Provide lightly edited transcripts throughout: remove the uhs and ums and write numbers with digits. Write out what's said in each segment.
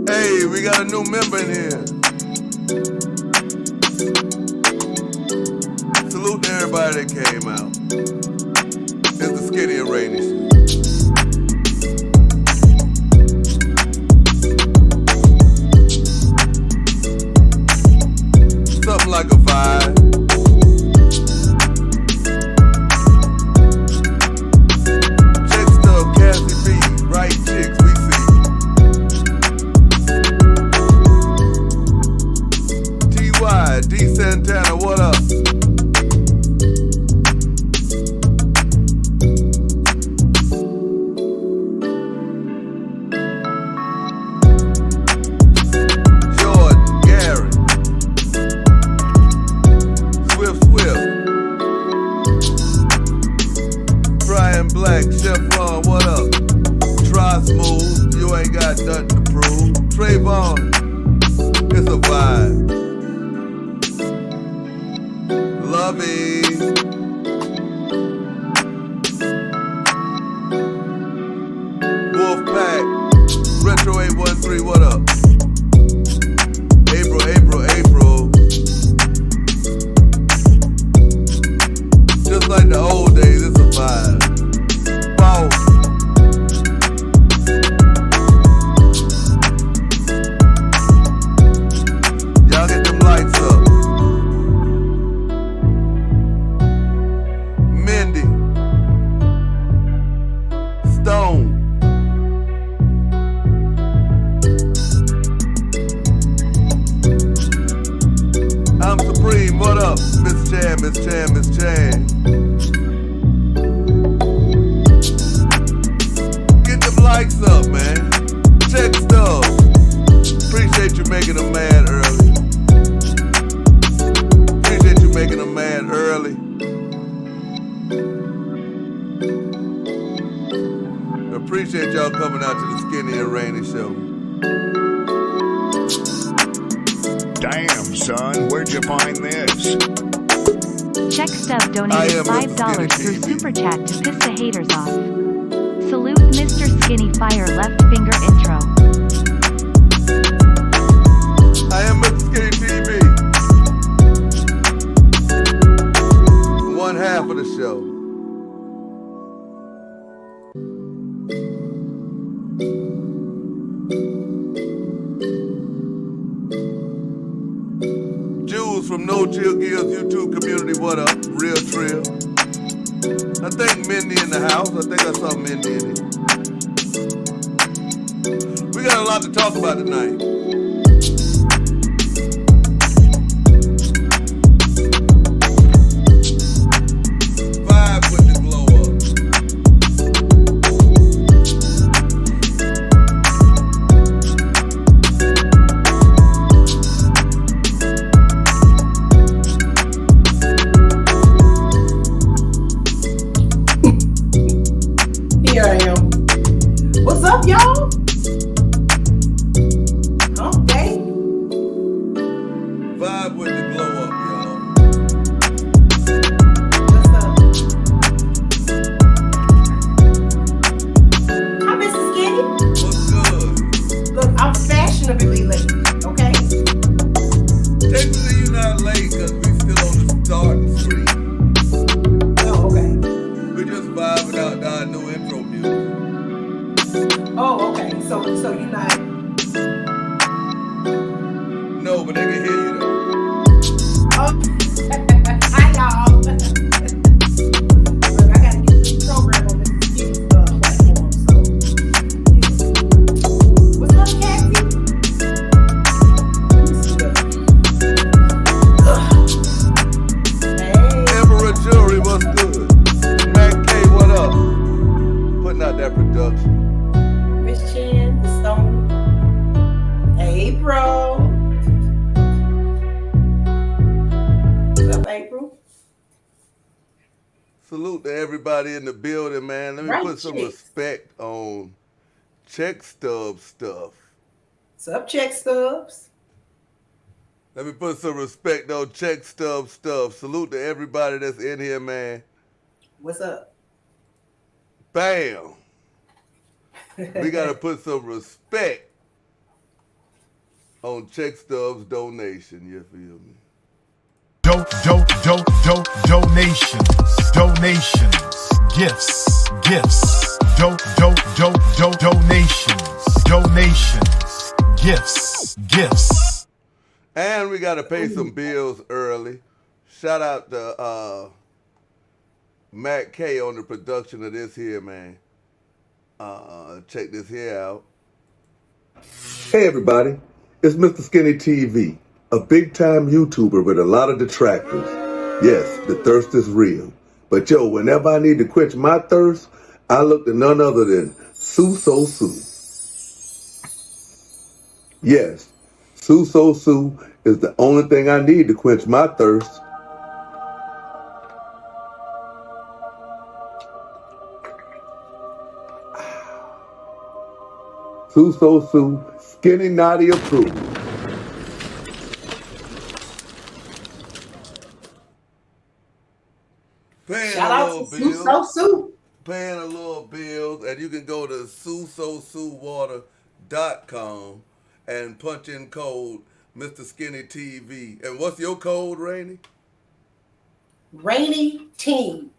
Hey, we got a new member in here. Salute to everybody that came out. It's the Skinny and Rainee Show. Something like a vibe. Check stuff, Cassie B, right chicks, we see. T.Y., D. Santana, what up? Chef Ron, what up? Try smooth, you ain't got nothing to prove. Trayvon, it's a vibe. Lovey. Wolfpack, Retro 813, what up? April. Just like the old days, it's a vibe. Y'all get them lights up. Mindy. Stone. I'm Supreme, what up? Miss Chan. Lights up, man. Check stuff. Appreciate you making them mad early. Appreciate y'all coming out to the Skinny and Rainee Show. Damn, son, where'd you find this? Check Stub donated $5 through Super Chat to piss the haters off. Salute Mr. Skinny Fire Left Finger Intro. I am Mr. Skinny TV. One half of the show. Jules from No Chill Gills YouTube community, what up? Real Trill. I think Mindy in the house. I think I saw Mindy in here. We got a lot to talk about tonight. Vibe with the glow up. Here I am. What's up, y'all? Okay. Vibe with the glow up, y'all. What's up? Hi, Mrs. Skinny. What's good? Look, I'm fashionably late, okay? Technically, you're not late because we still on the starting street. Oh, okay. We're just vibing out our new intro music. Oh, okay. So you're not. No, but they can hear you though. Oh. Hi, y'all. Look, I gotta get this program on this platform. So, yeah. What's up, Cassie? Hey. Emperor Jury, what's good? Mac K, what up? Putting out that production. Miss Chan, the Stone. April. What's up, April? Salute to everybody in the building, man. Let me Right, put some chicks. respect on Check Stub stuff. What's up, Check Stubs? Let me put some respect on Check Stub stuff. Salute to everybody that's in here, man. What's up? Bam. We got to put some respect on Check Stub's donation, you feel me? Donations, gifts, donations, gifts. And we got to pay some bills early. Shout out to Matt K on the production of this here, man. Check this here out. Hey everybody, it's Mr. Skinny TV, a big time YouTuber with a lot of detractors. Yes, the thirst is real. But yo, whenever I need to quench my thirst, I look to none other than Sue So Sue. Yes, Sue So Sue is the only thing I need to quench my thirst. Sue So Sue, Skinny Naughty approved. Shout out to Sue So Sue. Paying a little bills, and you can go to SueSoSueWater.com and punch in code Mr. Skinny TV. And what's your code, Rainee? Rainee Team.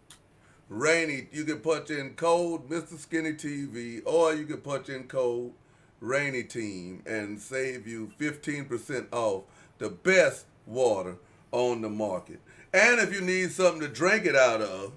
Rainee, you can punch in code Mr. Skinny TV, or you can punch in code Rainee Team and save you 15% off the best water on the market. And if you need something to drink it out of,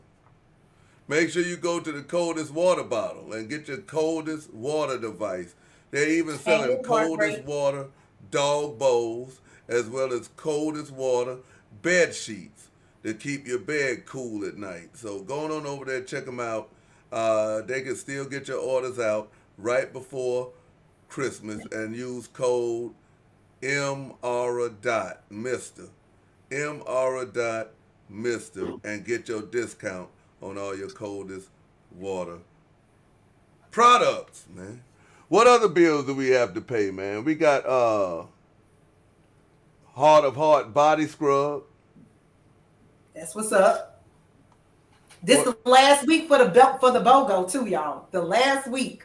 make sure you go to the coldest water bottle and get your coldest water device. They're even selling coldest water dog bowls, as well as coldest water bed sheets to keep your bed cool at night. So going on over there, check them out. They can still get your orders out right before Christmas and use code MR.Mr. MR.Mr. and get your discount on all your coldest water products, man. What other bills do we have to pay, man? We got Heart of Heart body scrub. That's what's up. This is the last week for the BOGO too, y'all. The last week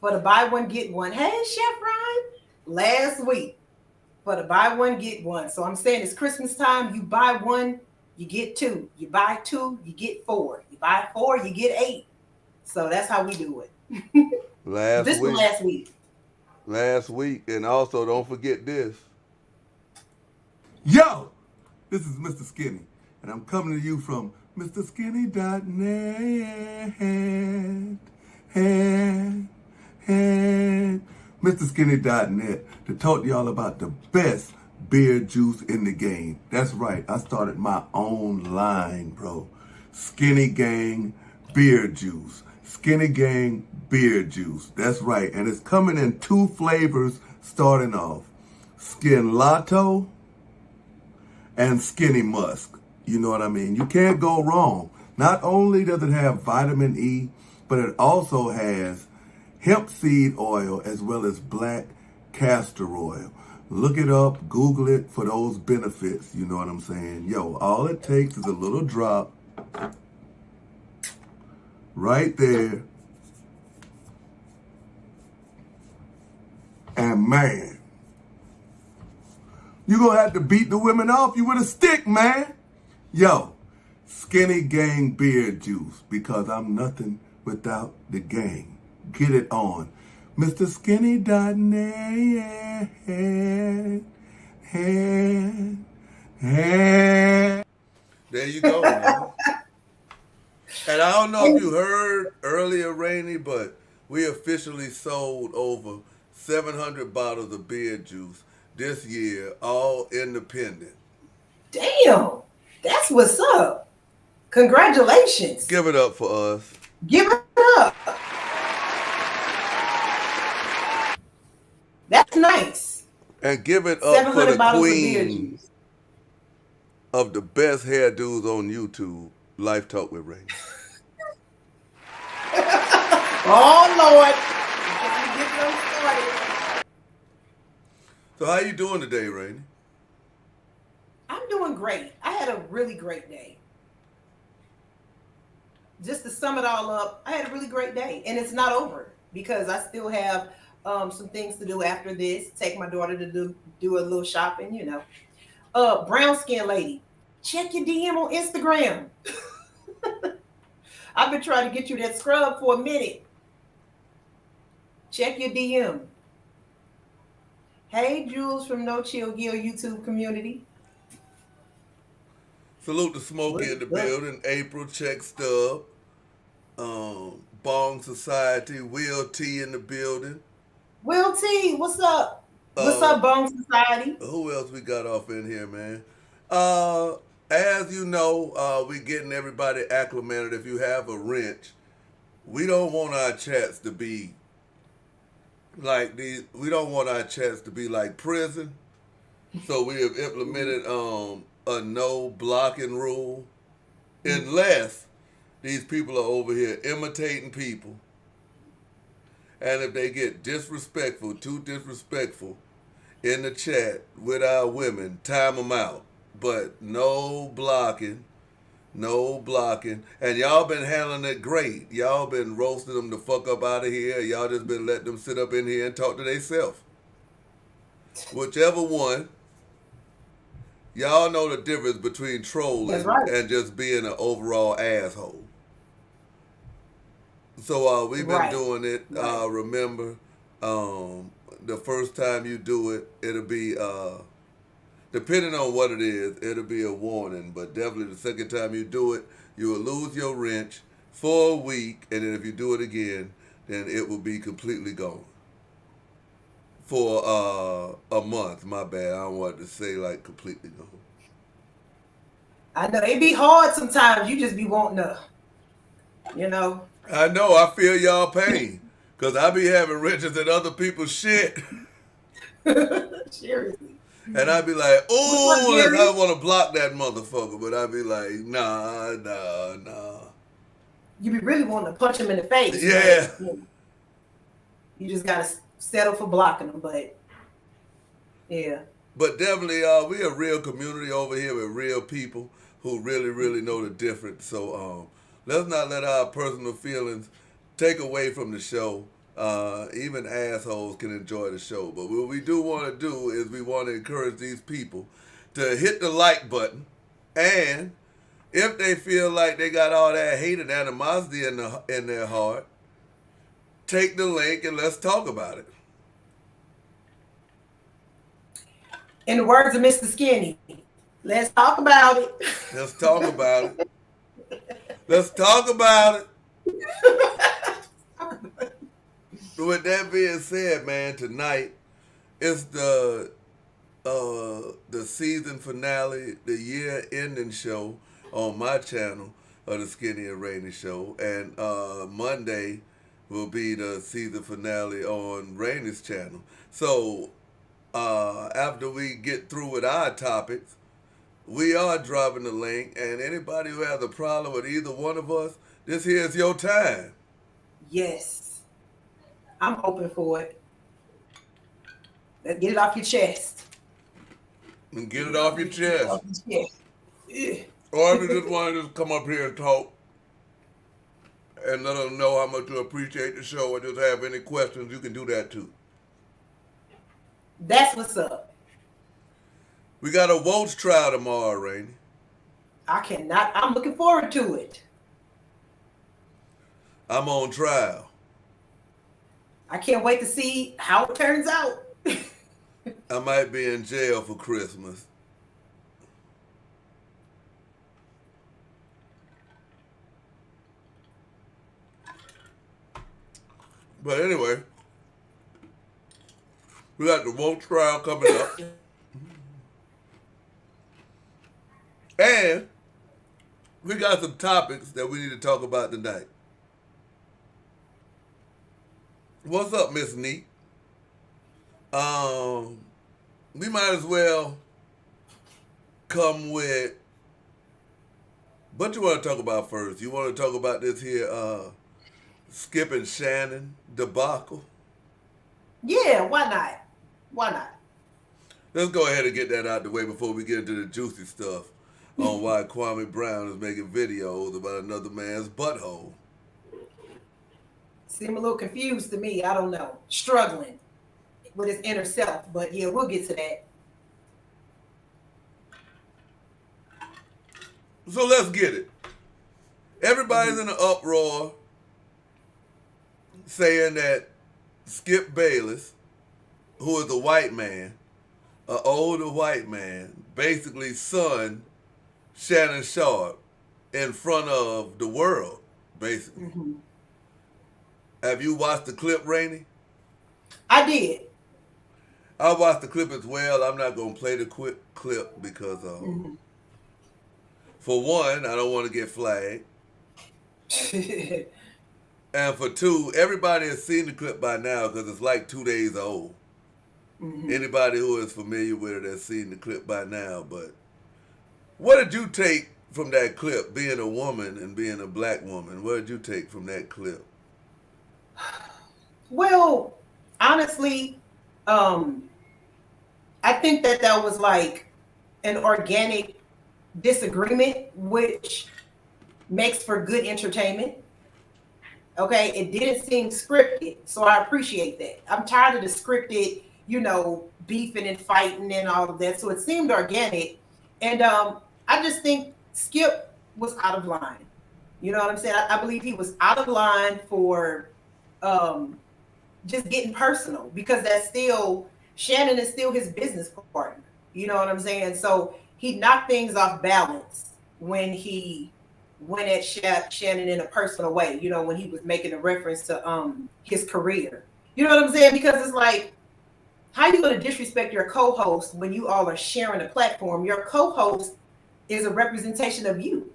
for the buy one get one. Hey, Chef Ryan. Last week for the buy one get one. So I'm saying it's Christmas time. You buy one, you get two. You buy two, you get four. You buy four, you get 8. So that's how we do it. This was last week. Last week. And also don't forget this. Yo, this is Mr. Skinny. And I'm coming to you from mrskinny.net. mrskinny.net to talk to y'all about the best beer juice in the game. That's right. I started my own line, bro. Skinny Gang Beer Juice. Skinny Gang Beer Juice. That's right. And it's coming in 2 flavors starting off. Skin Lato and Skinny Musk. You know what I mean? You can't go wrong. Not only does it have vitamin E, but it also has hemp seed oil as well as black castor oil. Look it up, Google it for those benefits. You know what I'm saying? Yo, all it takes is a little drop right there. And man, you're going to have to beat the women off you with a stick, man. Yo, Skinny Gang Beer Juice, because I'm nothing without the gang. Get it on. mrskinny.net. There you go, man. And I don't know if you heard earlier, Rainee, but we officially sold over 700 bottles of beer juice this year, all independent. Damn, that's what's up. Congratulations. Give it up for us. Give it up. That's nice. And give it up for the queen of the best hairdos on YouTube, Life Talk with Rainee. Oh, Lord. Get them started. So how you doing today, Rainee? I'm doing great. I had a really great day. Just to sum it all up, I had a really great day. And it's not over because I still have some things to do after this. Take my daughter to do a little shopping, you know. Brown skin lady, check your DM on Instagram. I've been trying to get you that scrub for a minute. Check your DM. Hey, Jules from No Chill Gill YouTube community. Salute to Smokey in the building. April, Check Stub. Bong Society. Will T in the building. Will T, what's up? What's up, Bone Society? Who else we got off in here, man? As you know, we getting everybody acclimated. If you have a wrench, we don't want our chats to be like these. We don't want our chats to be like prison. So we have implemented a no blocking rule, unless these people are over here imitating people. And if they get disrespectful, too disrespectful in the chat with our women, time them out. But no blocking, no blocking. And y'all been handling it great. Y'all been roasting them the fuck up out of here. Y'all just been letting them sit up in here and talk to themselves. Whichever one. Y'all know the difference between trolling and just being an overall asshole. So we've been doing it. Remember, the first time you do it, it'll be, depending on what it is, it'll be a warning. But definitely the second time you do it, you will lose your wrench for a week. And then if you do it again, then it will be completely gone. For a month, my bad. I don't want to say like completely gone. I know, it be hard sometimes. You just be wanting to, you know. I know, I feel y'all pain. Because I be having wrenches in other people's shit. Seriously. And I be like, oh, I want to block that motherfucker. But I be like, nah. You be really wanting to punch him in the face. Yeah. Right? You just got to settle for blocking them. But, yeah. But definitely, we a real community over here with real people who really, really know the difference. So let's not let our personal feelings take away from the show. Even assholes can enjoy the show. But what we do want to do is we want to encourage these people to hit the like button. And if they feel like they got all that hate and animosity in their heart, take the link and let's talk about it. In the words of Mr. Skinny, let's talk about it. Let's talk about it. Let's talk about it. With that being said, man, tonight is the season finale, the year-ending show on my channel of the Skinny and Rainee Show, and Monday will be the season finale on Rainee's channel. So after we get through with our topics, we are dropping the link, and anybody who has a problem with either one of us, this here is your time. Yes. I'm hoping for it. Let's get it off your chest. And get it off your chest. Off your chest. Yeah. Or if you just want to just come up here and talk and let us know how much you appreciate the show or just have any questions, you can do that too. That's what's up. We got a Volts trial tomorrow, Rainee. I'm looking forward to it. I'm on trial. I can't wait to see how it turns out. I might be in jail for Christmas. But anyway, we got the Volts trial coming up. And we got some topics that we need to talk about tonight. What's up, Miss Neat? We might as well come with what you want to talk about first. You want to talk about this here Skip and Shannon debacle? Yeah, why not? Why not? Let's go ahead and get that out the way before we get into the juicy stuff on why Kwame Brown is making videos about another man's butthole. Seem a little confused to me. I don't know. Struggling with his inner self. But yeah, we'll get to that. So let's get it. Everybody's in an uproar saying that Skip Bayless, who is a white man, an older white man, basically sunned Shannon Sharp in front of the world, basically. Mm-hmm. Have you watched the clip, Rainee? I did. I watched the clip as well. I'm not going to play the clip because, for one, I don't want to get flagged. And for two, everybody has seen the clip by now because it's like 2 days old. Mm-hmm. Anybody who is familiar with it has seen the clip by now. But what did you take from that clip, being a woman and being a black woman? What did you take from that clip? Well, honestly, I think that was like an organic disagreement, which makes for good entertainment. Okay, it didn't seem scripted, so I appreciate that. I'm tired of the scripted, beefing and fighting and all of that. So it seemed organic, and I just think Skip was out of line. You know what I'm saying? I believe he was out of line for just getting personal, because Shannon is still his business partner. You know what I'm saying? So he knocked things off balance when he went at Shannon in a personal way, when he was making a reference to his career. You know what I'm saying? Because it's like, how are you going to disrespect your co-host when you all are sharing a platform? Your co-host is a representation of you,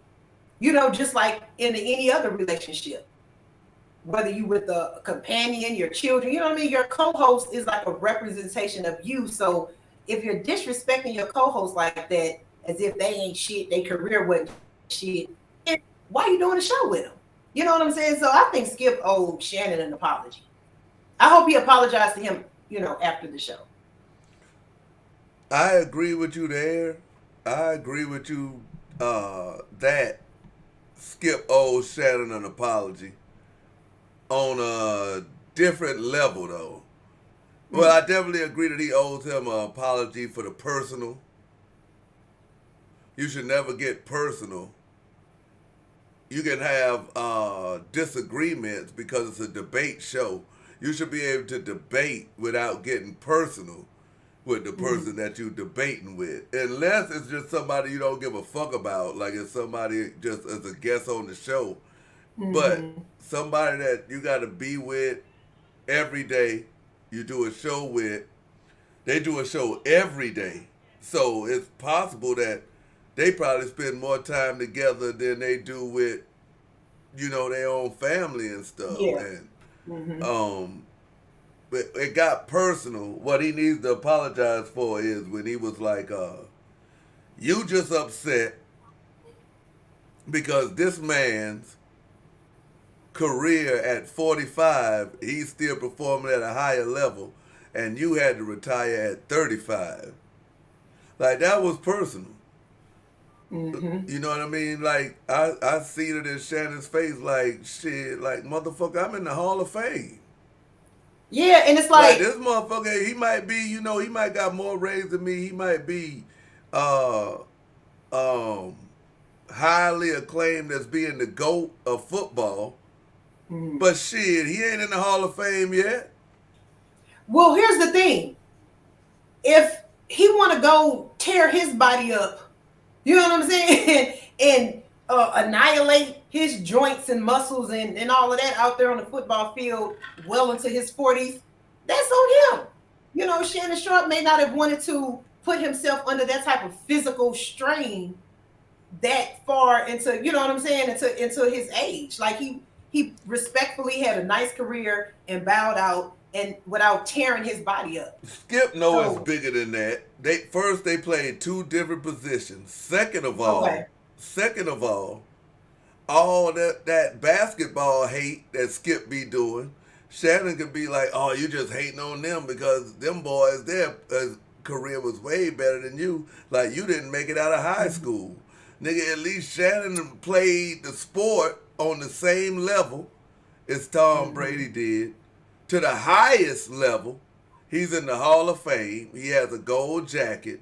just like in any other relationship. Whether you with a companion, your children, you know what I mean? Your co-host is like a representation of you. So if you're disrespecting your co-host like that, as if they ain't shit, their career wasn't shit, why are you doing a show with them? You know what I'm saying? So I think Skip owed Shannon an apology. I hope he apologized to him, after the show. I agree with you there. I agree with you that Skip owes Shannon an apology on a different level, though. Well, I definitely agree that he owes him an apology for the personal. You should never get personal. You can have disagreements because it's a debate show. You should be able to debate without getting personal with the person that you're debating with. Unless it's just somebody you don't give a fuck about, like it's somebody just as a guest on the show. But somebody that you got to be with every day, you do a show with, they do a show every day. So it's possible that they probably spend more time together than they do with, their own family and stuff. Yeah. And but it got personal. What he needs to apologize for is when he was like, you just upset because this man's career at 45, he's still performing at a higher level, and you had to retire at 35. Like, that was personal. You know what I mean? Like, I seen it in Shannon's face, like, shit, like, motherfucker, I'm in the Hall of Fame. Yeah, and it's like this motherfucker, he might be, he might got more ratings than me. He might be highly acclaimed as being the GOAT of football. But shit, he ain't in the Hall of Fame yet. Well, here's the thing. If he want to go tear his body up, you know what I'm saying, and annihilate his joints and muscles and all of that out there on the football field well into his 40s, that's on him. Shannon Sharp may not have wanted to put himself under that type of physical strain that far into, you know what I'm saying, into his age. Like he respectfully had a nice career and bowed out and without tearing his body up. Skip it's bigger than that. They played two different positions. Second of all, all that basketball hate that Skip be doing, Shannon could be like, oh, you just hating on them because them boys, their career was way better than you. Like, you didn't make it out of high school. Nigga, at least Shannon played the sport on the same level as Tom Brady did, to the highest level. He's in the Hall of Fame. He has a gold jacket.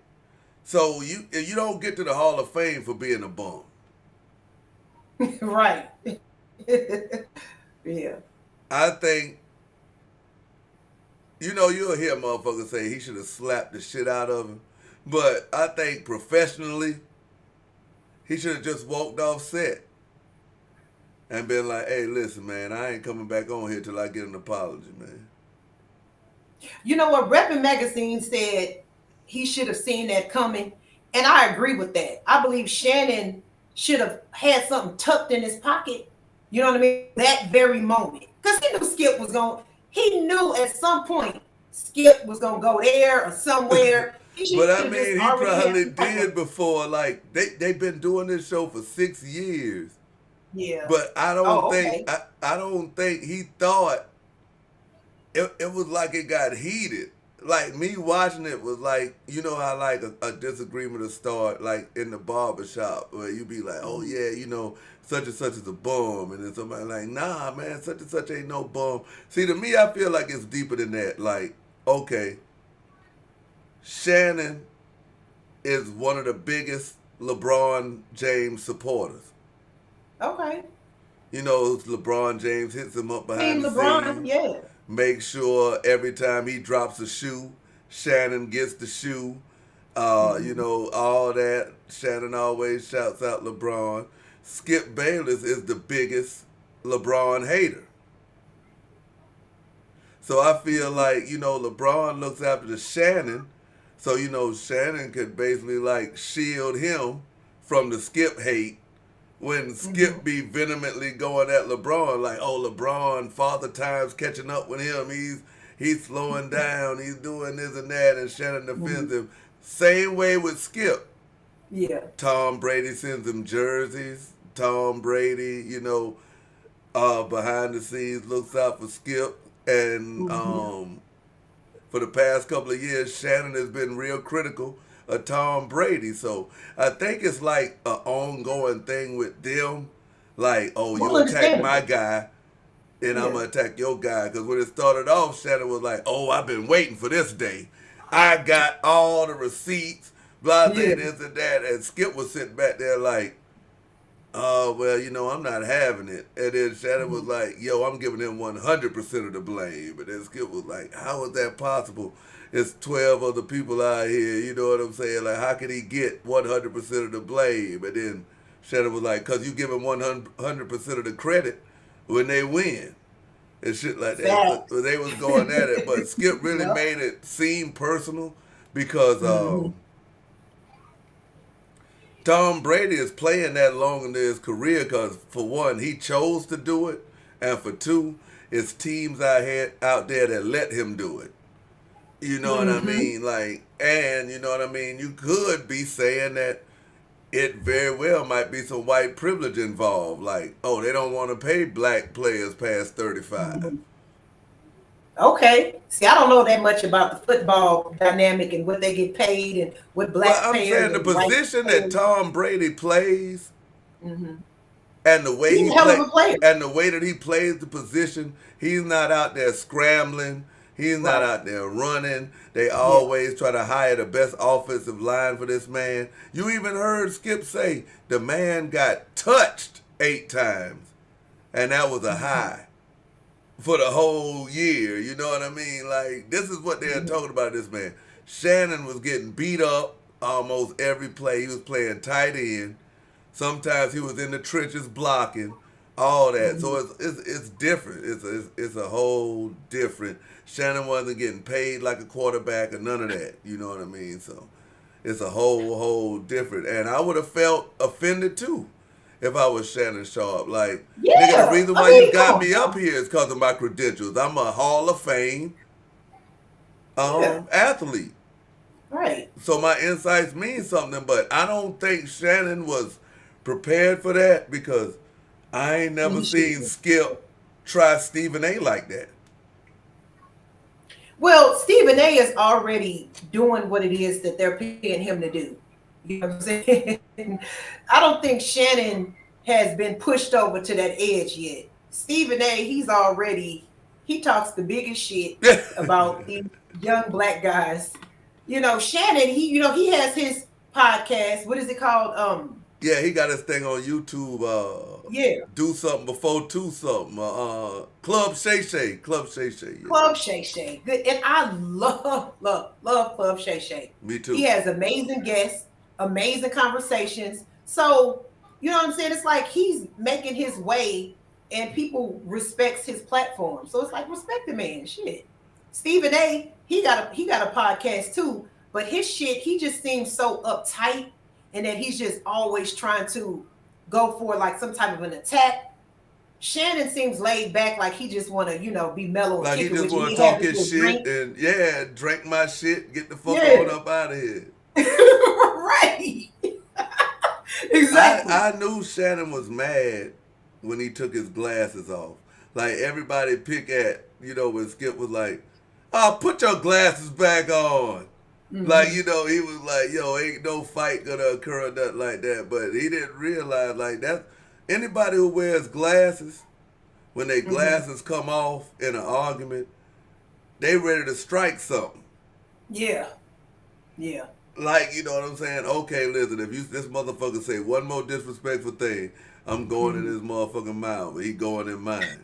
So you don't get to the Hall of Fame for being a bum. Right. Yeah. I think, you'll hear motherfuckers say he should have slapped the shit out of him. But I think professionally, he should have just walked off set and been like, hey, listen, man, I ain't coming back on here till I get an apology, man. You know what? Reppin' Magazine said he should have seen that coming. And I agree with that. I believe Shannon should have had something tucked in his pocket. You know what I mean? That very moment. Because he knew Skip was he knew at some point Skip was going to go there or somewhere. But I mean, he probably did before. Like, they've been doing this show for 6 years. Yeah. But I don't think, I don't think he thought it was like it got heated. Like, me watching it was like, you know how like a disagreement will start like in the barbershop where you be like, oh yeah, such and such is a bum, and then somebody like, nah man, such and such ain't no bum. See, to me, I feel like it's deeper than that. Like, okay, Shannon is one of the biggest LeBron James supporters. Okay. LeBron James hits him up behind the scenes. Yeah. Make sure every time he drops a shoe, Shannon gets the shoe. All that. Shannon always shouts out LeBron. Skip Bayless is the biggest LeBron hater. So I feel like, LeBron looks after the Shannon. So, Shannon could basically like shield him from the Skip hate. When Skip be vehemently going at LeBron, like, oh, LeBron, Father Time's catching up with him. He's slowing down. He's doing this and that, and Shannon defends him. Same way with Skip. Yeah. Tom Brady sends him jerseys. Tom Brady, behind the scenes looks out for Skip. And for the past couple of years, Shannon has been real critical of Tom Brady. So I think it's like an ongoing thing with them. Like, oh, you attack my guy, and I'm going to attack your guy. Because when it started off, Shannon was like, oh, I've been waiting for this day. I got all the receipts, blah, blah, this and that. And Skip was sitting back there like, oh, well, I'm not having it. And then Shannon was like, yo, I'm giving him 100% of the blame. And then Skip was like, how is that possible? It's 12 other people out here, you know what I'm saying? Like, how can he get 100% of the blame? And then Shannon was like, because you give him 100% of the credit when they win. And shit like that. So they was going at it. But Skip really made it seem personal because Tom Brady is playing that long into his career because, for one, he chose to do it. And for two, it's teams out there that let him do it. You know what I mean? Like, and you know what I mean? You could be saying that it very well might be some white privilege involved. Like, oh, they don't want to pay black players past 35. Okay. See, I don't know that much about the football dynamic and what they get paid and what black players. I'm saying the position that Tom Brady plays and the way and the way that he plays the position, he's not out there scrambling. He's not out there running. They always try to hire the best offensive line for this man. You even heard Skip say the man got touched 8 times, and that was a high for the whole year. You know what I mean? Like, this is what they're talking about this man. Shannon was getting beat up almost every play. He was playing tight end. Sometimes he was in the trenches blocking, all that. So it's different. It's a whole different. Shannon wasn't getting paid like a quarterback or none of that. You know what I mean? So it's a whole different. And I would have felt offended too if I was Shannon Sharp. Like, nigga, the reason why you got me up here is because of my credentials. I'm a Hall of Fame athlete. Right. So my insights mean something, but I don't think Shannon was prepared for that because I ain't never seen Skip try Stephen A like that. Well, Stephen A is already doing what it is that they're paying him to do. You know what I'm saying? I don't think Shannon has been pushed over to that edge yet. Stephen A, he talks the biggest shit about these young black guys. Shannon, he has his podcast. What is it called? Yeah, he got his thing on YouTube. Yeah. Do something before two something. Club Shay Shay. Club Shay Shay. Yeah. Club Shay Shay. Good. And I love Club Shay Shay. Me too. He has amazing guests, amazing conversations. So, you know what I'm saying? It's like he's making his way and people respects his platform. So it's like, respect the man. Shit. Stephen A, he got a podcast too, but his shit, he just seems so uptight and that he's just always trying to go for like some type of an attack. Shannon seems laid back, like he just want to, be mellow. Like he just want to talk his shit and drink my shit, get the fuck on up out of here. Right. Exactly. I knew Shannon was mad when he took his glasses off. Like everybody pick at, when Skip was like, "Oh, put your glasses back on." Mm-hmm. Like, he was like, "Yo, ain't no fight gonna occur or nothing like that." But he didn't realize like that. Anybody who wears glasses, when their glasses come off in an argument, they ready to strike something. Yeah. Yeah. Like, you know what I'm saying? Okay, listen, if this motherfucker say one more disrespectful thing, I'm going in his motherfucking mouth. He going in mine.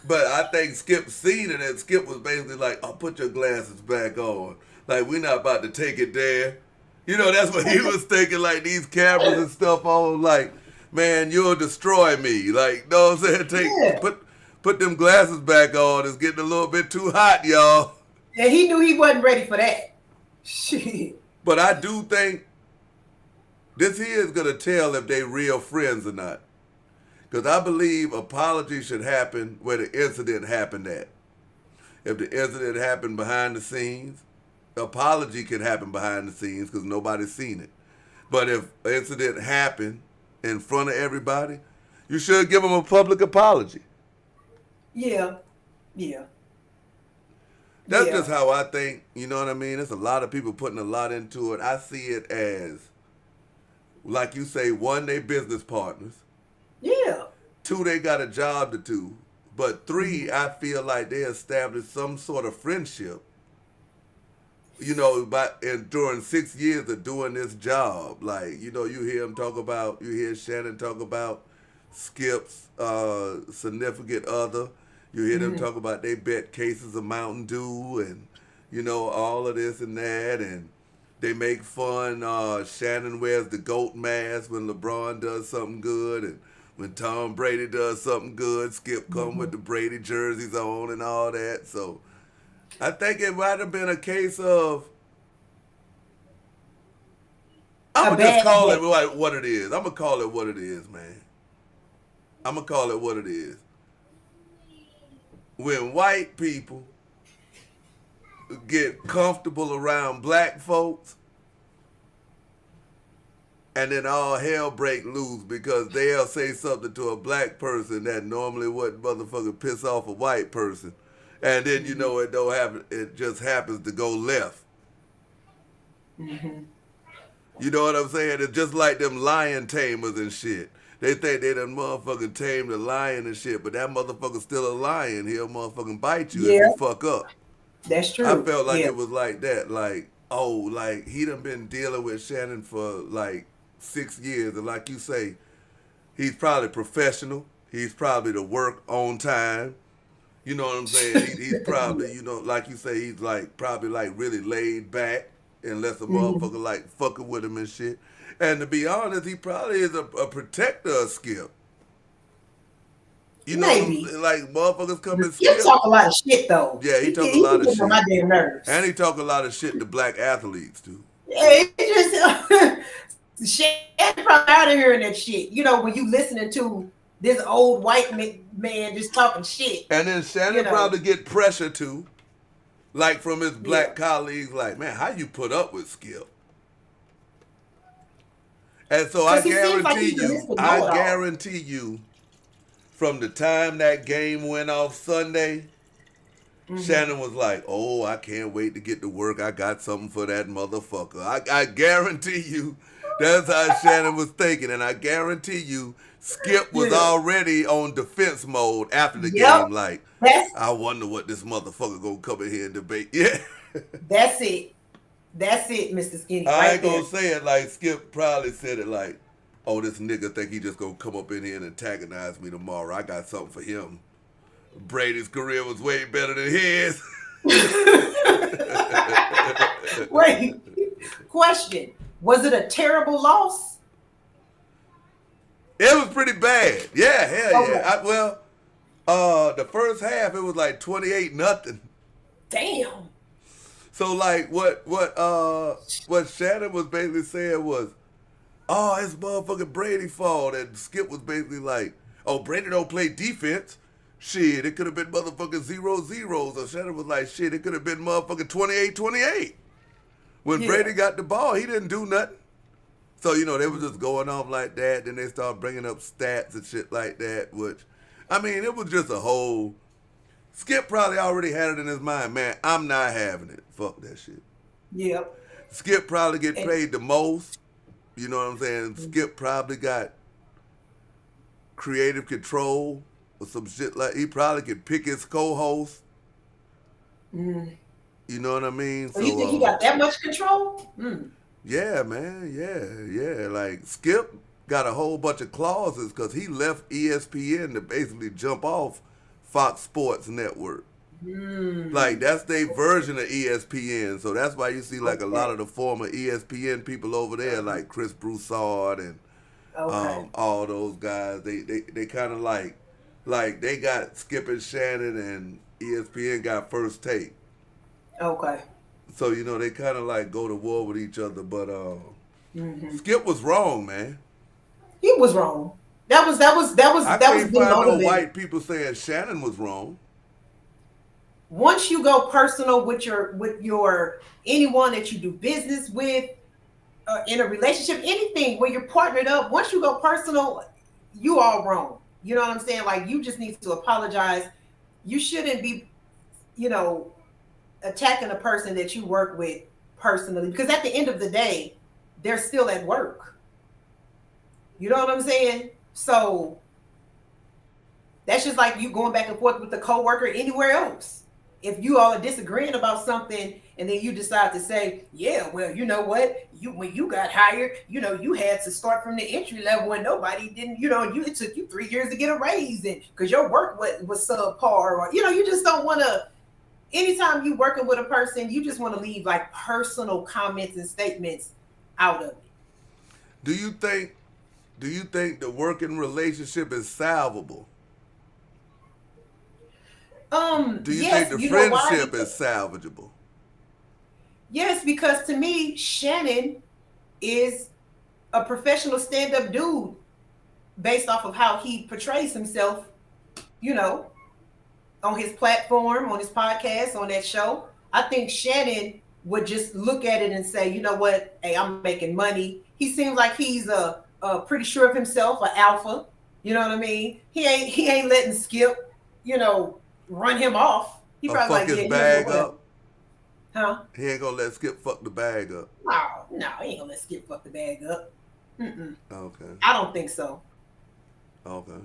But I think Skip seen it, and Skip was basically like, "Oh, put your glasses back on. Like, we're not about to take it there." That's what he was thinking, like these cameras and stuff on, like, man, you'll destroy me. Like, know what I'm saying? Put them glasses back on. It's getting a little bit too hot, y'all. And he knew he wasn't ready for that. Shit. But I do think this here is going to tell if they real friends or not. Because I believe apology should happen where the incident happened at. If the incident happened behind the scenes, apology can happen behind the scenes because nobody's seen it. But if an incident happened in front of everybody, you should give them a public apology. Yeah. Yeah. That's just how I think, you know what I mean? There's a lot of people putting a lot into it. I see it as, like you say, one, they business partners. Yeah. Two, they got a job to do. But three, I feel like they established some sort of friendship, during 6 years of doing this job. Like, you hear Shannon talk about Skip's significant other. You hear them talk about they bet cases of Mountain Dew and, all of this and that. And they make fun. Shannon wears the GOAT mask when LeBron does something good. And when Tom Brady does something good, Skip come with the Brady jerseys on and all that. So I think it might have been a case of, I'm going to just call it like what it is. I'm going to call it what it is, man. I'm going to call it what it is. When white people get comfortable around black folks, and then all hell break loose because they'll say something to a black person that normally wouldn't motherfucker piss off a white person, and then it don't happen. It just happens to go left. Mm-hmm. You know what I'm saying? It's just like them lion tamers and shit. They think they done motherfucking tamed a lion and shit, but that motherfucker's still a lion. He'll motherfucking bite you if you fuck up. That's true. I felt like it was like that. Like, he done been dealing with Shannon for like 6 years. And like you say, he's probably professional. He's probably to work on time. You know what I'm saying? He's probably, like you say, he's like probably like really laid back unless a motherfucker like fucking with him and shit. And to be honest, he probably is a protector of Skip. Maybe. Like motherfuckers come and Skip talk a lot of shit though. Yeah, he talk a lot of shit. On my damn nerves. And he talk a lot of shit to black athletes too. Yeah, he just shit probably out of hearing that shit. When you listening to this old white man just talking shit. And then Shannon probably get pressure too, like from his black colleagues, like, man, how you put up with Skip? And so I guarantee you, from the time that game went off Sunday, Shannon was like, "Oh, I can't wait to get to work. I got something for that motherfucker." I guarantee you, that's how Shannon was thinking. And I guarantee you, Skip was already on defense mode after the Yep. game. Like, I wonder what this motherfucker gonna come in here and debate. Yeah. That's it. That's it, Mr. Skinny. I ain't there. gonna say it like Skip probably said it like, oh, this nigga think he just gonna come up in here and antagonize me tomorrow. I got something for him. Brady's career was way better than his. Wait, question. Was it a terrible loss? It was pretty bad. Yeah, hell Okay. yeah. The first half it was like 28-0. Damn. So like what Shannon was basically saying was, oh, it's motherfucking Brady's fault, and Skip was basically like, oh, Brady don't play defense. Shit, it could have been motherfucking 0-0. So Shannon was like, shit, it could have been motherfucking 28-28. When Brady got the ball, he didn't do nothing. So, you know, they were just going off like that. Then they started bringing up stats and shit like that, which, I mean, it was just a whole... Skip probably already had it in his mind, man, I'm not having it. Fuck that shit. Yep. Skip probably get paid the most. You know what I'm saying? Skip probably got creative control or some shit like... He probably could pick his co-host. You know what I mean? So you think he got that much control? Yeah, man. Yeah. Like, Skip got a whole bunch of clauses because he left ESPN to basically jump off Fox Sports Network. Like, that's their version of ESPN. So that's why you see, like, a lot of the former ESPN people over there, like Chris Broussard and all those guys. They kind of like they got Skip and Shannon, and ESPN got First Take. Okay. So, you know, they kind of like go to war with each other, but Skip was wrong, man. He was wrong. That was I can't find no white people saying Shannon was wrong. Once you go personal with your anyone that you do business with, in a relationship, anything where you're partnered up, once you go personal, you all wrong. You know what I'm saying? Like, you just need to apologize. You shouldn't be, you know, attacking a person that you work with personally, because at the end of the day, they're still at work. You know what I'm saying? So that's just like you going back and forth with the coworker anywhere else. If you all are disagreeing about something and then you decide to say, yeah, well, you know what? When you got hired, you know, you had to start from the entry level and nobody didn't, you know, it took you 3 years to get a raise and because your work was subpar, or, you know, you just don't want to. Anytime you working with a person, you just want to leave like personal comments and statements out of it. Do you think the working relationship is salvable? Do you think the friendship is salvageable? Yes, because to me, Shannon is a professional stand-up dude based off of how he portrays himself, you know, on his platform, on his podcast, on that show. I think Shannon would just look at it and say, you know what? Hey, I'm making money. He seems like he's a pretty sure of himself, an alpha. You know what I mean? He ain't letting Skip, you know, run him off. He probably fuck like, his bag up. Huh? He ain't gonna let Skip fuck the bag up. No, he ain't gonna let Skip fuck the bag up. Okay. I don't think so. Okay.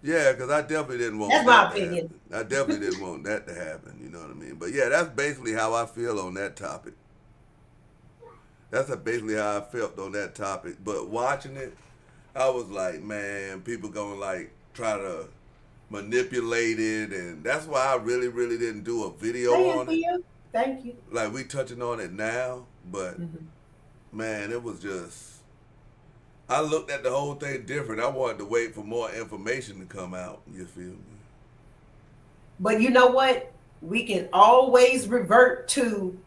Yeah, because I definitely didn't want That's my opinion. I definitely didn't want that to happen, you know what I mean? But yeah, that's basically how I feel on that topic. That's basically how I felt on that topic. But watching it, I was like, man, people gonna like try to manipulate it, and that's why I really, really didn't do a video on it. Thank you. Like, we touching on it now, but man, it was just, I looked at the whole thing different. I wanted to wait for more information to come out. You feel me? But you know what? We can always revert to,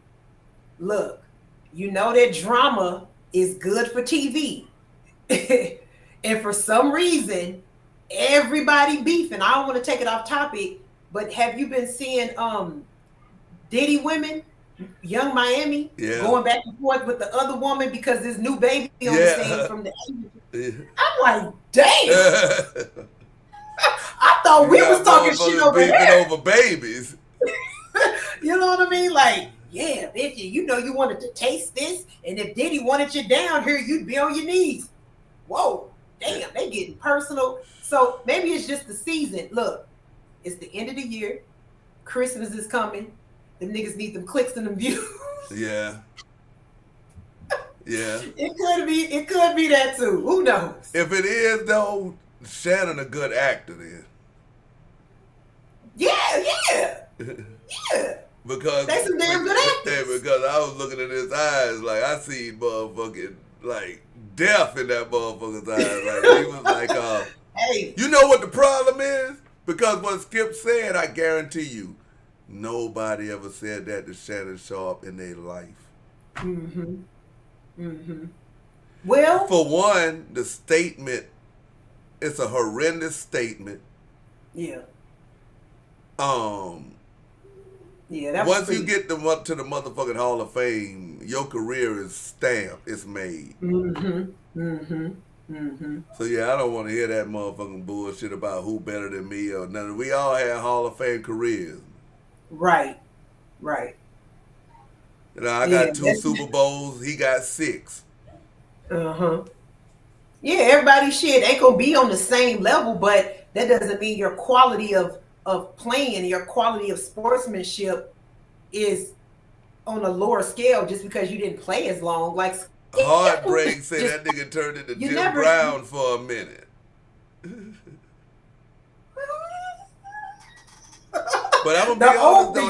look, you know that drama is good for TV. And for some reason, everybody beefing. I don't want to take it off topic, but have you been seeing Diddy women, Young Miami, going back and forth with the other woman because this new baby on the scene from the 80s? I'm like, damn. I thought we was talking shit over there. Over babies. You know what I mean? Like, yeah, bitch, you know you wanted to taste this, and if Diddy wanted you down here, you'd be on your knees. Whoa. damn, they getting personal. So maybe it's just the season. Look, it's the end of the year. Christmas is coming. Them niggas need them clicks and them views. Yeah. Yeah. It could be that too. Who knows? If it is though, Shannon a good actor then. Yeah. Because they some damn good actors. Because I was looking at his eyes, like I seen motherfucking like death in that motherfucker's eyes. Like he was like, hey. You know what the problem is? Because what Skip said, I guarantee you, nobody ever said that to Shannon Sharp in their life. Well, for one, the statement, it's a horrendous statement. Yeah. Yeah, that once you get them up to the motherfucking Hall of Fame, your career is stamped. It's made. So yeah, I don't want to hear that motherfucking bullshit about who better than me or nothing. We all had Hall of Fame careers. Right. You know, I got 2 Super Bowls. He got 6. Yeah, everybody shit ain't gonna be on the same level, but that doesn't mean your quality of playing, your quality of sportsmanship is on a lower scale just because you didn't play as long. Like Heartbreak said that nigga turned into Jim Brown for a minute. But I'm gonna be honest though,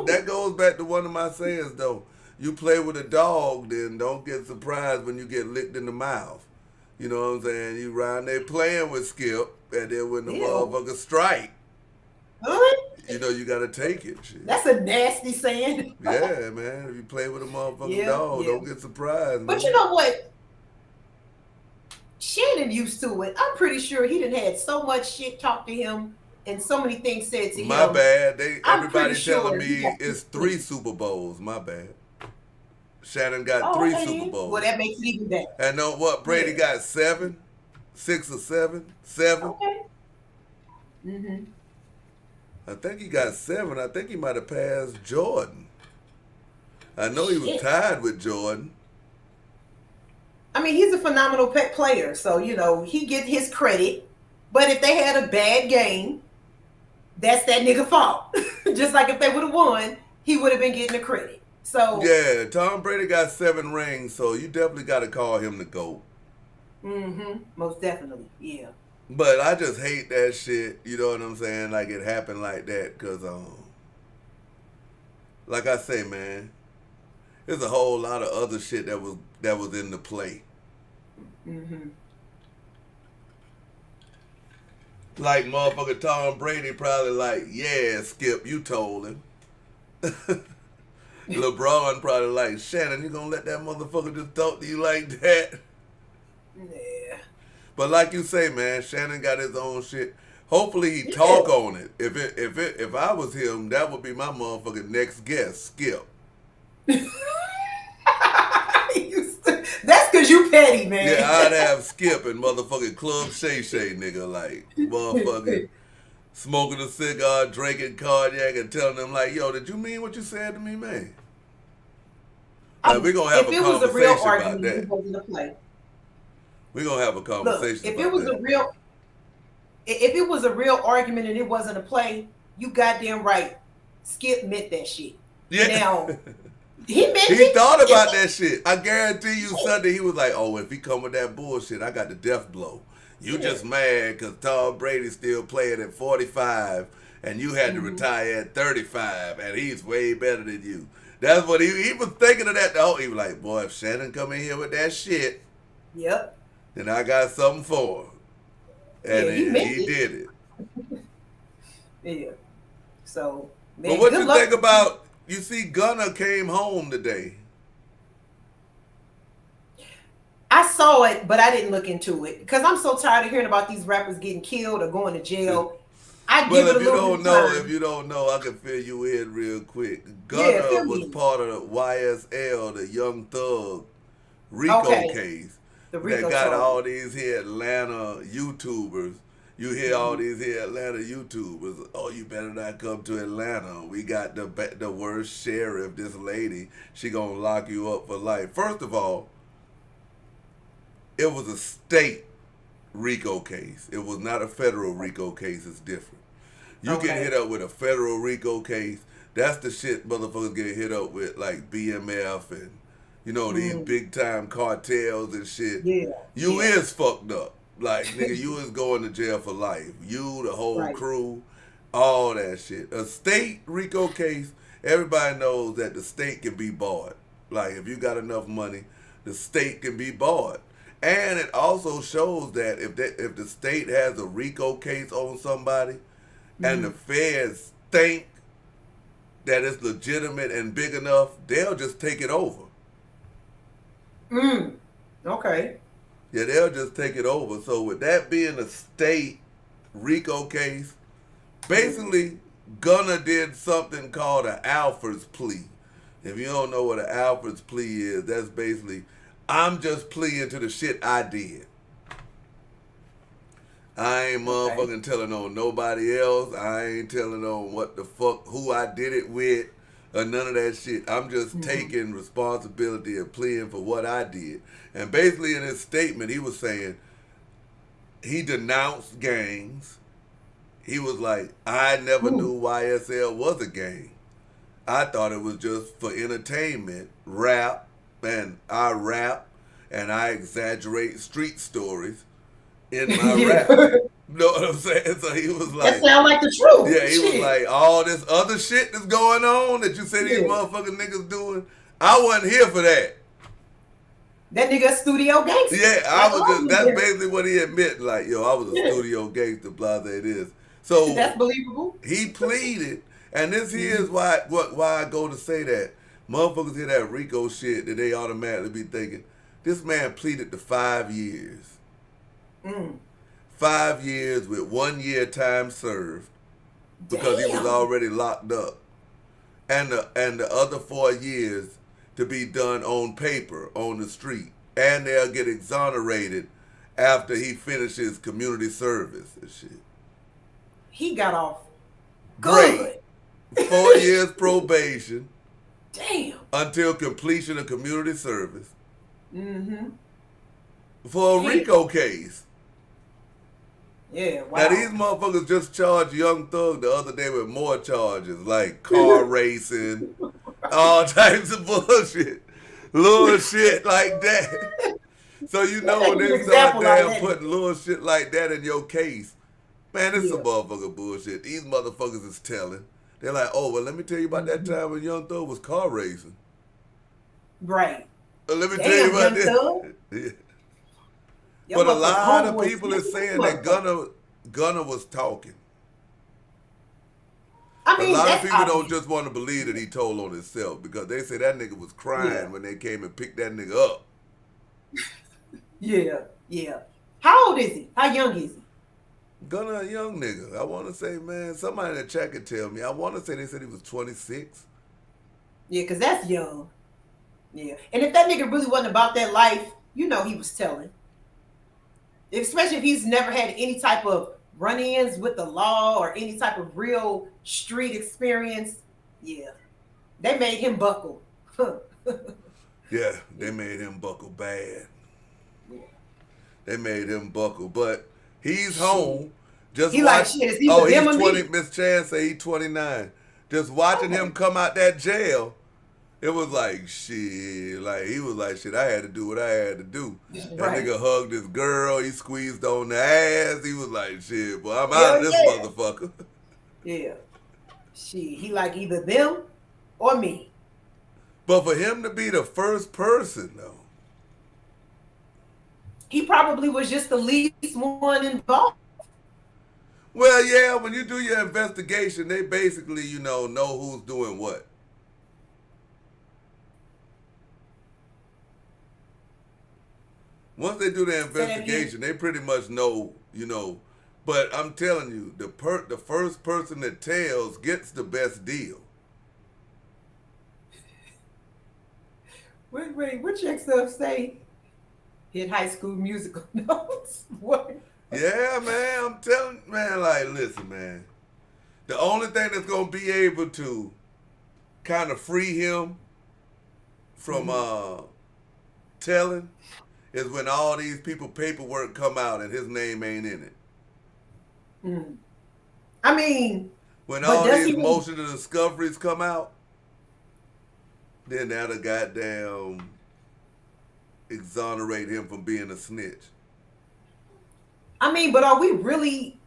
that goes back to one of my sayings though. You play with a dog, then don't get surprised when you get licked in the mouth. You know what I'm saying? You round there playing with Skip, and then when the motherfucker strike, you know you gotta take it. Shit. That's a nasty saying. Yeah, man. If you play with a motherfucking dog, don't get surprised. But you know what? Shannon used to it. I'm pretty sure he done had so much shit talked to him and so many things said to him. My bad. Everybody telling me it's 3 Super Bowls. My bad. Shannon got 3 Super Bowls. Well, that makes it even better. And know what? Brady got 7, 6 or 7, 7. Okay. I think he got 7. I think he might have passed Jordan. I know he was tied with Jordan. I mean, he's a phenomenal player, so you know he get his credit. But if they had a bad game, that's that nigga fault. Just like if they would have won, he would have been getting the credit. So yeah, Tom Brady got 7 rings, so you definitely got to call him the GOAT. Most definitely, yeah. But I just hate that shit. You know what I'm saying? Like it happened like that, cause like I say, man, there's a whole lot of other shit that was in the play. Like motherfucker Tom Brady probably like, yeah, Skip, you told him. LeBron probably like, Shannon, you gonna let that motherfucker just talk to you like that? Yeah. But like you say, man, Shannon got his own shit. Hopefully he talk on it. If I was him, that would be my motherfucking next guest, Skip. That's because you petty, man. Yeah, I'd have Skip and motherfucking Club Shay Shay, nigga, like motherfucking smoking a cigar, drinking cognac, and telling them like, yo, did you mean what you said to me, man? Like, we're gonna have a conversation about that. We're gonna have a conversation about that. If it was a real argument and it wasn't a play, you goddamn right. Skip meant that shit. Yeah. Now, he thought about that shit. I guarantee you Sunday he was like, oh, if he come with that bullshit, I got the death blow. You just mad because Tom Brady's still playing at 45 and you had to retire at 35 and he's way better than you. That's what he was thinking of that. He was like, boy, if Shannon come in here with that shit, then I got something for him. And he did it. Yeah. So, man, but what you think about, you see Gunna came home today. I saw it, but I didn't look into it because I'm so tired of hearing about these rappers getting killed or going to jail. If you don't know, I can fill you in real quick. Gunna was part of the YSL, the Young Thug RICO case. The RICO got all these here Atlanta YouTubers. You hear all these here Atlanta YouTubers, oh, you better not come to Atlanta. We got the worst sheriff, this lady. She gonna lock you up for life. First of all, it was a state RICO case. It was not a federal RICO case. It's different. You Okay. get hit up with a federal RICO case. That's the shit motherfuckers get hit up with, like BMF and, you know, these big time cartels and shit. Yeah. You yeah. is fucked up. Like, nigga, you is going to jail for life. You, the whole Right. crew, all that shit. A state RICO case, everybody knows that the state can be bought. Like, if you got enough money, the state can be bought. And it also shows that if the state has a RICO case on somebody and the feds think that it's legitimate and big enough, they'll just take it over. Okay. Yeah, they'll just take it over. So with that being a state RICO case, basically Gunna did something called an Alfred's plea. If you don't know what an Alfred's plea is, that's basically, I'm just pleading to the shit I did. I ain't motherfucking telling on nobody else. I ain't telling on what the fuck, who I did it with, or none of that shit. I'm just taking responsibility and pleading for what I did. And basically in his statement, he was saying he denounced gangs. He was like, I never knew YSL was a gang. I thought it was just for entertainment, rap, and I rap, and I exaggerate street stories in my rap. You know what I'm saying? So he was like, that sound like the truth. yeah, he Shit. was like, all this other shit that's going on that you say these motherfucking niggas doing, I wasn't here for that. That nigga a studio gangster. Yeah, I was just, that's basically. basically what he admit. Like, yo, I was a studio gangster, blah, blah, it is. So That's believable. he pleaded, and this here is why I go to say that. Motherfuckers hear that RICO shit that they automatically be thinking, this man pleaded to 5 years. 5 years with 1 year time served because he was already locked up. And the other 4 years to be done on paper, on the street. And they'll get exonerated after he finishes community service and shit. He got off. Great. Good. 4 years probation Damn. until completion of community service. For a Yeah. RICO case. Yeah, wow. Now these motherfuckers just charged Young Thug the other day with more charges, like car racing, all types of bullshit, little shit like that. So you know when they start damn putting little shit like that in your case, man, this is some motherfucking bullshit. These motherfuckers is telling. They're like, oh, well, let me tell you about that time when Young Thug was car racing. Right. Let me tell you about this. Yeah. Your But a lot of homeboy people is saying Snitching. that Gunna was talking. I mean, A lot of that's people don't obvious. just want to believe that he told on himself because they say that nigga was crying Yeah. when they came and picked that nigga up. Yeah, yeah. How old is he? How young is he? Gunna a young nigga. I want to say, man, somebody in the chat could tell me. I want to say they said he was 26. Yeah, because that's young. Yeah. And if that nigga really wasn't about that life, you know he was telling. Especially if he's never had any type of run-ins with the law or any type of real street experience. Yeah. They made him buckle. Yeah, they made him buckle bad. Yeah. They made him buckle, but he's home. Just He like, shit, is he oh, with he's him or 20. me? Miss Chan say he's 29. Just watching him come out that jail, it was like, shit. Like, he was like, shit, I had to do what I had to do. That Right. nigga hugged his girl. He squeezed on the ass. He was like, shit, boy, I'm out of this motherfucker. Yeah. Shit, he like either them or me. But for him to be the first person, though. He probably was just the least one involved. Well, yeah, when you do your investigation, they basically, know who's doing what. Once they do their investigation, they pretty much know, But I'm telling you, the first person that tells gets the best deal. Wait, what your stuff say? Hit High School Musical notes? What? Yeah, man, I'm telling, man, like, listen, man. The only thing that's going to be able to kind of free him from telling is when all these people paperwork come out and his name ain't in it. I mean, when all these motion of discoveries come out, then that'll goddamn exonerate him from being a snitch. I mean, but are we really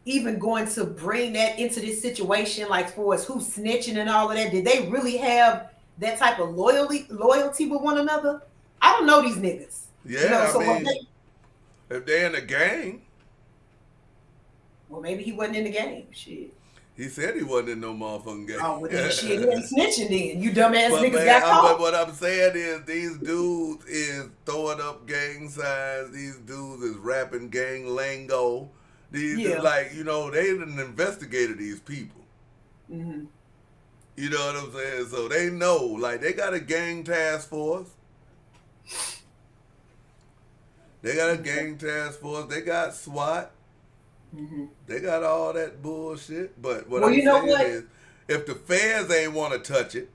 even going to bring that into this situation, like for us who's snitching and all of that? Did they really have that type of loyalty with one another? I don't know these niggas. Yeah, you know, so I mean, if they're in the gang. Well, maybe he wasn't in the game. Shit. He said he wasn't in no motherfucking game. Oh, well, then shit, he ain't snitching then. You dumbass niggas got caught. But what I'm saying is these dudes is throwing up gang signs. These dudes is rapping gang lingo. These like, you know, they didn't investigate these people. Mm-hmm. You know what I'm saying? So they know, like, they got a gang task force. They got a gang task force. They got SWAT. Mm-hmm. They got all that bullshit. But what I'm saying is, if the feds ain't want to touch it,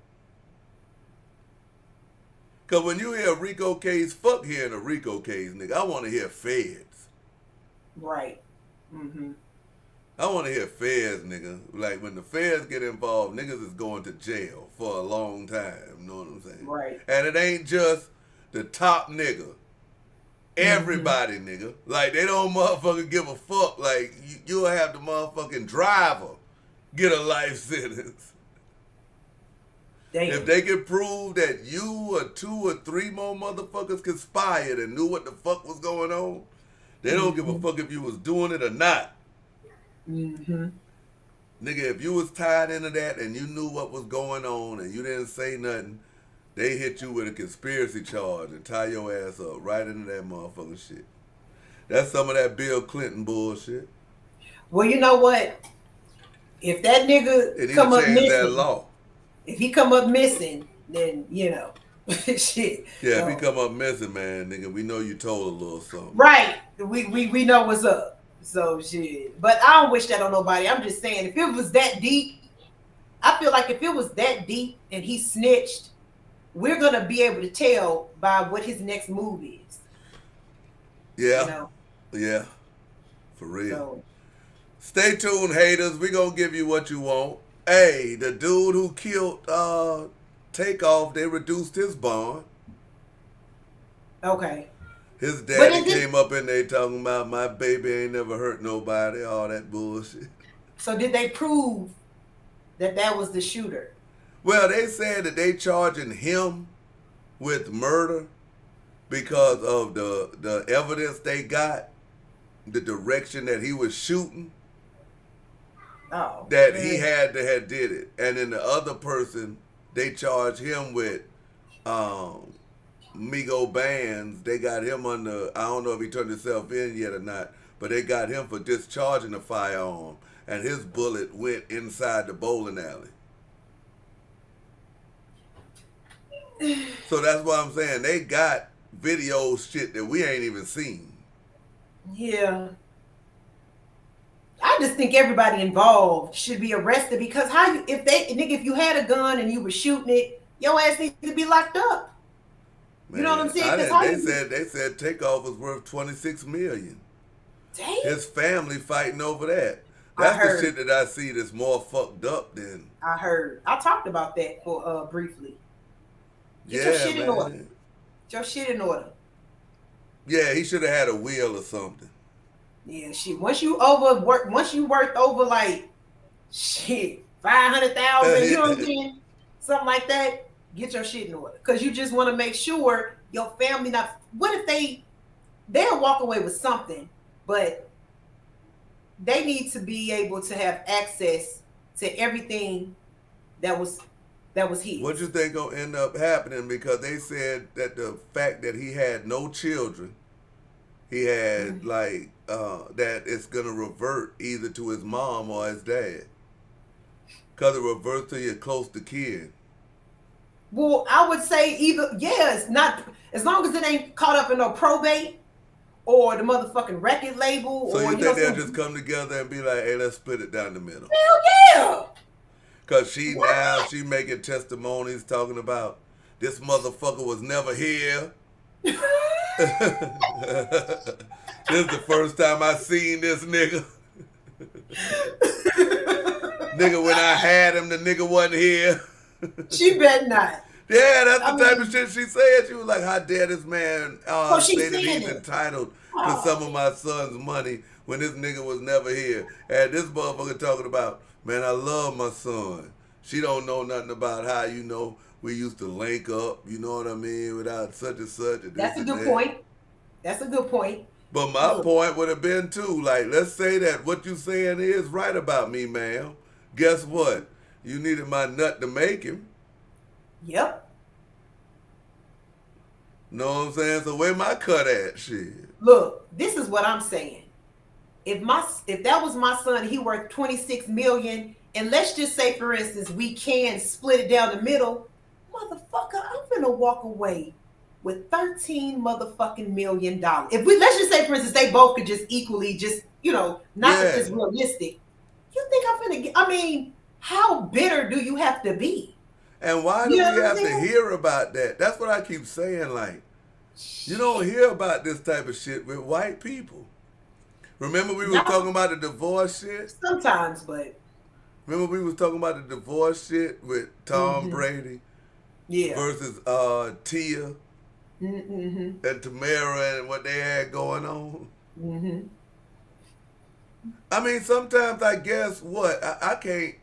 because when you hear a RICO case, fuck hearing a RICO case, nigga. I want to hear feds. Right. Mm-hmm. I want to hear feds, nigga. Like, when the feds get involved, niggas is going to jail for a long time. You know what I'm saying? Right. And it ain't just the top nigga. Everybody, nigga. Like, they don't motherfucking give a fuck. Like, you'll have the motherfucking driver get a life sentence. Damn. If they can prove that you or 2 or 3 more motherfuckers conspired and knew what the fuck was going on, they don't give a fuck if you was doing it or not. Mm-hmm. Nigga, if you was tied into that and you knew what was going on and you didn't say nothing, they hit you with a conspiracy charge and tie your ass up right into that motherfucking shit. That's some of that Bill Clinton bullshit. Well, you know what? If that nigga come up missing, that law. If he come up missing, then, you know, shit. Yeah, if he come up missing, man, nigga, we know you told a little something. Right. We know what's up. So, shit. But I don't wish that on nobody. I'm just saying, if it was that deep, I feel like if it was that deep and he snitched, we're going to be able to tell by what his next move is. Yeah. You know? Yeah. For real. So, stay tuned, haters. We're going to give you what you want. Hey, the dude who killed Takeoff, they reduced his bond. Okay. His daddy came up in there talking about my baby ain't never hurt nobody, all that bullshit. So did they prove that was the shooter? Well, they said that they charging him with murder because of the evidence they got, the direction that he was shooting. Oh, that he had to have did it. And then the other person, they charged him with Migo Bands. They got him under, I don't know if he turned himself in yet or not, but they got him for discharging a firearm. And his bullet went inside the bowling alley. So that's what I'm saying. They got video shit that we ain't even seen. Yeah. I just think everybody involved should be arrested because if you had a gun and you were shooting it, your ass needs to be locked up. Man, you know what I'm saying? They said Takeoff was worth $26 million. Damn. His family fighting over that. That's the shit that I see that's more fucked up than. I heard. I talked about that for briefly. Get your shit in order. Get your shit in order. Yeah, he should have had a will or something. Yeah, shit. Once you worth over like shit, 500,000, you know what I'm saying? Something like that, get your shit in order. Cause you just want to make sure your family not. What if they'll walk away with something, but they need to be able to have access to everything that was his. What you think gonna end up happening? Because they said that the fact that he had no children, he had that it's gonna revert either to his mom or his dad. Cause it reverts to your close to kin. Well, I would say it's not as long as it ain't caught up in no probate or the motherfucking record label. So you think they'll just come together and be like, hey, let's split it down the middle? Hell yeah. Cause she making testimonies talking about this motherfucker was never here. This is the first time I seen this nigga. Nigga, when I had him, the nigga wasn't here. She bet not. Yeah, that's the type of shit she said. She was like, how dare this man say that he's it. entitled to some of my son's money when this nigga was never here. And this motherfucker talking about, man, I love my son. She don't know nothing about how, you know, we used to link up, you know what I mean, without such and such. And that's a good point. That's a good point. But my point would have been, too, like, let's say that what you saying is right about me, ma'am. Guess what? You needed my nut to make him. Yep. Know what I'm saying? So where my cut at, shit? Look, this is what I'm saying. If that was my son, he worth $26 million, and let's just say, for instance, we can split it down the middle, motherfucker, I'm gonna walk away with $13 motherfucking million. If let's just say, for instance, they both could just equally just, you know, not that it's realistic. You think I'm gonna get? I mean, how bitter do you have to be? And why do we have to hear about that? That's what I keep saying. Like, you don't hear about this type of shit with white people. Remember we were talking about the divorce shit? Sometimes, but... Remember we was talking about the divorce shit with Tom Brady versus Tia and Tamara and what they had going on? I mean, sometimes I guess what? I can't...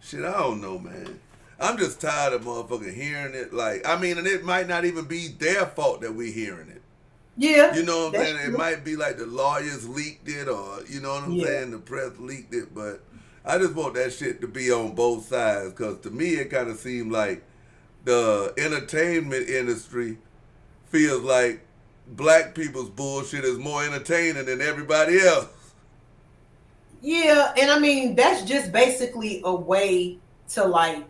Shit, I don't know, man. I'm just tired of motherfucking hearing it. Like, I mean, and it might not even be their fault that we hearing it. Yeah. You know what I'm saying? It might be like the lawyers leaked it or, you know what I'm saying, the press leaked it. But I just want that shit to be on both sides because to me it kind of seemed like the entertainment industry feels like black people's bullshit is more entertaining than everybody else. Yeah, and I mean, that's just basically a way to like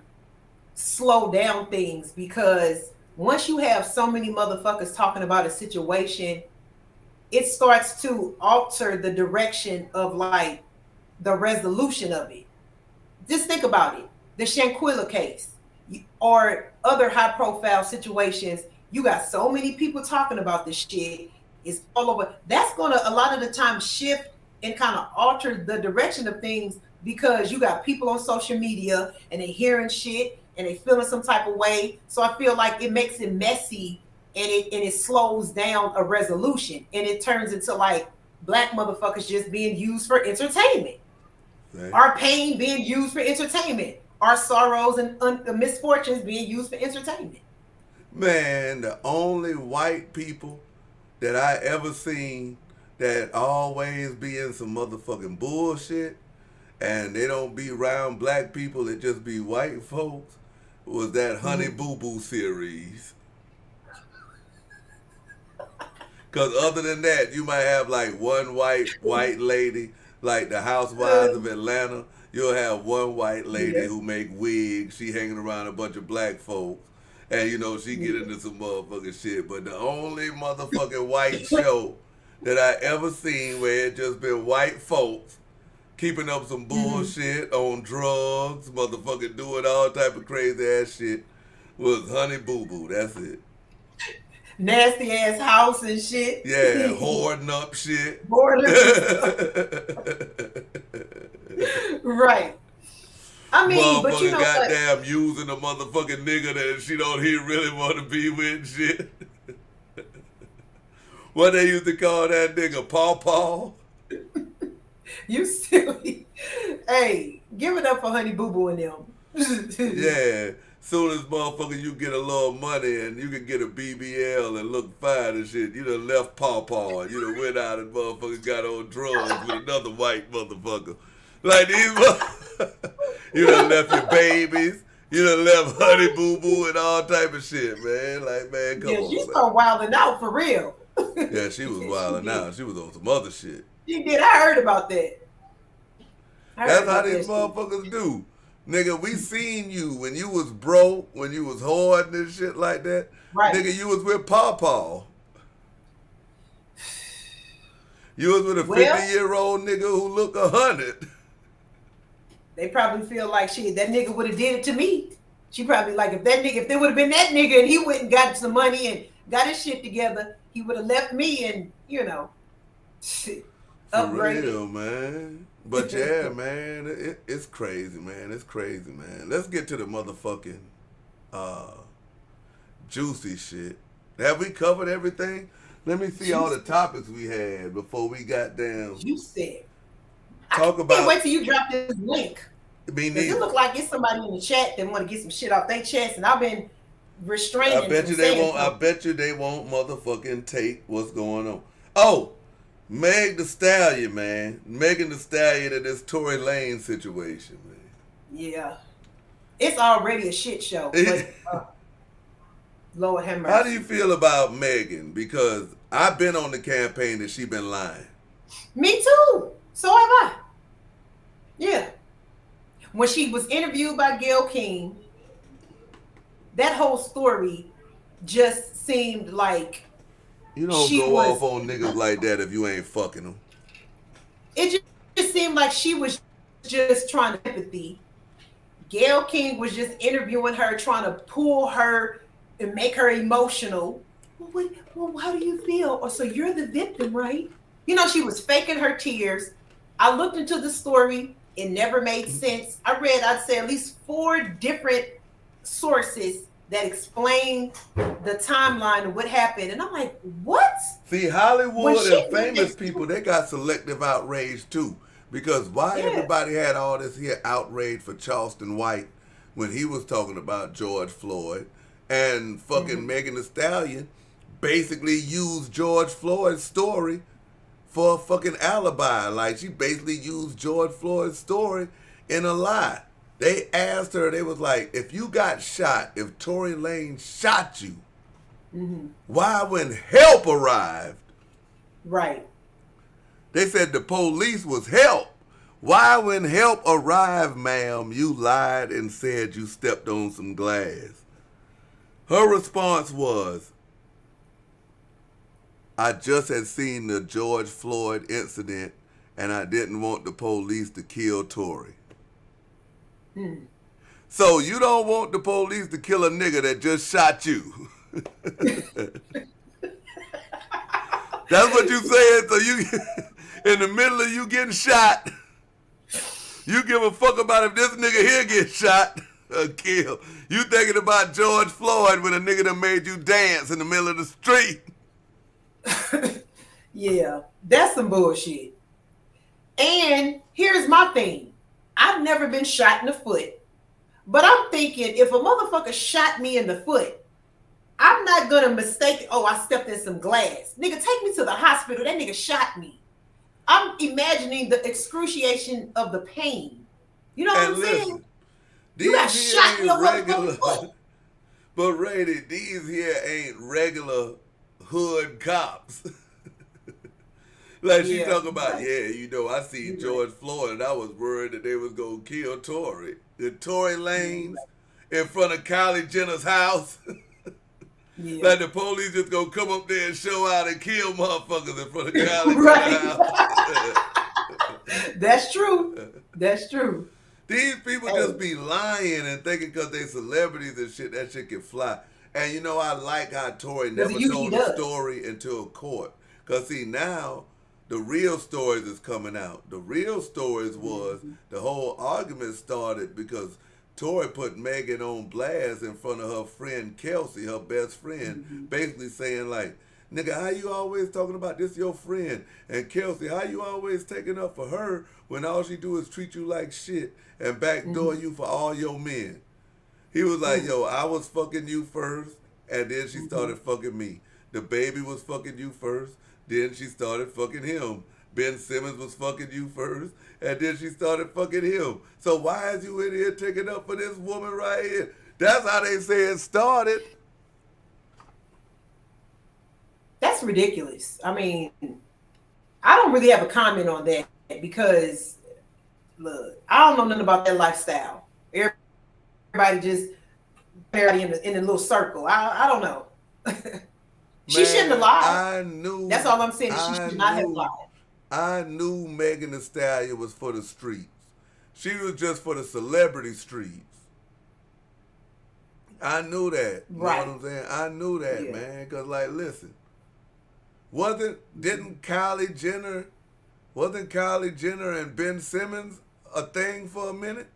slow down things because once you have so many motherfuckers talking about a situation, it starts to alter the direction of like the resolution of it. Just think about it. The Shanquilla case or other high profile situations, you got so many people talking about this shit. It's all over. That's going to a lot of the time shift and kind of alter the direction of things because you got people on social media and they hearing shit and they feeling some type of way. So I feel like it makes it messy and it slows down a resolution and it turns into like black motherfuckers just being used for entertainment. Right. Our pain being used for entertainment. Our sorrows and misfortunes being used for entertainment. Man, the only white people that I ever seen that always be in some motherfucking bullshit and they don't be around black people, it just be white folks, was that Honey Boo Boo series. Because other than that, you might have like one white lady, like the Housewives of Atlanta. You'll have one white lady who make wigs. She hanging around a bunch of black folks. And, you know, she get into some motherfucking shit. But the only motherfucking white show that I ever seen where it just been white folks keeping up some bullshit on drugs, motherfucking doing all type of crazy ass shit was Honey Boo Boo. That's it. Nasty ass house and shit. Yeah, hoarding up shit. Right. I mean, but you know goddamn what? Using a motherfucking nigga that she don't really want to be with and shit. What they used to call that nigga, Paw Paw? You silly. Hey, give it up for Honey Boo Boo and them. Yeah. Soon as motherfucker you get a little money and you can get a BBL and look fine and shit, you done left Paw Paw. You done went out and motherfucker got on drugs with another white motherfucker. Like these you done left your babies. You done left Honey Boo Boo and all type of shit, man. Like, man, come on. Yeah, she started wilding out for real. Yeah, she was wilding out. She was on some other shit. She did. I heard about that. That's how these motherfuckers do. Nigga, we seen you when you was broke, when you was hoarding and shit like that. Right. Nigga, you was with Paw Paw. You was with a 50-year-old nigga who look 100. They probably feel like shit. That nigga would have did it to me. She probably like, if there would have been that nigga and he went and got some money and got his shit together, he would have left me and, you know, upgraded. For real, man. But yeah, man, it's crazy, man. It's crazy, man. Let's get to the motherfucking juicy shit. Have we covered everything? Let me see all the topics we had before we got down. You said. Talk about. Can't wait till you drop this link. It look like it's somebody in the chat that want to get some shit off their chest, and I've been restraining. I bet you they won't. I bet you they won't motherfucking take what's going on. Oh, Meg the Stallion, man. Megan the Stallion in this Tory Lanez situation, man. Yeah, it's already a shit show. But, Lord have mercy. How do you feel about Megan? Because I've been on the campaign that she been lying. Me too. So have I. Yeah. When she was interviewed by Gayle King, that whole story just seemed like you don't go off on niggas like that if you ain't fucking them. It just seemed like she was just trying to empathy. Gayle King was just interviewing her, trying to pull her and make her emotional. Well, how do you feel? Oh, so you're the victim, right? You know, she was faking her tears. I looked into the story. It never made sense. I read, I'd say, at least 4 different sources that explain the timeline of what happened. And I'm like, what? See, Hollywood and famous people, they got selective outrage too. Because why everybody had all this here outrage for Charleston White when he was talking about George Floyd, and fucking Megan Thee Stallion basically used George Floyd's story for a fucking alibi. Like, she basically used George Floyd's story in a lie. They asked her, they was like, if you got shot, if Tory Lanez shot you, why when help arrived? Right. They said the police was help. Why when help arrived, ma'am, you lied and said you stepped on some glass? Her response was, I just had seen the George Floyd incident and I didn't want the police to kill Tory. So you don't want the police to kill a nigga that just shot you. That's what you said. So you, in the middle of you getting shot, you give a fuck about if this nigga here gets shot or killed. You thinking about George Floyd when a nigga done made you dance in the middle of the street. Yeah, that's some bullshit. And here's my thing. I've never been shot in the foot. But I'm thinking, if a motherfucker shot me in the foot, I'm not going to mistake, oh, I stepped in some glass. Nigga, take me to the hospital. That nigga shot me. I'm imagining the excruciation of the pain. You know what I'm saying? You got shot in your motherfucking foot. But Rainee, these here ain't regular hood cops. Like she talking about, you know, I seen George Floyd and I was worried that they was going to kill Tory. The Tory Lanez in front of Kylie Jenner's house. Like the police just gonna come up there and show out and kill motherfuckers in front of Kylie Jenner's house. That's true. That's true. These people just be lying and thinking because they celebrities and shit, that shit can fly. And you know, I like how Tory never told the story until court. Because see, now the real stories is coming out. The real stories was the whole argument started because Tory put Megan on blast in front of her friend Kelsey, her best friend, basically saying like, nigga, how you always talking about this your friend? And Kelsey, how you always taking up for her when all she do is treat you like shit and backdoor you for all your men? He was like, yo, I was fucking you first, and then she started fucking me. The baby was fucking you first, then she started fucking him. Ben Simmons was fucking you first, and then she started fucking him. So why is you in here taking up for this woman right here? That's how they say it started. That's ridiculous. I mean, I don't really have a comment on that because, look, I don't know nothing about that lifestyle. Everybody just married in a little circle. I don't know. She shouldn't have lied. I knew. That's all I'm saying. She should not have lied. I knew Megan Thee Stallion was for the streets. She was just for the celebrity streets. I knew that. You Right. know what I'm saying? I knew that, Yeah. man. Because, like, listen. Didn't Kylie Jenner and Ben Simmons a thing for a minute?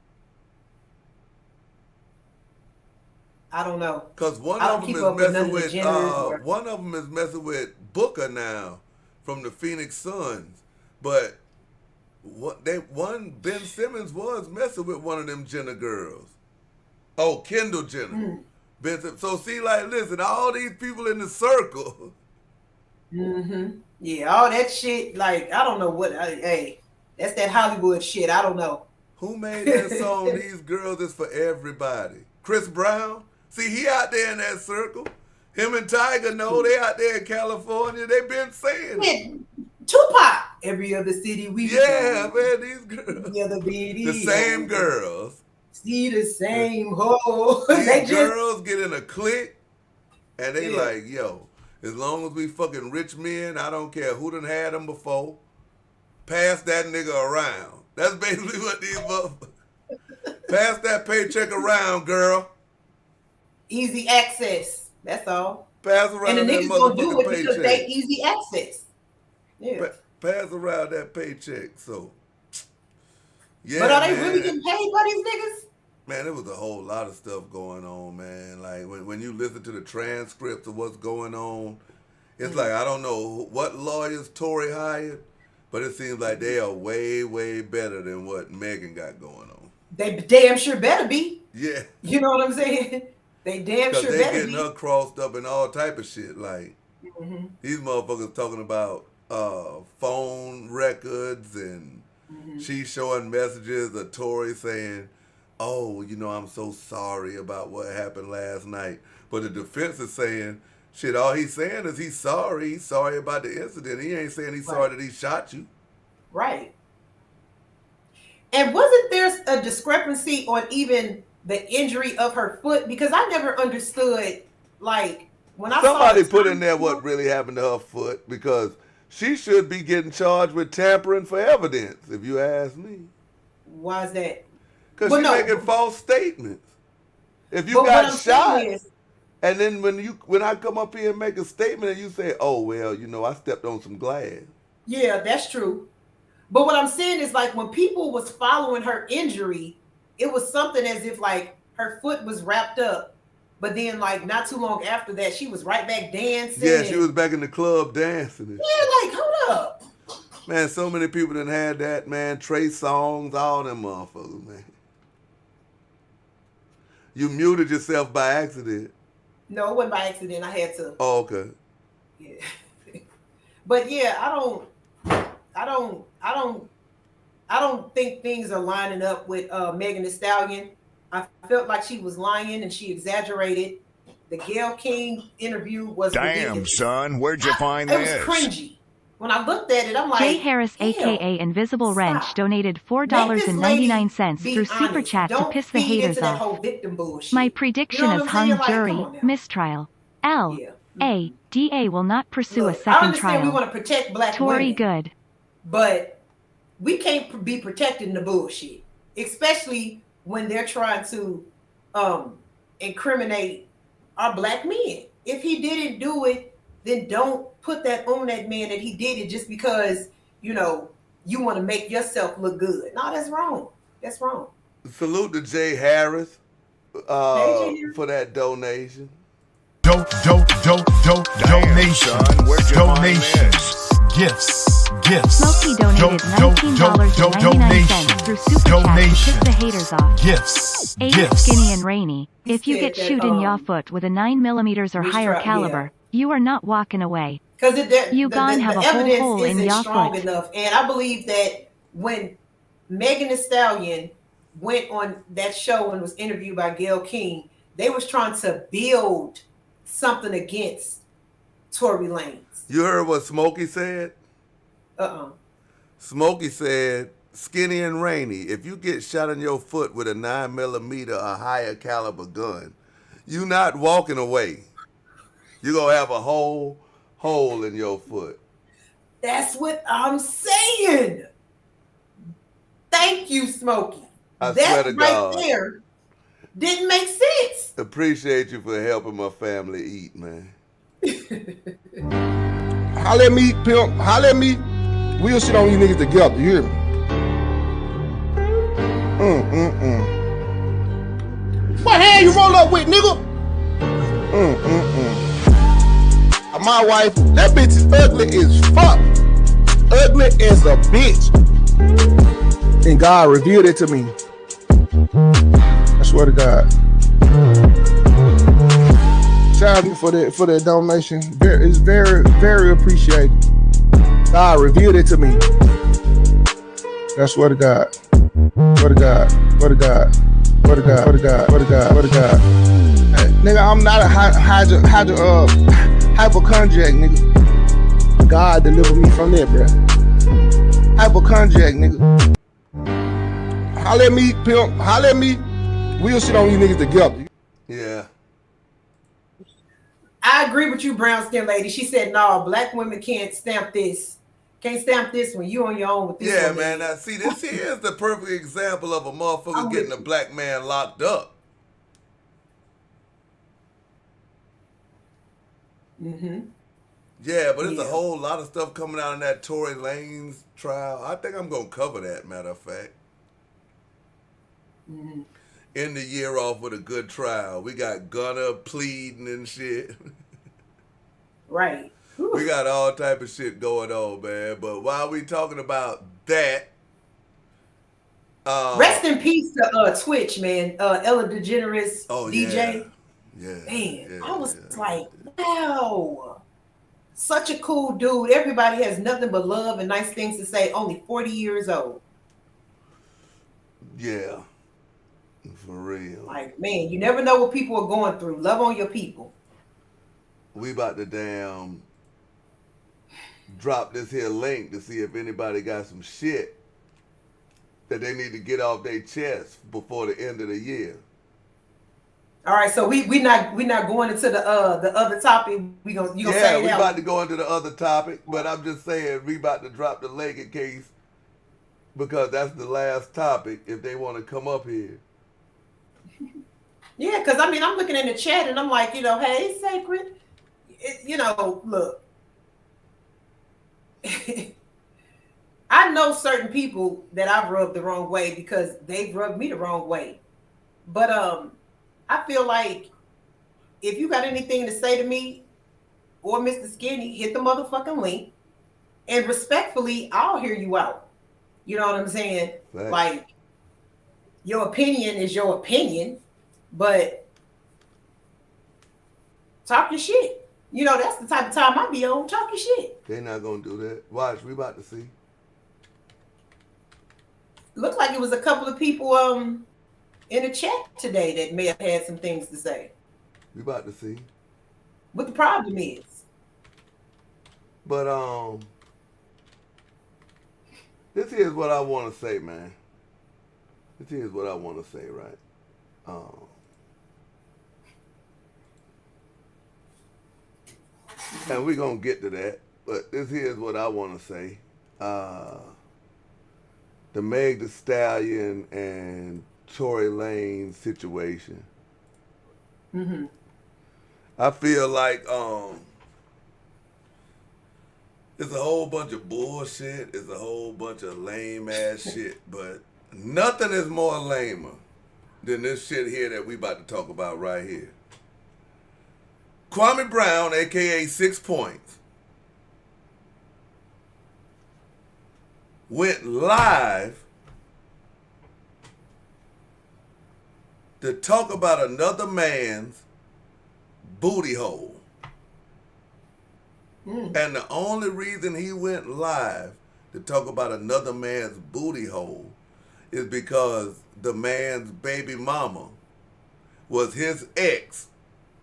I don't know. Because one I of don't them keep is up with none messing of the with Jenners. one of them is messing with Booker now from the Phoenix Suns. But Ben Simmons was messing with one of them Jenner girls. Oh, Kendall Jenner. Ben Simmons. So see, like, listen, all these people in the circle. Mm-hmm. Yeah, all that shit. Like, I don't know what. Hey, that's that Hollywood shit. I don't know. Who made that song? These girls is for everybody. Chris Brown. See, he out there in that circle. Him and Tiger know they out there in California. They been saying it. Yeah, Tupac. Every other city we Yeah, go. man, these girls. The other bitty. The same girls. See the same hoe. These girls get in a clique and they Yeah. like, yo, as long as we fucking rich men, I don't care who done had them before. Pass that nigga around. That's basically what these motherfuckers. Pass that paycheck around, girl. Easy access. That's all. Pass around And the that niggas gonna do motherfucking it because they paycheck. easy access. Yeah. Pass around that paycheck. So, yeah. But are they man. really getting paid by these niggas? Man, there was a whole lot of stuff going on, man. Like when you listen to the transcripts of what's going on, it's like I don't know what lawyers Tory hired, but it seems like they are way, way better than what Megan got going on. They damn sure better be. Yeah. You know what I'm saying? They damn Because sure they better getting be. her crossed up and all type of shit. Like these motherfuckers talking about phone records and she's showing messages of Tory saying, oh, you know, I'm so sorry about what happened last night. But the defense is saying, shit, all he's saying is he's sorry. He's sorry about the incident. He ain't saying he's sorry that he shot you. Right. And wasn't there a discrepancy on even the injury of her foot? Because I never understood, like, when I Somebody saw put in there what really happened to her foot because she should be getting charged with tampering for evidence, if you ask me. Why is that? Because Well, she's no. making false statements. If you But what got I'm shot, saying is, and then when I come up here and make a statement and you say, oh, well, you know, I stepped on some glass. yeah, that's true. But what I'm saying is, like, when people was following her injury, it was something as if, like, her foot was wrapped up. But then, like, not too long after that, she was right back dancing. Yeah, she was back in the club dancing. Yeah, like, hold up. Man, so many people done had that, man. Trey Songz, all them motherfuckers, man. You muted yourself by accident. No, it wasn't by accident. I had to. Oh, okay. Yeah. But yeah, I don't think things are lining up with Megan Thee Stallion. I felt like she was lying and she exaggerated. The Gayle King interview was Damn, ridiculous. son, where'd you find It this? was cringy. When I looked at it, I'm like, Jay Harris, damn, aka Invisible stop. Wrench, donated Let this lady $4.99 be through Super honest. Chat to Don't piss the feed haters into that off. whole victim bullshit. My prediction You know what is I'm hung saying? Like, jury, come on now. mistrial. L. Yeah. A. DA will not pursue Look, a I second understand we trial. want to protect black Tory women, good. but we can't be protecting the bullshit, especially when they're trying to incriminate our black men. If he didn't do it, then don't put that on that man that he did it just because, you know, you want to make yourself look good. No, that's wrong. That's wrong. Salute to Jay Harris Hey, Jay. for that donation. Damn, Donation. son, where'd you find Donation. this? Gifts. Smokey donated $19.99 through Super Chat to piss the haters off. Gifts. A. Gifts. Skinny and Rainey, He if you said get that, shoot in your foot with a 9mm or we higher try- caliber, you are not walking away. Because You gone have a whole evidence hole in isn't your strong foot. enough. And I believe that when Megan Thee Stallion went on that show and was interviewed by Gayle King, they was trying to build something against Tory Lanez. You heard what Smokey said? Smokey said, Skinny and Rainey, if you get shot in your foot with a 9mm or higher caliber gun, you not walking away. You're going to have a whole hole in your foot. That's what I'm saying. Thank you, Smokey. I That swear to right God. there. didn't make sense. Appreciate you for helping my family eat, man. Holla at me, pimp. Holla at me. We'll sit on you niggas together. You hear me? What hand you roll up with, nigga? My wife, that bitch is ugly as fuck. Ugly as a bitch. And God revealed it to me. I swear to God. Shout out for that donation. It's very, very appreciated. God revealed it to me. I swear to God. Swear to God. Swear to God. Swear to God. Swear to God. Swear to God. Swear to God. Hey, nigga, I'm not a hypochondriac, nigga. God delivered me from that, bruh. Hypochondriac, nigga. Holla at me, pimp. Holla at me. We'll sit on you niggas together. Yeah. I agree with you, brown skin lady. She said, no, black women can't stamp this. Can't stamp this when you on your own with this. Yeah, one, man. Now, see, this here is the perfect example of a motherfucker getting a black man locked up. Yeah, but there's a whole lot of stuff coming out in that Tory Lanez trial. I think I'm going to cover that, matter of fact. End the year off with a good trial. We got Gunna pleading and shit. Right. We got all type of shit going on, man. But while we talking about that, rest in peace to Twitch, man. Ella DeGeneres, DJ. Yeah. Man, I was like, wow. Such a cool dude. Everybody has nothing but love and nice things to say. Only 40 years old. Yeah. For real. Like, man, you never know what people are going through. Love on your people. We about to damn drop this here link to see if anybody got some shit that they need to get off their chest before the end of the year. All right, so we not going into the other topic. We about to go into the other topic, but I'm just saying we about to drop the link in case, because that's the last topic if they want to come up here. Yeah, because I mean, I'm looking in the chat and I'm like, hey, Sacred, look, I know certain people that I've rubbed the wrong way because they've rubbed me the wrong way. But I feel like if you got anything to say to me or Mr. Skinny, hit the motherfucking link. And respectfully, I'll hear you out. You know what I'm saying? Right. Like, your opinion is your opinion, but talk your shit. That's the type of time I be on, talk your shit. They're not going to do that. Watch, we about to see. Looked like it was a couple of people in the chat today that may have had some things to say. We about to see. What the problem is. But this here's what I want to say, man. This here's what I want to say, right? And we're going to get to that. But this here's what I want to say. The Meg Thee Stallion and Tory Lanez situation. I feel like it's a whole bunch of bullshit. It's a whole bunch of lame ass shit. But nothing is more lamer than this shit here that we about to talk about right here. Kwame Brown, a.k.a. 6 Points, went live to talk about another man's booty hole. And the only reason he went live to talk about another man's booty hole is because the man's baby mama was his ex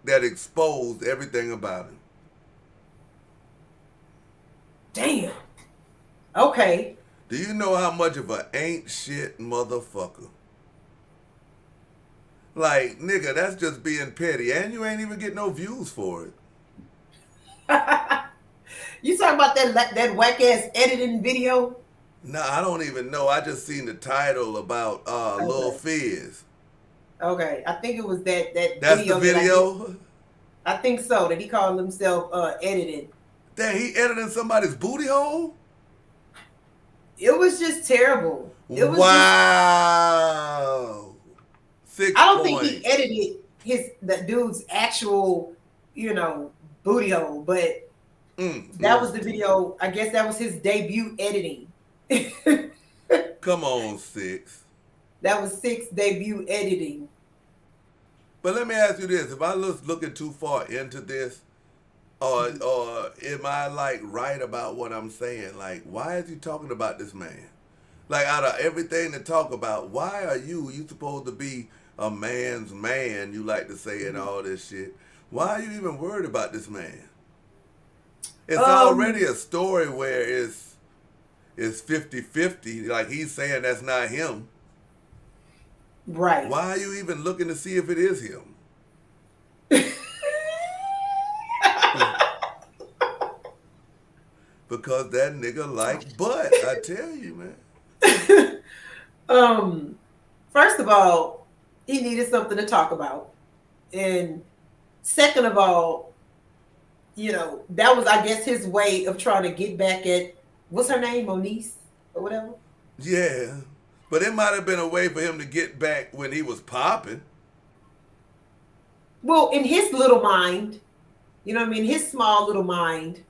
that exposed everything about him. Damn. Okay. Do you know how much of a ain't shit motherfucker? Like, nigga, that's just being petty. And you ain't even get no views for it. You talking about that whack ass editing video? No, I don't even know. I just seen the title about Lil Fizz. Okay, I think it was that That's video. the video? I think so. That he called himself editing. Damn, he editing somebody's booty hole? It was just terrible. It was wow. 6 I don't points. think he edited the dude's actual, booty hole, but that was the video. I guess that was his debut editing. Come on, 6. That was 6 debut editing. But let me ask you this: if I was looking too far into this, or am I like right about what I'm saying? Like, why is he talking about this man? Like, out of everything to talk about, why are you supposed to be a man's man? You like to say and all this shit. Why are you even worried about this man? It's already a story where it's 50-50. Like, he's saying that's not him. Right. Why are you even looking to see if it is him? Because that nigga like butt, I tell you, man. First of all, he needed something to talk about. And second of all, that was, I guess, his way of trying to get back at, what's her name, Moniece or whatever? Yeah. But it might have been a way for him to get back when he was popping. Well, in his little mind, his small little mind,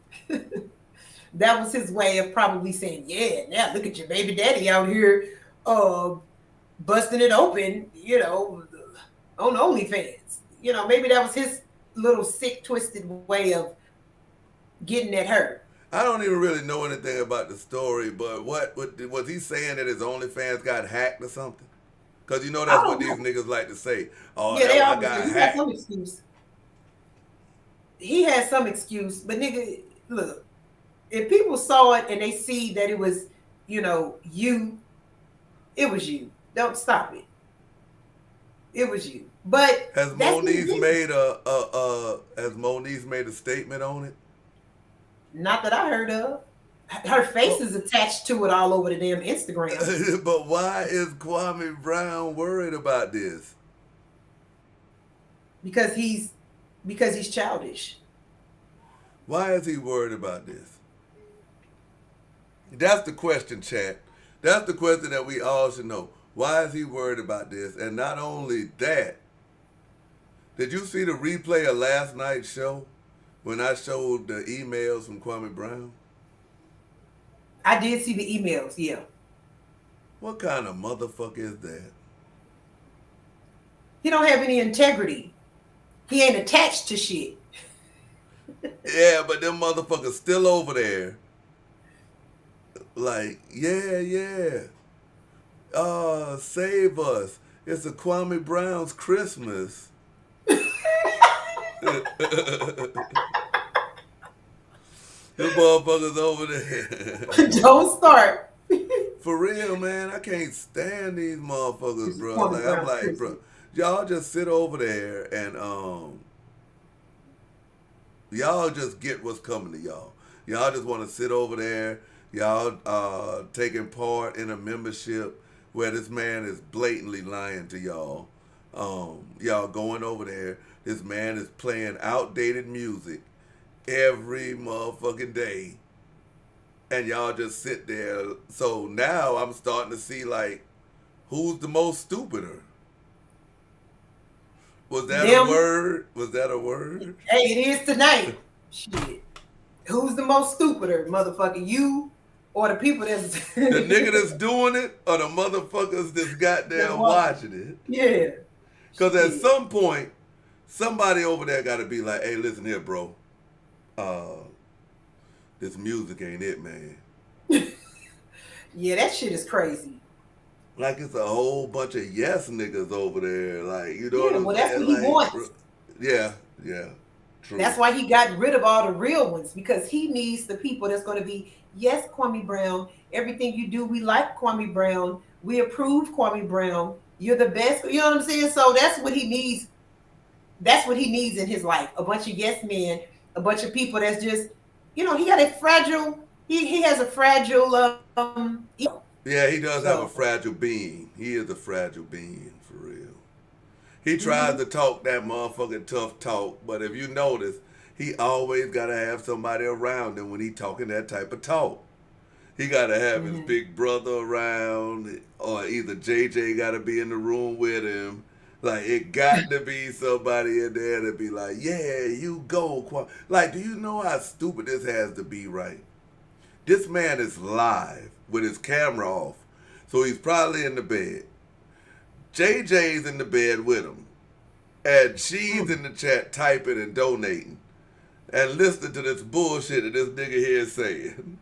that was his way of probably saying, yeah, now look at your baby daddy out here busting it open, on OnlyFans. Maybe that was his little sick, twisted way of getting at her. I don't even really know anything about the story, but what was he saying that his OnlyFans got hacked or something? Because that's what these niggas like to say. Oh, yeah, I got hacked. Some excuse. He had some excuse, but nigga, look, if people saw it and they see that it was, you, it was you. Don't stop it. It was you. But has Moniece made a statement on it? Not that I heard of. Her face is attached to it all over the damn Instagram. But why is Kwame Brown worried about this? Because he's childish. Why is he worried about this? That's the question, chat. That's the question that we all should know. Why is he worried about this? And not only that, did you see the replay of last night's show when I showed the emails from Kwame Brown? I did see the emails, yeah. What kind of motherfucker is that? He don't have any integrity. He ain't attached to shit. Yeah, but them motherfuckers still over there. Like, yeah. Save us. It's a Kwame Brown's Christmas. Them motherfuckers over there. Don't start. For real, man. I can't stand these motherfuckers, bro. Like, I'm like, bro, y'all just sit over there and y'all just get what's coming to y'all. Y'all just want to sit over there. Y'all taking part in a membership where this man is blatantly lying to y'all. Y'all going over there. This man is playing outdated music every motherfucking day. And y'all just sit there. So now I'm starting to see, like, who's the most stupider? Was that a word? Was that a word? Hey, it is tonight. Shit. Who's the most stupider, motherfucker? You or the people that's... The nigga that's doing it or the motherfuckers that's goddamn watching it? Yeah. Because at some point, somebody over there got to be like, hey, listen here, bro. This music ain't it, man. Yeah, that shit is crazy. Like it's a whole bunch of yes niggas over there. Like, you know what I'm saying? That's what he wants. Yeah, true. That's why he got rid of all the real ones, because he needs the people that's going to be, yes, Kwame Brown, everything you do, we like Kwame Brown. We approve Kwame Brown. You're the best. You know what I'm saying? So that's what he needs. That's what he needs in his life. A bunch of yes men, a bunch of people that's just, he got a fragile, he has a fragile, Yeah, he does have a fragile being. He is a fragile being, for real. He tries to talk that motherfucking tough talk, but if you notice, he always got to have somebody around him when he talking that type of talk. He got to have his big brother around, or either JJ got to be in the room with him. Like, it got to be somebody in there to be like, yeah, you go. Like, do you know how stupid this has to be, right? This man is live with his camera off, so he's probably in the bed. JJ's in the bed with him, and she's in the chat typing and donating and listening to this bullshit that this nigga here is saying.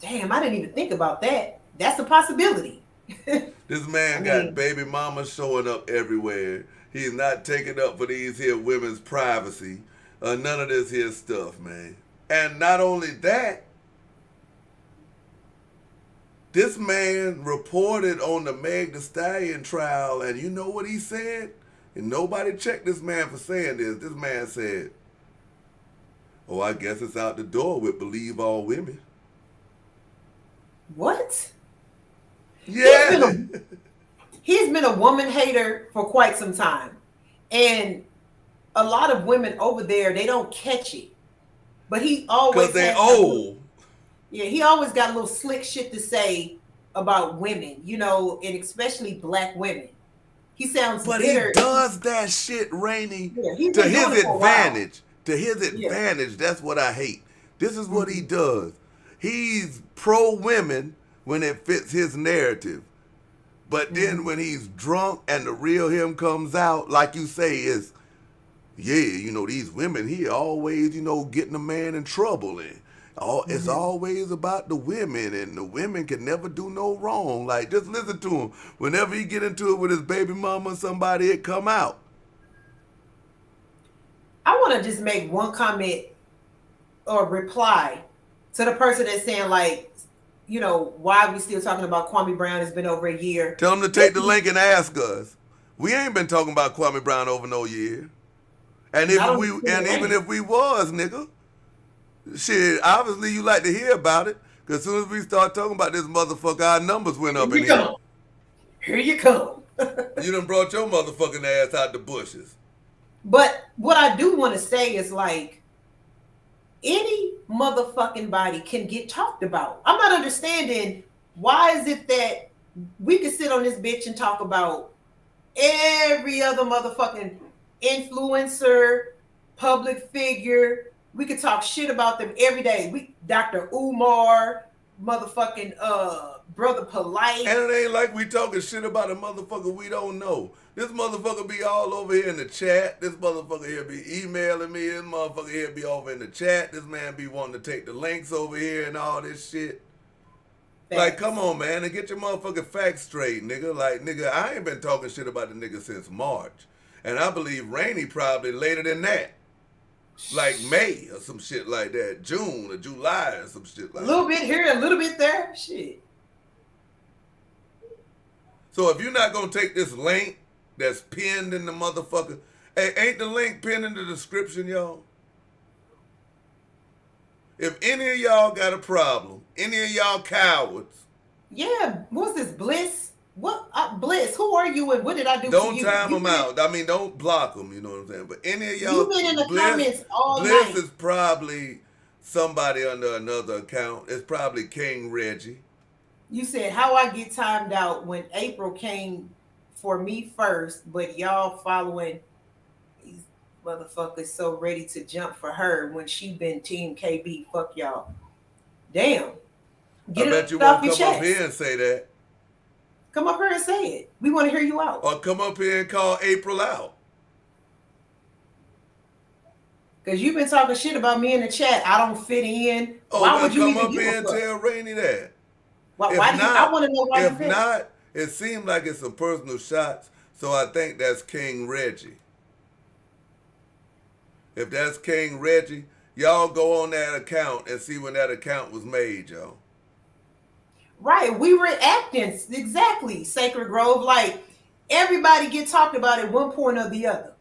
Damn, I didn't even think about that. That's a possibility. This man got baby mamas showing up everywhere. He's not taking up for these here women's privacy or none of this here stuff, man. And not only that, this man reported on the Meg Thee Stallion trial, and you know what he said? And nobody checked this man for saying this. This man said, oh, I guess it's out the door with Believe All Women. What? Yeah. He's been a woman hater for quite some time. And a lot of women over there, they don't catch it. But he always... Because they're old. Yeah, he always got a little slick shit to say about women, you know, and especially black women. He sounds bitter. He does that shit, Rainee, Yeah, to his advantage. To his advantage. That's what I hate. This is what he does. He's pro-women when it fits his narrative. But then when he's drunk and the real him comes out, like you say, is, yeah, you know, these women, he always, you know, getting a man in trouble. And it's always about the women, and the women can never do no wrong. Like, just listen to him. Whenever he get into it with his baby mama or somebody, it come out. I want to just make one comment or reply to the person that's saying, like, you know, why are we still talking about Kwame Brown? It's been over a year. Tell them to take the link and ask us. We ain't been talking about Kwame Brown over no year. And even if we was, nigga, shit, obviously you like to hear about it. Because as soon as we start talking about this motherfucker, our numbers went up in here. Here you come. You done brought your motherfucking ass out the bushes. But what I do want to say is, like, any motherfucking body can get talked about. I'm not understanding why is it that we can sit on this bitch and talk about every other motherfucking influencer, public figure. We could talk shit about them every day. Dr. Umar, motherfucking Brother Polite. And it ain't like we talking shit about a motherfucker we don't know. This motherfucker be all over here in the chat. This motherfucker here be emailing me. This motherfucker here be over in the chat. This man be wanting to take the links over here and all this shit. Facts. Like, come on, man, and get your motherfucking facts straight, nigga. Like, nigga, I ain't been talking shit about the nigga since March. And I believe Rainee probably later than that. Like May or some shit like that. June or July or some shit like that. A little bit here, a little bit there. Shit. So if you're not going to take this link that's pinned in the motherfucker, hey, ain't the link pinned in the description, y'all? If any of y'all got a problem, any of y'all cowards. Yeah, what's this, Bliss? What, Bliss, who are you and what did I do don't to you? Don't time them out. I mean, don't block them, you know what I'm saying? But any of y'all. You've been in the comments all Bliss night. Bliss is probably somebody under another account. It's probably King Reggie. You said how I get timed out when April came for me first, but y'all following these motherfuckers so ready to jump for her when she been Team KB. Fuck y'all. Damn. I bet you won't come up here and say that. Come up here and say it. We want to hear you out. Or come up here and call April out. Because you've been talking shit about me in the chat. I don't fit in. Oh, why would you come up here and tell Rainee that? I want to know why. If not, it seemed like it's some personal shots. So I think that's King Reggie. If that's King Reggie, y'all go on that account and see when that account was made, y'all. Right, we were acting exactly, Sacred Grove. Like, everybody get talked about at one point or the other.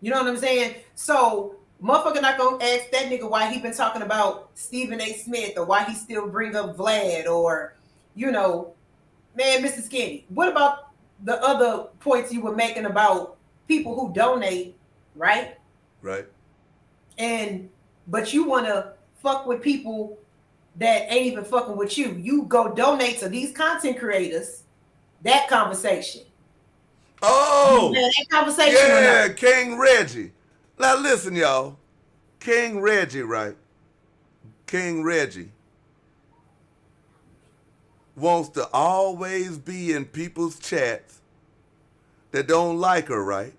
You know what I'm saying? So, motherfucker not gonna ask that nigga why he been talking about Stephen A. Smith or why he still bring up Vlad or, you know, man, Mr. Skinny. What about the other points you were making about people who donate, right? Right. But you want to fuck with people that ain't even fucking with you. You go donate to these content creators. That conversation. Oh, that conversation. Yeah, King Reggie. Now listen, y'all. King Reggie, right? King Reggie wants to always be in people's chats that don't like her, right?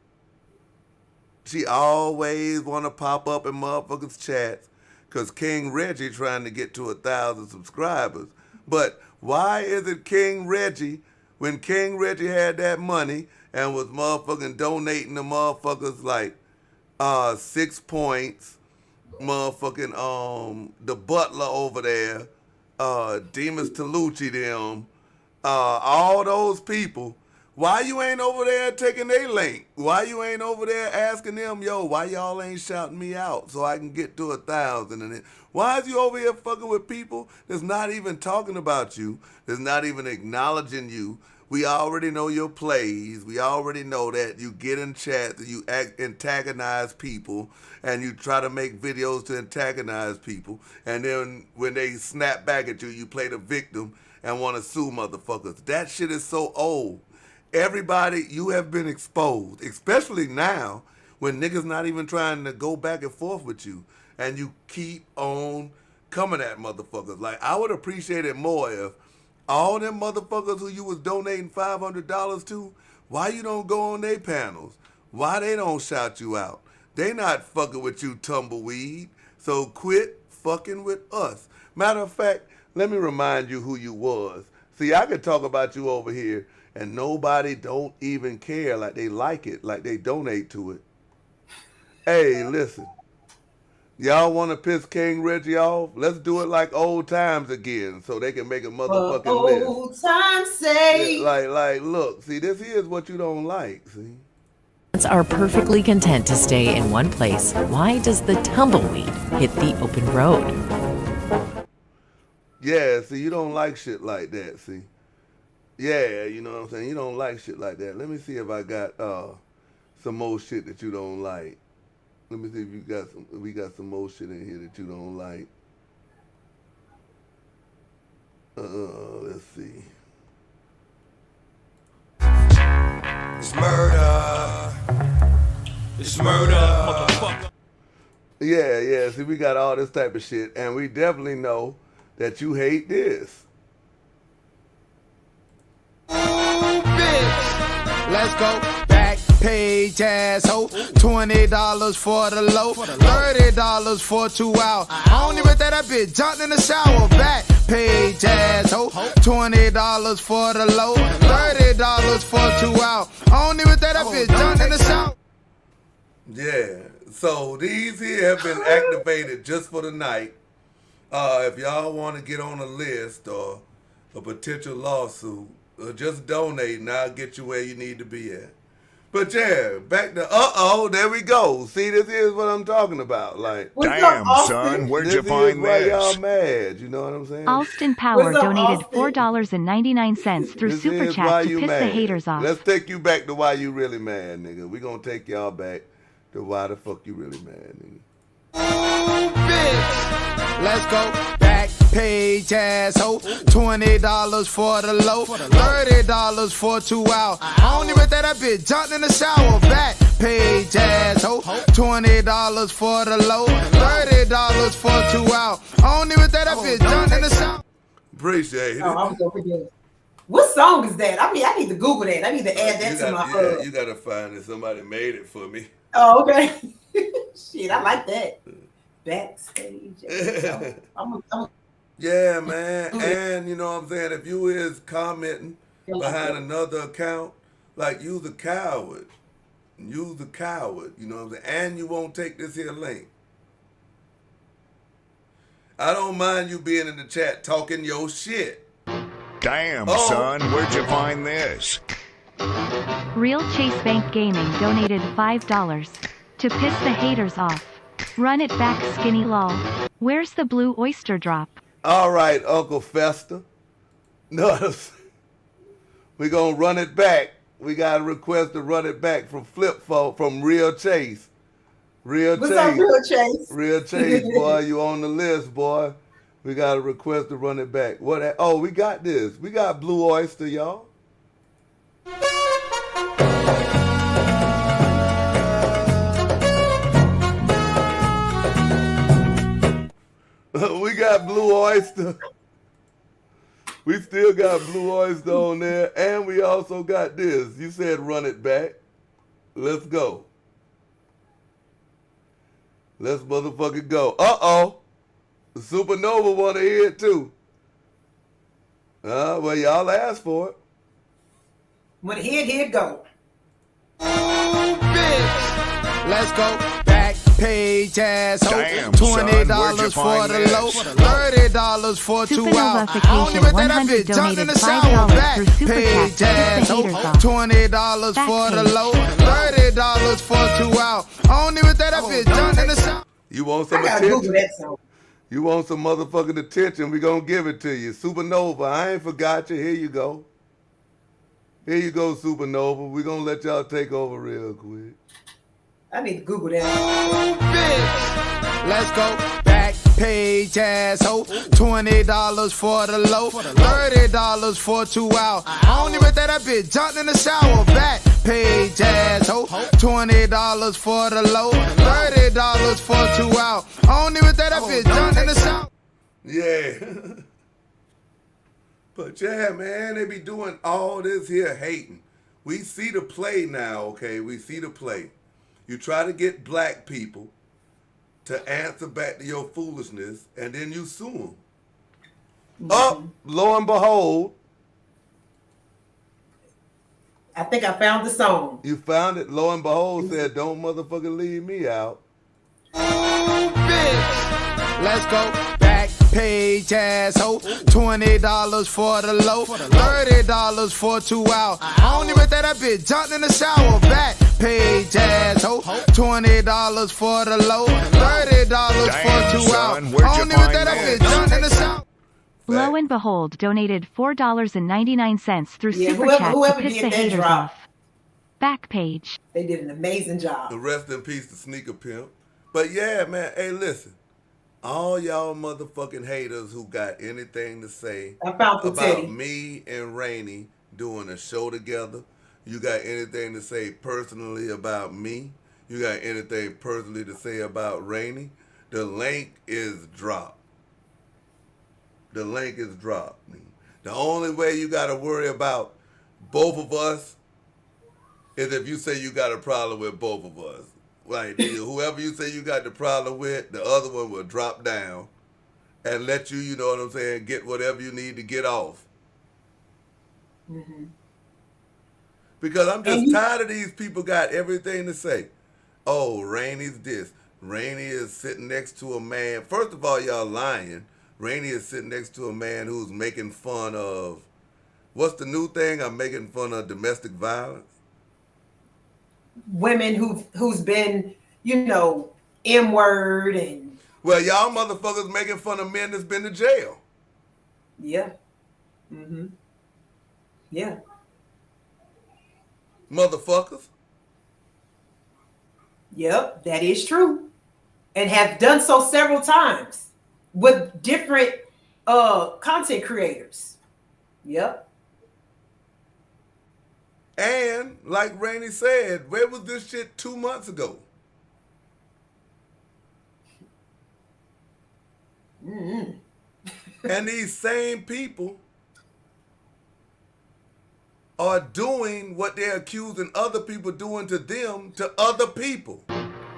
She always want to pop up in motherfuckers' chats because King Reggie trying to get to 1,000 subscribers. But why is it King Reggie, when King Reggie had that money and was motherfucking donating to motherfuckers like 6 Points, motherfucking the Butler over there, Demas Tolucci them, all those people, why you ain't over there taking their link? Why you ain't over there asking them, yo, why y'all ain't shouting me out so I can get to 1,000? And why is you over here fucking with people that's not even talking about you, that's not even acknowledging you? We already know your plays. We already know that you get in chat, that you antagonize people, and you try to make videos to antagonize people. And then when they snap back at you, you play the victim and want to sue motherfuckers. That shit is so old. Everybody, you have been exposed, especially now when niggas not even trying to go back and forth with you, and you keep on coming at motherfuckers. Like, I would appreciate it more if all them motherfuckers who you was donating $500 to, why you don't go on their panels? Why they don't shout you out? They not fucking with you, tumbleweed. So quit fucking with us. Matter of fact, let me remind you who you was. See, I could talk about you over here, and nobody don't even care, like they like it, like they donate to it. Hey, listen. Y'all want to piss King Reggie off? Let's do it like old times again so they can make a motherfucking list. Old times say. Yeah, like, look, see, this here's what you don't like, see? Are perfectly content to stay in one place. Why does the tumbleweed hit the open road? Yeah, see, you don't like shit like that, see? Yeah, you know what I'm saying? You don't like shit like that. Let me see if I got some more shit that you don't like. Let me see if we got some more shit in here that you don't like. Let's see. It's murder. It's murder, motherfucker. Yeah, see, we got all this type of shit, and we definitely know that you hate this. Let's go. Back page asshole. $20 for the low. $30 for 2 hours. I don't even think that bitch jumped in the shower. Back page asshole. $20 for the low. $30 for 2 hours. I don't even think that bitch jumped in the shower. Yeah. So these here have been activated just for the night. If y'all want to get on a list or a potential lawsuit, just donate and I'll get you where you need to be at. But yeah, back to there we go. See, this is what I'm talking about. Like, damn, son, where'd you find this? Why this? y'all mad? You know what I'm saying? Alston Power donated Austin? $4.99 through This Super is Chat why to you piss the mad. haters off. Let's take you back to why you really mad, nigga. We gonna take y'all back to why the fuck you really mad, nigga. Bitch. Let's go. Back page asshole. $20 for the low. $30 for 2 hours. I don't even think that bitch jumped in the shower. Back page asshole. $20 for the low. $30 for 2 hours. I don't even think that bitch jumped in the shower. Appreciate it. Oh, I was over there. What song is that? I mean, I need to Google that. I need to add that to my. You gotta find it. Somebody made it for me. Oh, okay. Shit, I like that. Backstage. Yeah, man. And you know what I'm saying? If you is commenting behind another account, like you's a coward. You's a coward. You know what I'm saying? And you won't take this here link. I don't mind you being in the chat talking your shit. Damn, son, where'd you find this? Real Chase Bank Gaming donated $5 to piss the haters off. Run it back, skinny lol. Where's the blue oyster drop? All right, Uncle Fester. No, we gonna run it back. We got a request to run it back from from Real Chase. What's up, Real Chase? Real Chase, boy, you on the list, boy. We got a request to run it back. Oh, we got this. We got Blue Oyster, y'all. We got Blue Oyster. We still got Blue Oyster on there. And we also got this. You said run it back. Let's go. Let's motherfucking go. Uh-oh. The Supernova want to hear it too. Well, y'all asked for it. When it hit, here it go. Oh, bitch. Let's go. Back page asshole. Damn, $20 for the low. $30 for 2 hours. I don't even think that bitch jumped in the shower. Back page asshole. $20 for the low. $30 for 2 hours. I don't even think that bitch jumped in the shower. You want some I gotta Google attention? that song. You want some motherfucking attention? We gonna give it to you. Supernova, I ain't forgot you. Here you go. Here you go, Supernova. We gonna let y'all take over real quick. I need to Google that. Oh, bitch. Let's go. Back page asshole. $20 for the low. $30 for 2 hours. I don't even think that bitch jumped in the shower. Back page asshole. $20 for the low. $30 for 2 hours. I don't even think that bitch jumped in the shower. Yeah. But yeah, man, they be doing all this here hating. We see the play now, okay? We see the play. You try to get black people to answer back to your foolishness, and then you sue them. Oh, lo and behold. I think I found the song. You found it. Lo and behold said, don't motherfucking leave me out. Oh, bitch. Let's go. Back page asshole. $20 for the low. $30 for 2 hours. I don't even think that bitch jumped in the shower. Back page asshole. $20 for the low. $30 for 2 hours. I don't even think that bitch jumped in the shower. Lo and behold donated $4.99 through Yeah, Super Chat whoever to piss did the that haters drop. off. Back page. They did an amazing job. The rest in peace to Sneaker Pimp. But yeah, man, hey, listen. All y'all motherfucking haters who got anything to say I found the about teddy. me and Rainee doing a show together, you got anything to say personally about me, you got anything personally to say about Rainee, the link is dropped. The link is dropped. The only way you got to worry about both of us is if you say you got a problem with both of us. Like, whoever you say you got the problem with, the other one will drop down and let you, you know what I'm saying, get whatever you need to get off. Mm-hmm. Because I'm just tired of these people got everything to say. Oh, Rainee's this. Rainee is sitting next to a man. First of all, y'all lying. Rainee is sitting next to a man who's making fun of, what's the new thing? I'm making fun of domestic violence. Women who's been, you know, M-word and... Well, y'all motherfuckers making fun of men that's been to jail. Yeah. Mm-hmm. Yeah. Motherfuckers. Yep, that is true. And have done so several times with different content creators. Yep. And like Rainee said, where was this shit 2 months ago? Mm-hmm. And these same people are doing what they're accusing other people doing to them to other people.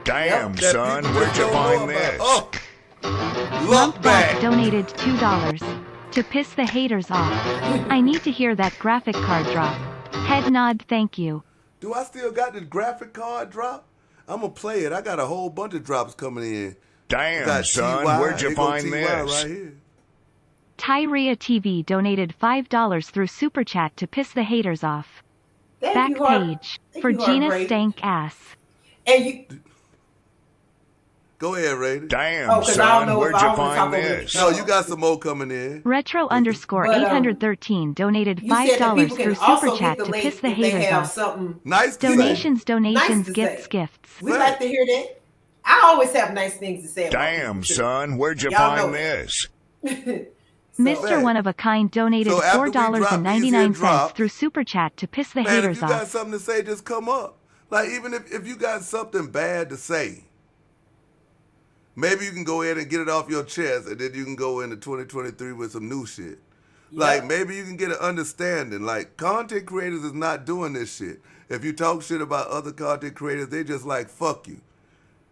Damn, That son, people where'd just you don't find know about. this? Oh, look back. Donated $2 to piss the haters off. I need to hear that graphic card drop. Head nod, thank you. Do I still got the graphic card drop? I'm going to play it. I got a whole bunch of drops coming in. Damn, Got son, TY. where'd you Here go find TY this? right here. Tyria TV donated $5 through Super Chat to piss the haters off. Thank Back you, Heart. page Thank for you, Gina Heartbreak. Stank Ass. And you... Go ahead, Rainee. Damn, son, where'd you find this? No, you got some more coming in. Retro underscore 813 donated $5 through Super Chat to piss the haters off. Nice donations, nice gifts, gifts. We like to hear that. I always have nice things to say. Damn, son, where'd you find this? Mr. One of a Kind donated $4.99 through Super Chat to piss the haters off. If you got off. something to say, just come up. Like, even if you got something bad to say, maybe you can go ahead and get it off your chest, and then you can go into 2023 with some new shit. Like, maybe you can get an understanding. Like, content creators is not doing this shit. If you talk shit about other content creators, they just like, fuck you.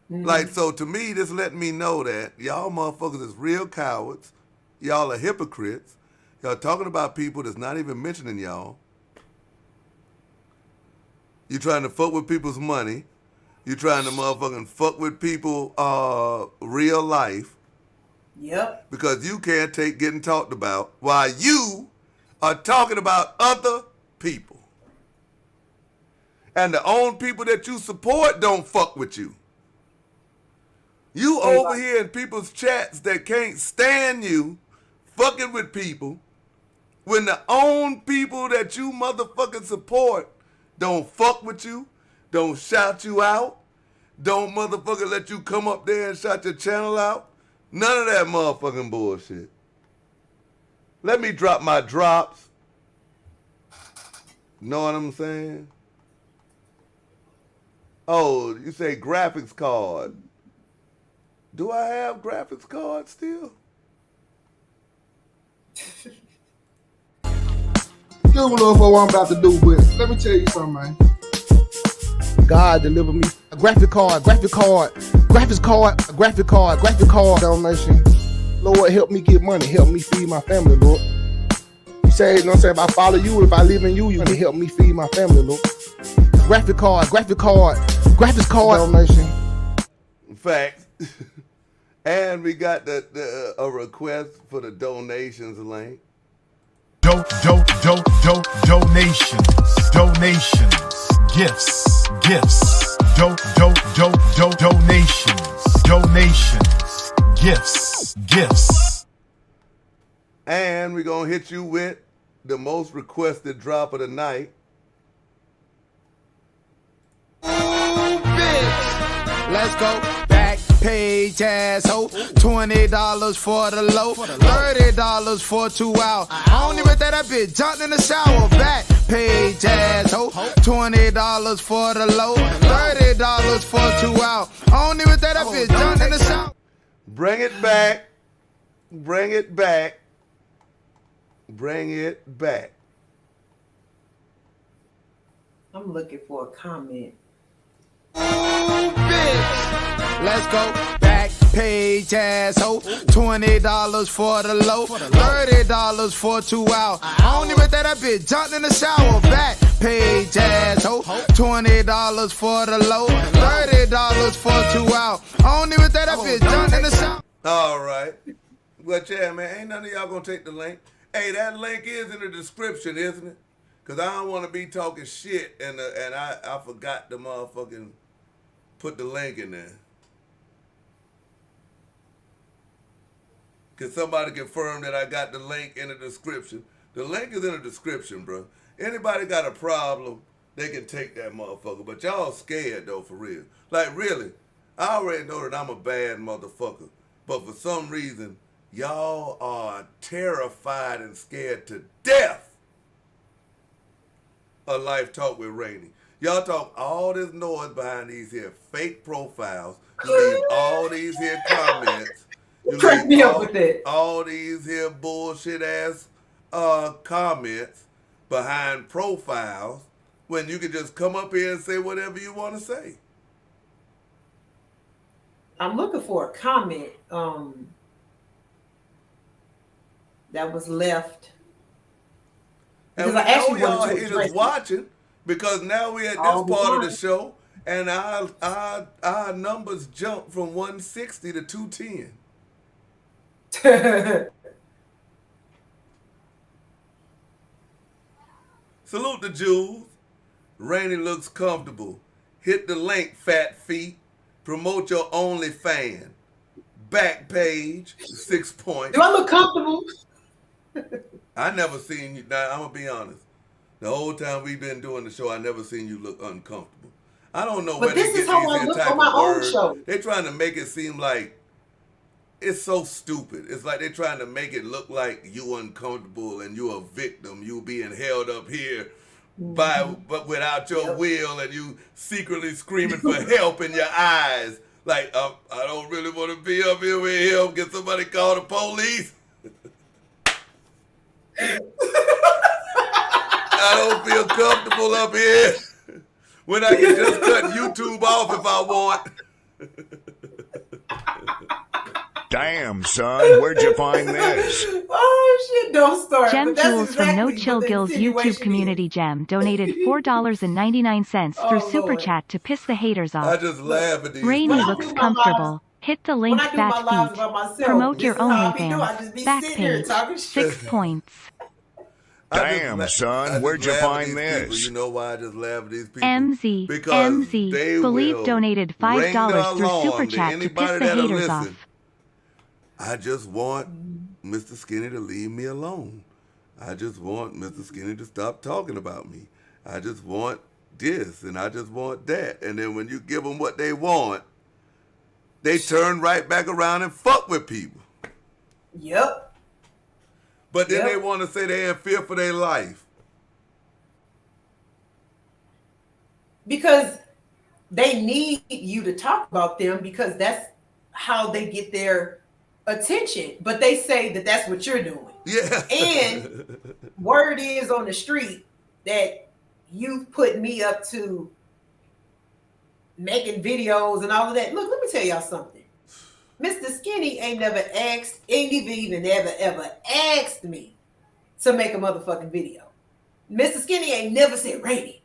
Like, so to me, this letting me know that y'all motherfuckers is real cowards. Y'all are hypocrites. Y'all talking about people that's not even mentioning y'all. You trying to fuck with people's money. You trying to motherfucking fuck with people real life. Yep. Because you can't take getting talked about while you are talking about other people. And the own people that you support don't fuck with you. You over here in people's chats that can't stand you fucking with people when the own people that you motherfucking support don't fuck with you, don't shout you out, don't motherfucking let you come up there and shout your channel out. None of that motherfucking bullshit. Let me drop my drops. Know what I'm saying? Oh, you say graphics card. Do I have graphics cards still? You don't know what I'm about to do, but let me tell you something, man. God delivered me a graphics card donation. Lord, help me get money. Help me feed my family, Lord. You say, you know what I'm saying? If I follow you, if I live in you, you can help me feed my family, Lord. Graphics card donation. Facts. And we got a request for the donations link. Donations, gifts, donations, gifts. And we're gonna hit you with the most requested drop of the night. Ooh, bitch. Let's go. Back page asshole. $20 for the low. $30 for 2 hours. I don't even think that bitch jumped in the shower. Back page asshole. $20 for the low. $30 for 2 hours. I don't even think that bitch jumped in the shower. Bring it back. Bring it back. Bring it back. I'm looking for a comment. Ooh, bitch. Let's go. Back page asshole. $20 for the low. $30 for 2 hours. I don't even think that bitch jumped in the shower. Back page asshole. $20 for the low. $30 for 2 hours. I don't even think that bitch jumped in the shower. All right. Well, yeah, man, ain't none of y'all gonna take the link. Hey, that link is in the description, isn't it? Because I don't want to be talking shit and I forgot to motherfucking put the link in there. Can somebody confirm that I got the link in the description? The link is in the description, bro. Anybody got a problem, they can take that motherfucker. But y'all scared, though, for real. Like, really, I already know that I'm a bad motherfucker. But for some reason, y'all are terrified and scared to death of Life Talk with Rainee. Y'all talk all this noise behind these here fake profiles. You leave all these here comments. You Crack me up with that. All these here bullshit ass comments behind profiles when you can just come up here and say whatever you want to say. I'm looking for a comment that was left. And we know y'all haters watching because now we're at this part of the show and our numbers jump from 160 to 210. Salute the Jews. Rainee looks comfortable. Hit the link, fat feet. Promote your OnlyFans. Back page, 6 points. Do I look comfortable? I never seen you. Now, I'm going to be honest. The whole time we've been doing the show, I never seen you look uncomfortable. I don't know where But this is how I look on my own show. They're trying to make it seem like it's so stupid. It's like they're trying to make it look like you uncomfortable and you a victim. You being held up here but without your will, and you secretly screaming for help in your eyes. Like, I don't really want to be up here with him. Get somebody call the police. I don't feel comfortable up here when I can just cut YouTube off if I want. Damn, son, where'd you find this? Oh, shit, don't start. Gem But that's Jules from No exactly Chill what the Gills YouTube insinuation Community Gem donated $4.99 through Super Lord. Chat to piss the haters I off. just laugh at these. Rainee When I looks do my comfortable. Hit the link, When I do fat my lives feet. about myself, Promote this your is how I be doing. I OnlyFans. just be Back sitting here page, talking shit. 6 points. Damn, son, where'd you find this? People. You know why I just laugh at these people? MZ, Because MZ, they Believe will donated ring $5 the through alarm Super to Chat to piss anybody the that'll haters listen. off. I just want Mr. Skinny to leave me alone. I just want Mr. Skinny to stop talking about me. I just want this and I just want that. And then when you give them what they want, they turn right back around and fuck with people. Yep. But then they want to say they're in fear for their life. Because they need you to talk about them because that's how they get their attention. But they say that that's what you're doing. Yeah. And word is on the street that you put me up to making videos and all of that. Look, let me tell y'all something. Mr. Skinny ain't even ever asked me to make a motherfucking video. Mr. Skinny ain't never said, Rainee,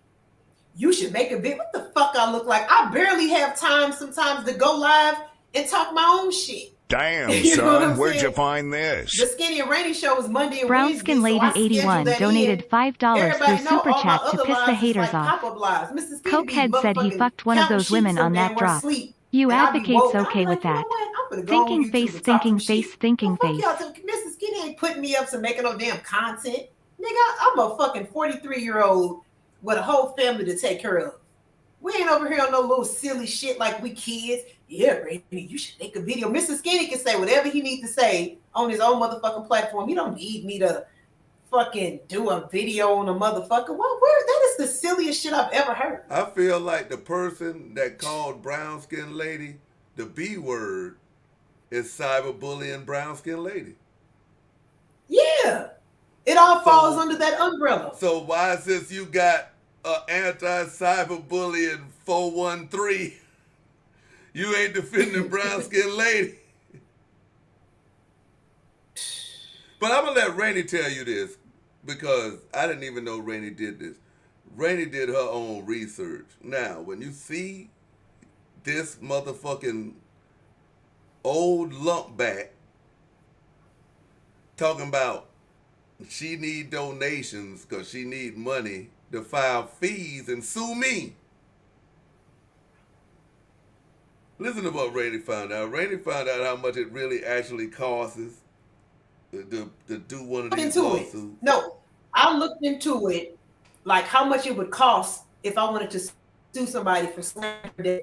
you should make a video. What the fuck I look like? I barely have time sometimes to go live and talk my own shit. Damn, You know what son, I'm where'd saying? you find this? The Skinny and Rainee show is Monday and Brown Wednesday. Skin Lady so I 81 schedule that donated in. $5 Everybody through know Super all my Chat to other piss the lives is haters like off. pop-up lives. Mr. Skinny be Cokehead said he motherfucking fucked one of counting those women sheep on that somewhere drop. asleep. You And I be advocate's woke. I be okay like, with you know that. what? I'm finna go on Thinking YouTube face, and talk thinking some face, shit. thinking Well, face. fuck y'all. Mr. Skinny ain't putting me up to making no damn content. Nigga, I'm a fucking 43-year-old with a whole family to take care of. We ain't over here on no little silly shit like we kids. Yeah, Rainee, you should make a video. Mr. Skinny can say whatever he needs to say on his own motherfucking platform. He don't need me to fucking do a video on a motherfucker. That is the silliest shit I've ever heard. I feel like the person that called brown skin lady the B word is cyberbullying brown skin lady. Yeah. It all falls under that umbrella. So why, since you got anti-cyberbullying 413, you ain't defending brown skin lady? But I'm gonna let Rainee tell you this because I didn't even know Rainee did this. Rainee did her own research. Now, when you see this motherfucking old lumpback talking about she need donations because she need money to file fees and sue me. Listen to what Rainee found out. Rainee found out how much it really actually costs to do one of these lawsuits. No, I looked into it, like how much it would cost if I wanted to sue somebody for slander.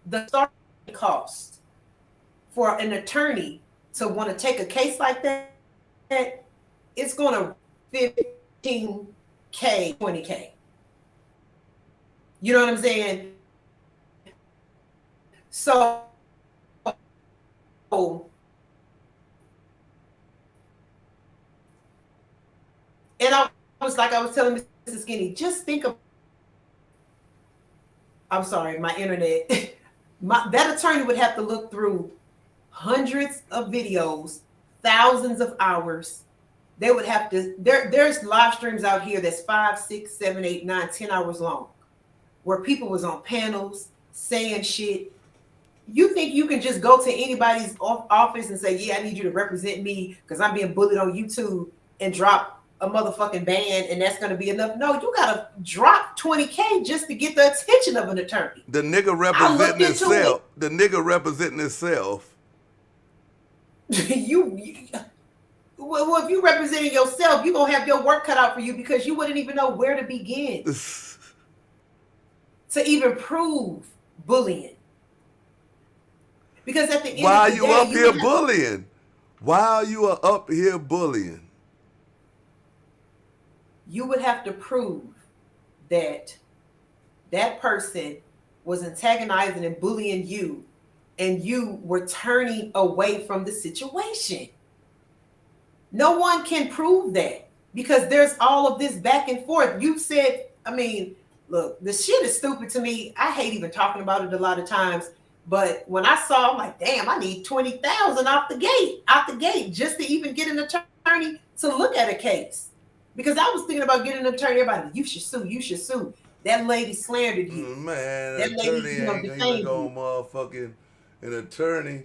The starting cost for an attorney to want to take a case like that, it's going to $15K, $20K. You know what I'm saying? So, and I was telling Mrs. Skinny, just think of, I'm sorry, my internet. That attorney would have to look through hundreds of videos, thousands of hours. They would have to, there's live streams out here that's 5, 6, 7, 8, 9, 10 hours long where people was on panels saying shit. You think you can just go to anybody's office and say, yeah, I need you to represent me because I'm being bullied on YouTube and drop a motherfucking band and that's going to be enough. No, you got to drop $20K just to get the attention of an attorney. The nigga representing himself. The nigga representing himself. Well, if you representing yourself, you're going to have your work cut out for you because you wouldn't even know where to begin to even prove bullying. Because at the end Why of the you day, up here bullying? While you are up here bullying, you would have to prove that that person was antagonizing and bullying you and you were turning away from the situation. No one can prove that because there's all of this back and forth. You said, I mean, look, the shit is stupid to me. I hate even talking about it a lot of times. But when I saw, I'm like, damn, I need 20,000 out the gate, just to even get an attorney to look at a case. Because I was thinking about getting an attorney. Everybody, you should sue. That lady slandered you. Man, that an lady, attorney ain't even gonna motherfucking, an attorney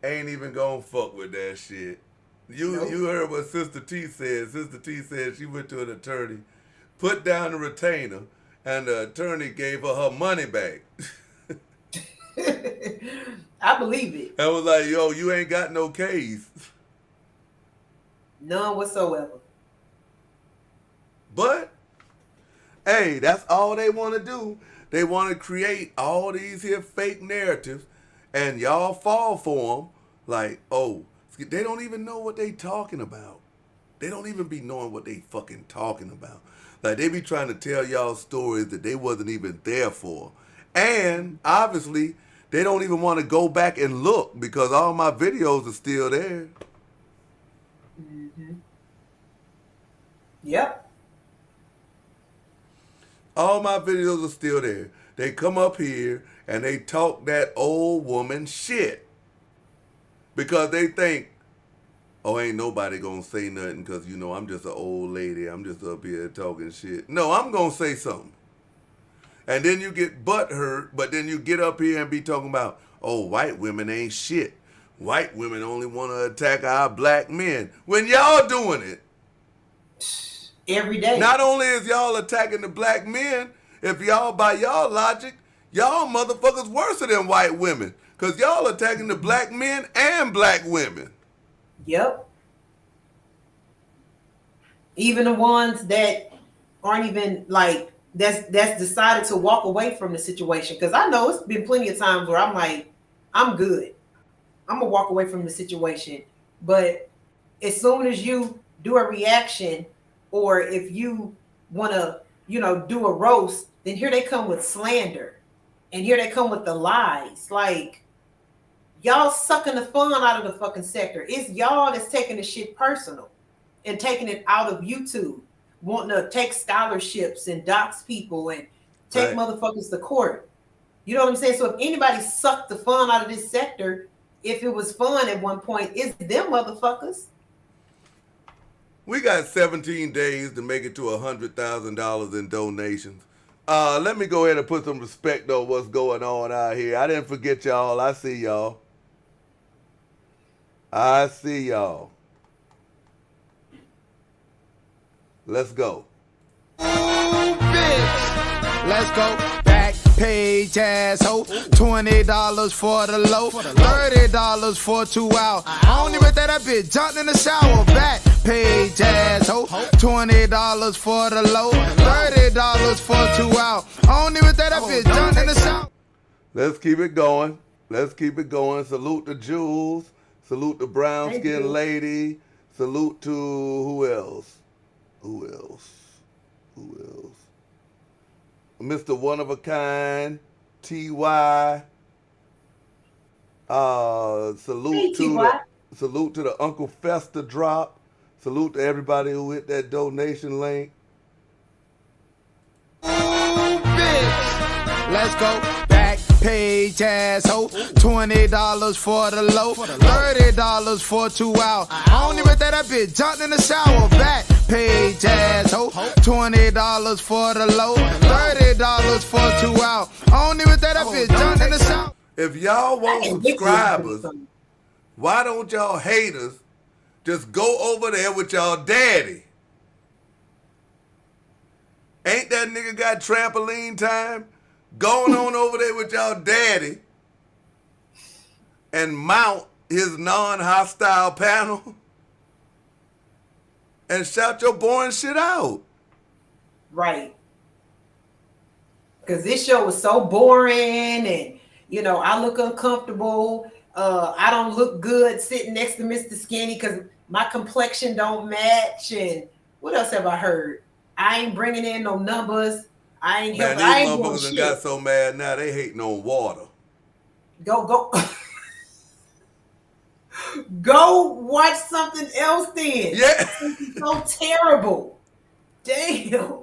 ain't even gonna fuck with that shit. You heard what Sister T said. Sister T said she went to an attorney, put down the retainer, and the attorney gave her money back. I believe it. I was like, yo, you ain't got no case. None whatsoever. But, hey, that's all they want to do. They want to create all these here fake narratives, and y'all fall for them. Like, oh, they don't even know what they talking about. They don't even be knowing what they fucking talking about. Like, they be trying to tell y'all stories that they wasn't even there for. And, obviously, they don't even want to go back and look because all my videos are still there. Mm-hmm. Yep. All my videos are still there. They come up here and they talk that old woman shit. Because they think, oh, ain't nobody gonna say nothing because, you know, I'm just an old lady. I'm just up here talking shit. No, I'm gonna say something. And then you get butthurt, but then you get up here and be talking about, oh, white women ain't shit. White women only want to attack our black men. When y'all doing it. Every day. Not only is y'all attacking the black men, if y'all, by y'all logic, y'all motherfuckers worse than white women. Because y'all attacking the black men and black women. Yep. Even the ones that aren't even like, that's decided to walk away from the situation. Because I know it's been plenty of times where I'm like, I'm good. I'm going to walk away from the situation. But as soon as you do a reaction, or if you want to, you know, do a roast, then here they come with slander. And here they come with the lies. Like, y'all sucking the fun out of the fucking sector. It's y'all that's taking the shit personal and taking it out of YouTube, wanting to take scholarships and dox people and take motherfuckers to court. You know what I'm saying? So if anybody sucked the fun out of this sector, if it was fun at one point, it's them motherfuckers. We got 17 days to make it to $100,000 in donations. Let me go ahead and put some respect on what's going on out here. I didn't forget y'all. I see y'all. I see y'all. Let's go. Ooh, bitch. Let's go. Back page asshole. $20 for the low. $30 for 2 hours. I don't even think that bitch jumped in the shower. Back page asshole. $20 for the low. $30 for 2 hours. I don't even think that bitch jumped in the shower. Let's keep it going. Let's keep it going. Salute to Jules. Salute to Brown Skin Lady. Salute to who else? Who else? Mr. One of a Kind, T.Y. Salute to the Uncle Fester drop. Salute to everybody who hit that donation link. Ooh, bitch. Let's go. Back page asshole. $20 for the low. $30 for 2 hours. I don't even think that bitch jumped in the shower. Back page asshole. $20 for the low. $30 for 2 hours. I don't even think that bitch jumped in the shower. If y'all want subscribers, why don't y'all haters just go over there with y'all daddy Ain't that nigga got trampoline time? Going on over there with y'all daddy and mount his non-hostile panel and shout your boring shit out. Right. Because this show was so boring and, you know, I look uncomfortable. I don't look good sitting next to Mr. Skinny because my complexion don't match. And what else have I heard? I ain't bringing in no numbers. I ain't helping. I ain't doing these motherfuckers shit. got so mad now they hating on water. Go. Go watch something else then. Yeah. It's so terrible. Damn.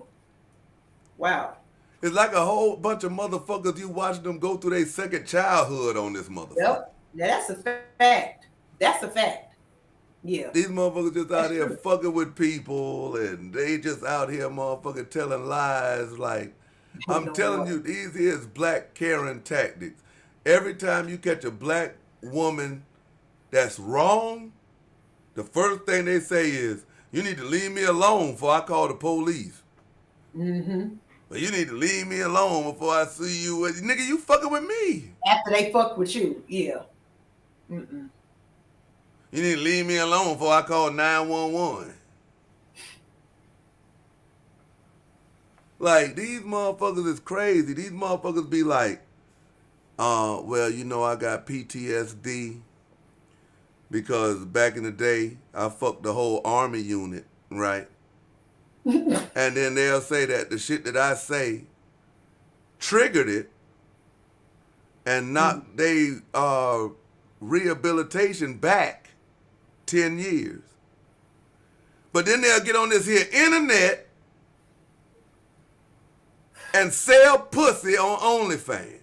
Wow. It's like a whole bunch of motherfuckers you watching them go through their second childhood on this motherfucker. Yep. Yeah, that's a fact. That's a fact. Yeah. These motherfuckers just out here fucking with people and they just out here motherfucking telling lies like, I'm telling you, these is black Karen tactics. Every time you catch a black woman that's wrong, the first thing they say is, you need to leave me alone before I call the police. Mm-hmm. But you need to leave me alone before I see you. Nigga, you fucking with me. After they fuck with you, yeah. Mm-mm. You need to leave me alone before I call 911. Like, these motherfuckers is crazy. These motherfuckers be like, well, you know, I got PTSD because back in the day, I fucked the whole army unit, right? And then they'll say that the shit that I say triggered it and knocked they rehabilitation back 10 years. But then they'll get on this here internet and sell pussy on OnlyFans.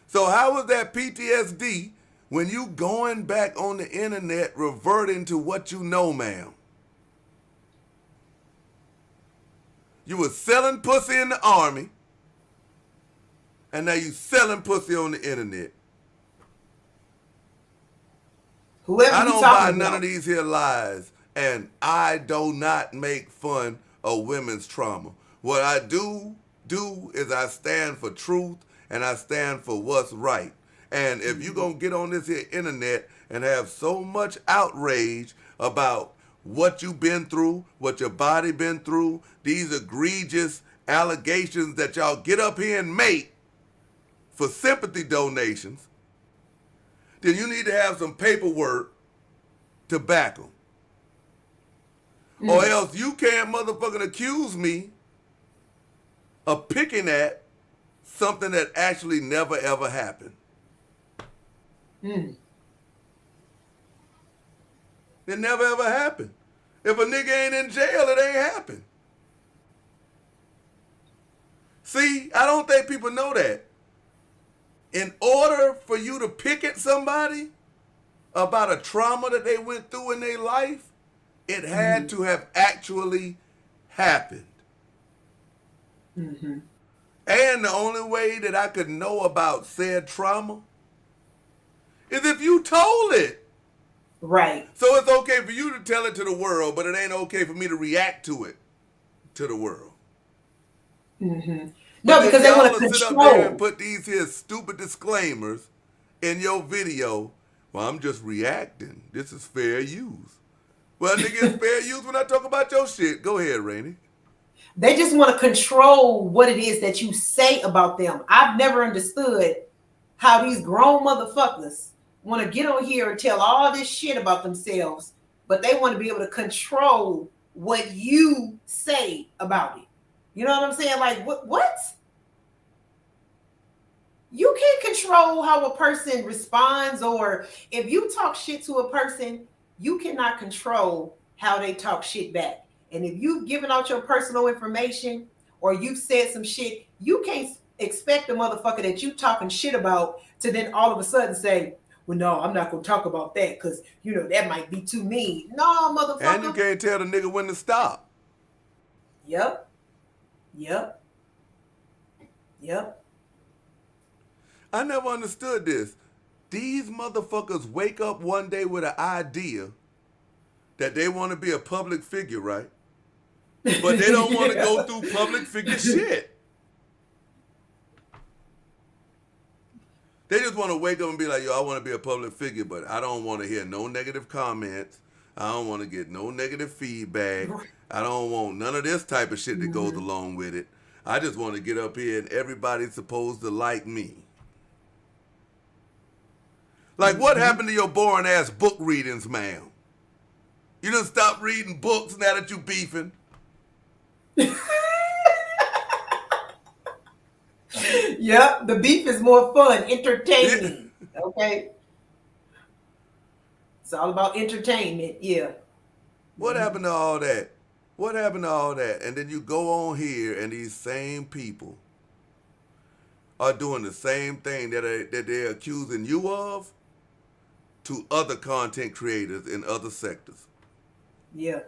So how was that PTSD when you going back on the internet reverting to what you know, ma'am? You was selling pussy in the army, and now you selling pussy on the internet. Whoever I you don't buy talking none about. of these here lies, and I do not make fun of women's trauma. What I do is I stand for truth, and I stand for what's right. And if you're going to get on this here internet and have so much outrage about what you've been through, what your body been through, these egregious allegations that y'all get up here and make for sympathy donations, then you need to have some paperwork to back them. Or else you can't motherfucking accuse me of picking at something that actually never ever happened. It never ever happened. If a nigga ain't in jail, it ain't happened. See, I don't think people know that. In order for you to pick at somebody about a trauma that they went through in their life, it had to have actually happened. And the only way that I could know about said trauma is if you told it. Right. So it's okay for you to tell it to the world, but it ain't okay for me to react to it to the world. No, because they want to sit up there and control. put these here stupid disclaimers in your video. Well, I'm just reacting. This is fair use. Well, nigga, it's fair use when I talk about your shit. Go ahead, Rainee. They just want to control what it is that you say about them. I've never understood how these grown motherfuckers want to get on here and tell all this shit about themselves, but they want to be able to control what you say about it. You know what I'm saying? Like, what? You can't control how a person responds, or if you talk shit to a person, you cannot control how they talk shit back. And if you've given out your personal information or you've said some shit, you can't expect the motherfucker that you talking shit about to then all of a sudden say, well, no, I'm not going to talk about that because, you know, that might be too mean. No, motherfucker. And you can't tell the nigga when to stop. Yep. I never understood this. These motherfuckers wake up one day with an idea that they want to be a public figure, right? But they don't want to go through public figure shit. They just want to wake up and be like, yo, I want to be a public figure, but I don't want to hear no negative comments. I don't want to get no negative feedback. I don't want none of this type of shit that goes along with it. I just want to get up here and everybody's supposed to like me. Like, what happened to your boring ass book readings, ma'am? You done stop reading books now that you beefing? Yep, the beef is more fun, entertaining. Okay. It's all about entertainment, yeah. What happened to all that? What happened to all that? And then you go on here and these same people are doing the same thing that they're accusing you of to other content creators in other sectors. Yeah.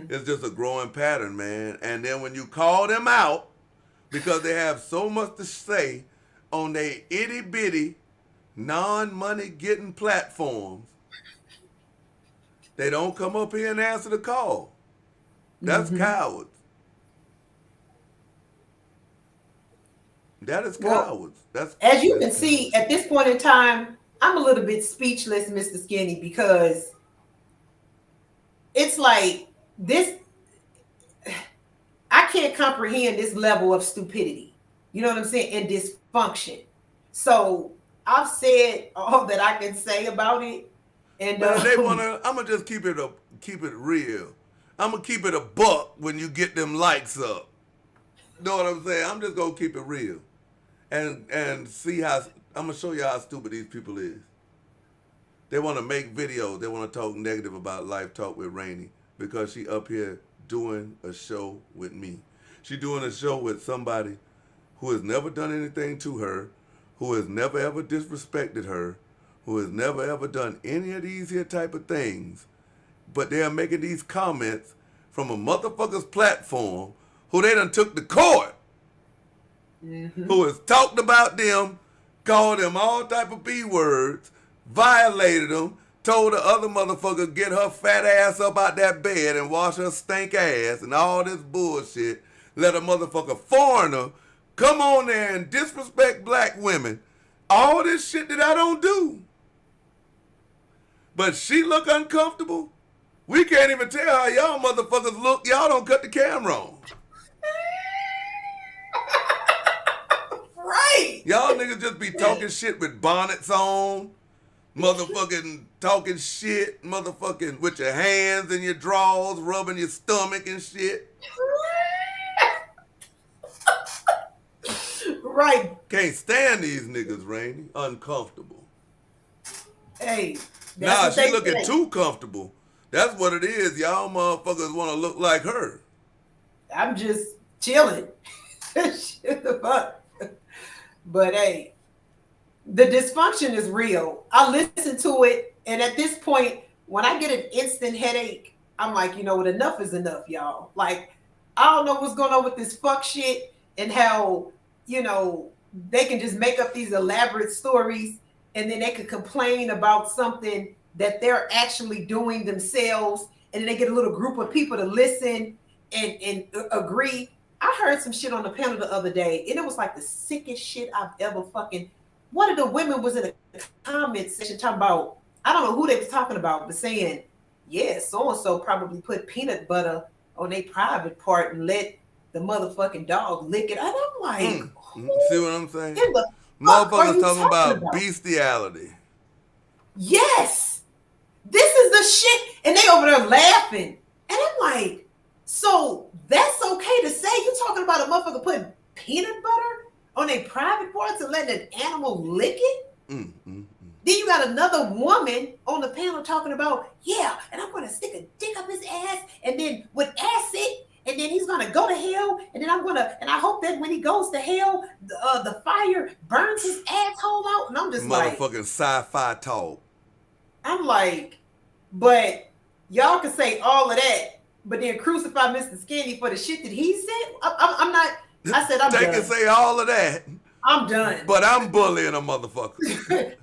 It's just a growing pattern, man. And then when you call them out, because they have so much to say on their itty-bitty, non-money getting platforms, they don't come up here and answer the call. That's cowards. That is cowards. As you can see, at this point in time, I'm a little bit speechless, Mr. Skinny, because it's like this. I can't comprehend this level of stupidity. You know what I'm saying? And dysfunction. So I've said all that I can say about it. And they wanna. I'm gonna just keep it real. I'm gonna keep it a buck when you get them likes up. Know what I'm saying? I'm just gonna keep it real, and see how I'm gonna show you how stupid these people is. They want to make videos. They want to talk negative about Life Talk with Rainee because she up here doing a show with me. She doing a show with somebody who has never done anything to her, who has never ever disrespected her, who has never ever done any of these here type of things, but they are making these comments from a motherfucker's platform who they done took to court, who has talked about them, called them all type of B words, violated them, told the other motherfucker get her fat ass up out that bed and wash her stink ass and all this bullshit. Let a motherfucker foreigner come on there and disrespect black women. All this shit that I don't do. But she look uncomfortable. We can't even tell how y'all motherfuckers look. Y'all don't cut the camera on. Right. Y'all niggas just be talking shit with bonnets on. Motherfucking talking shit, motherfucking with your hands in your drawers, rubbing your stomach and shit. Right. Can't stand these niggas, Rainee. Uncomfortable. Hey. Nah, she looking too comfortable. That's what it is. Y'all motherfuckers want to look like her. I'm just chilling. Shut the fuck. But hey. The dysfunction is real. I listen to it, and at this point, when I get an instant headache, I'm like, you know what, enough is enough, y'all. Like, I don't know what's going on with this fuck shit and how, you know, they can just make up these elaborate stories and then they could complain about something that they're actually doing themselves, and then they get a little group of people to listen and agree. I heard some shit on the panel the other day, and it was like the sickest shit I've ever fucking... One of the women was in a comment section talking about, I don't know who they was talking about, but saying, yeah, so-and-so probably put peanut butter on their private part and let the motherfucking dog lick it. And I'm like, see what I'm saying? Motherfuckers talking about bestiality. Yes. This is the shit. And they over there laughing. And I'm like, so that's okay to say? You talking about a motherfucker putting peanut butter on their private parts and letting an animal lick it? Then you got another woman on the panel talking about, yeah, and I'm going to stick a dick up his ass and then with acid, and then he's going to go to hell, and then and I hope that when he goes to hell, the fire burns his asshole out. And I'm just like, motherfucking sci-fi talk. I'm like, but y'all can say all of that, but then crucify Mr. Skinny for the shit that he said? I'm not... I said I'm they done. Can say all of that. I'm done. But I'm bullying a motherfucker.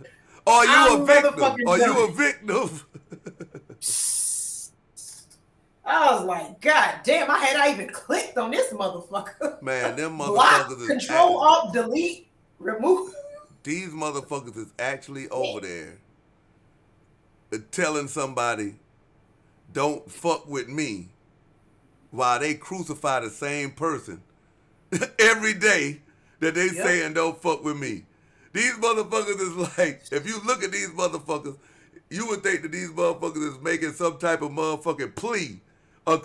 Are you a victim? Are you a victim? I was like, God damn, I even clicked on this motherfucker. Man, them Block, motherfuckers is control, alt, delete, remove. These motherfuckers is actually over there telling somebody, don't fuck with me, while they crucify the same person every day that they saying don't fuck with me. These motherfuckers is like, if you look at these motherfuckers, you would think that these motherfuckers is making some type of motherfucking plea. Or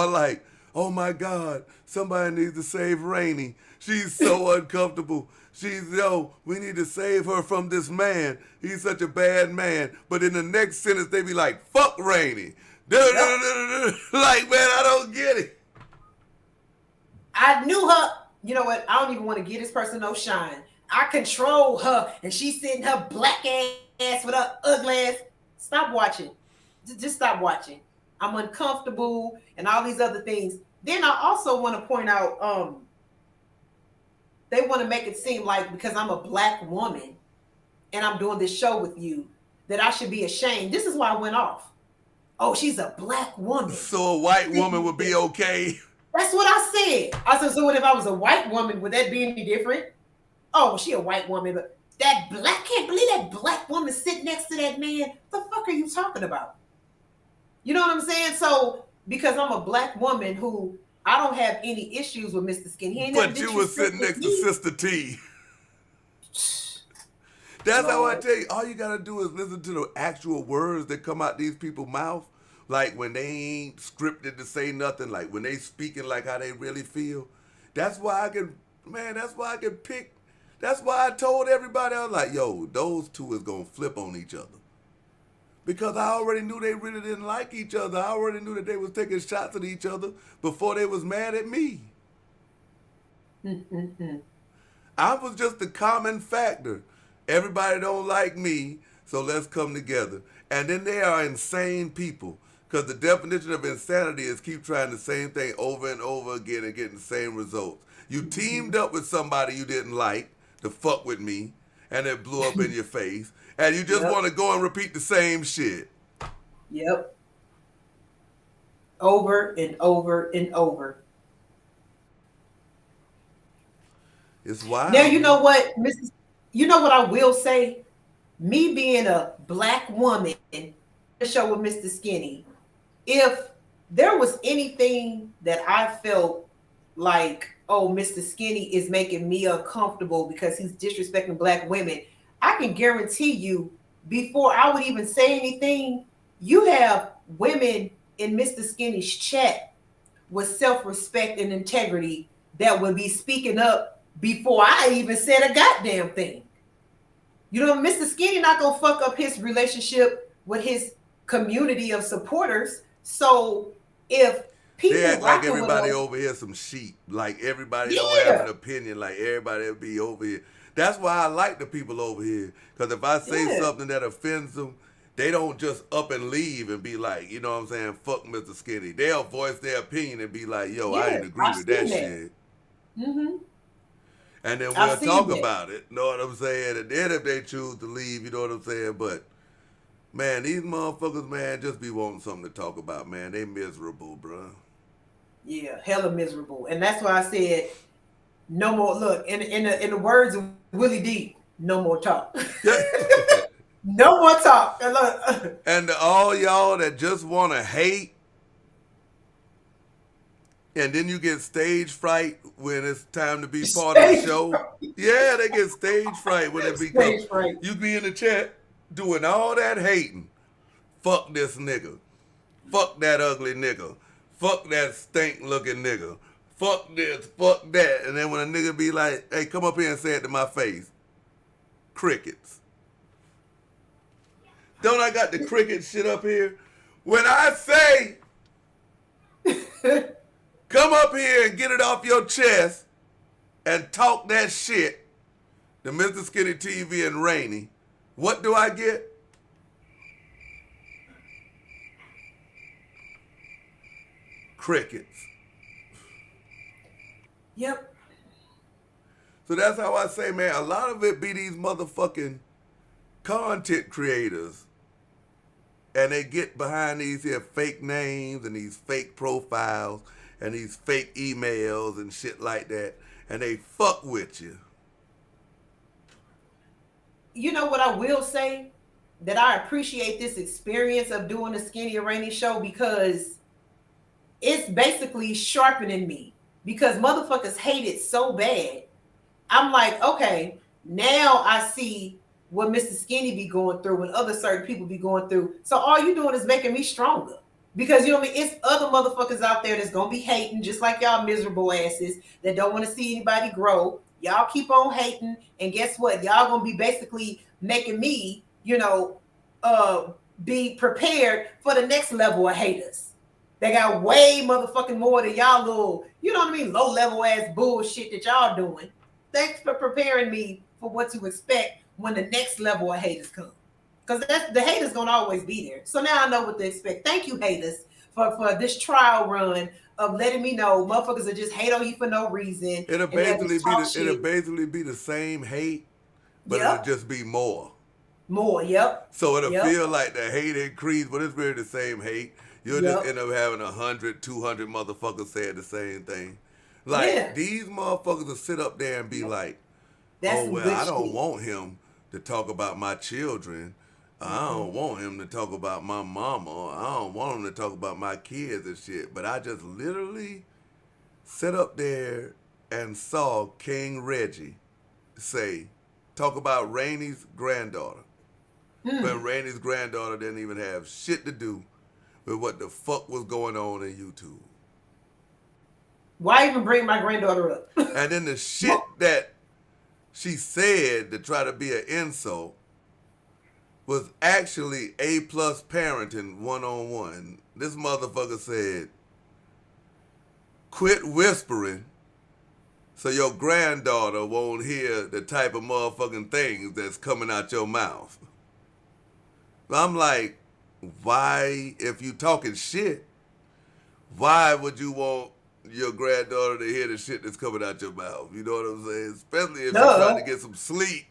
like, oh my God, somebody needs to save Rainee. She's so uncomfortable. We need to save her from this man. He's such a bad man. But in the next sentence, they be like, fuck Rainee. Like, man, I don't get it. I knew her. You know what? I don't even want to give this person no shine. I control her, and she's sitting her black ass with her ugly ass. Stop watching. Just stop watching. I'm uncomfortable and all these other things. Then I also want to point out, they want to make it seem like because I'm a black woman and I'm doing this show with you, that I should be ashamed. This is why I went off. Oh, she's a black woman. So a white woman would be okay. That's what I said. I said, so what if I was a white woman? Would that be any different? Oh, she a white woman, but can't believe that black woman sitting next to that man. What the fuck are you talking about? You know what I'm saying? So because I'm a black woman who I don't have any issues with Mr. Skinny. But you were sitting next to Sister T. That's how I tell you. All you gotta do is listen to the actual words that come out these people's mouth. Like when they ain't scripted to say nothing, like when they speaking like how they really feel. That's why I can pick. That's why I told everybody, I was like, yo, those two is gonna flip on each other. Because I already knew they really didn't like each other. I already knew that they was taking shots at each other before they was mad at me. I was just the common factor. Everybody don't like me, so let's come together. And then they are insane people. Because the definition of insanity is keep trying the same thing over and over again and getting the same results. You teamed up with somebody you didn't like to fuck with me, and it blew up in your face. And you just want to go and repeat the same shit. Yep. Over and over and over. It's wild. Now, you know what, Mrs. You know what I will say? Me being a black woman, the show with Mr. Skinny, if there was anything that I felt like, oh, Mr. Skinny is making me uncomfortable because he's disrespecting black women, I can guarantee you, before I would even say anything, you have women in Mr. Skinny's chat with self-respect and integrity that would be speaking up before I even said a goddamn thing. You know, Mr. Skinny not gonna fuck up his relationship with his community of supporters. So if people they act like everybody over here some sheep, like everybody don't have an opinion, like everybody be over here. That's why I like the people over here, because if I say something that offends them, they don't just up and leave and be like, you know what I'm saying, fuck Mr. Skinny. They'll voice their opinion and be like, yo, I didn't agree with that shit. Mm-hmm. And then we'll talk about it, know what I'm saying? And then if they choose to leave, you know what I'm saying? But, man, these motherfuckers, man, just be wanting something to talk about, man. They miserable, bro. Yeah, hella miserable. And that's why I said, no more, look, in the words of Willie D, no more talk. No more talk. And look. And to all y'all that just want to hate, and then you get stage fright when it's time to be part of the show. Yeah, they get stage fright when it becomes. You be in the chat doing all that hating. Fuck this nigga. Fuck that ugly nigga. Fuck that stink looking nigga. Fuck this, fuck that. And then when a nigga be like, hey, come up here and say it to my face. Crickets. Don't I got the cricket shit up here? When I say, come up here and get it off your chest and talk that shit to Mr. Skinny TV and Rainee, what do I get? Crickets. Yep. So that's how I say, man, a lot of it be these motherfucking content creators and they get behind these here fake names and these fake profiles and these fake emails and shit like that, and they fuck with you. You know what I will say? That I appreciate this experience of doing the Skinny and Rainee show because it's basically sharpening me. Because motherfuckers hate it so bad. I'm like, okay, now I see what Mr. Skinny be going through and other certain people be going through. So all you doing is making me stronger. Because you know what I mean? It's other motherfuckers out there that's gonna be hating just like y'all miserable asses that don't want to see anybody grow. Y'all keep on hating, and guess what? Y'all gonna be basically making me, you know, be prepared for the next level of haters. They got way motherfucking more than y'all little, you know what I mean, low level ass bullshit that y'all doing. Thanks for preparing me for what to expect when the next level of haters come. Because the haters gonna always be there. So now I know what to expect. Thank you, haters, for this trial run of letting me know motherfuckers will just hate on you for no reason. It'll basically be the same hate, but it'll just be more. More, yep. So it'll feel like the hate increased, but it's really the same hate. You'll just end up having 100, 200 motherfuckers saying the same thing. Like, these motherfuckers will sit up there and be like, oh, well, I don't want him to talk about my children. I don't want him to talk about my mama. I don't want him to talk about my kids and shit. But I just literally sat up there and saw King Reggie talk about Rainee's granddaughter. When Rainee's granddaughter didn't even have shit to do with what the fuck was going on in YouTube. Why even bring my granddaughter up? And then the shit that she said to try to be an insult was actually A+ parenting 101. This motherfucker said, quit whispering so your granddaughter won't hear the type of motherfucking things that's coming out your mouth. I'm like, why, if you talking shit, why would you want your granddaughter to hear the shit that's coming out your mouth? You know what I'm saying? Especially if you're trying to get some sleep.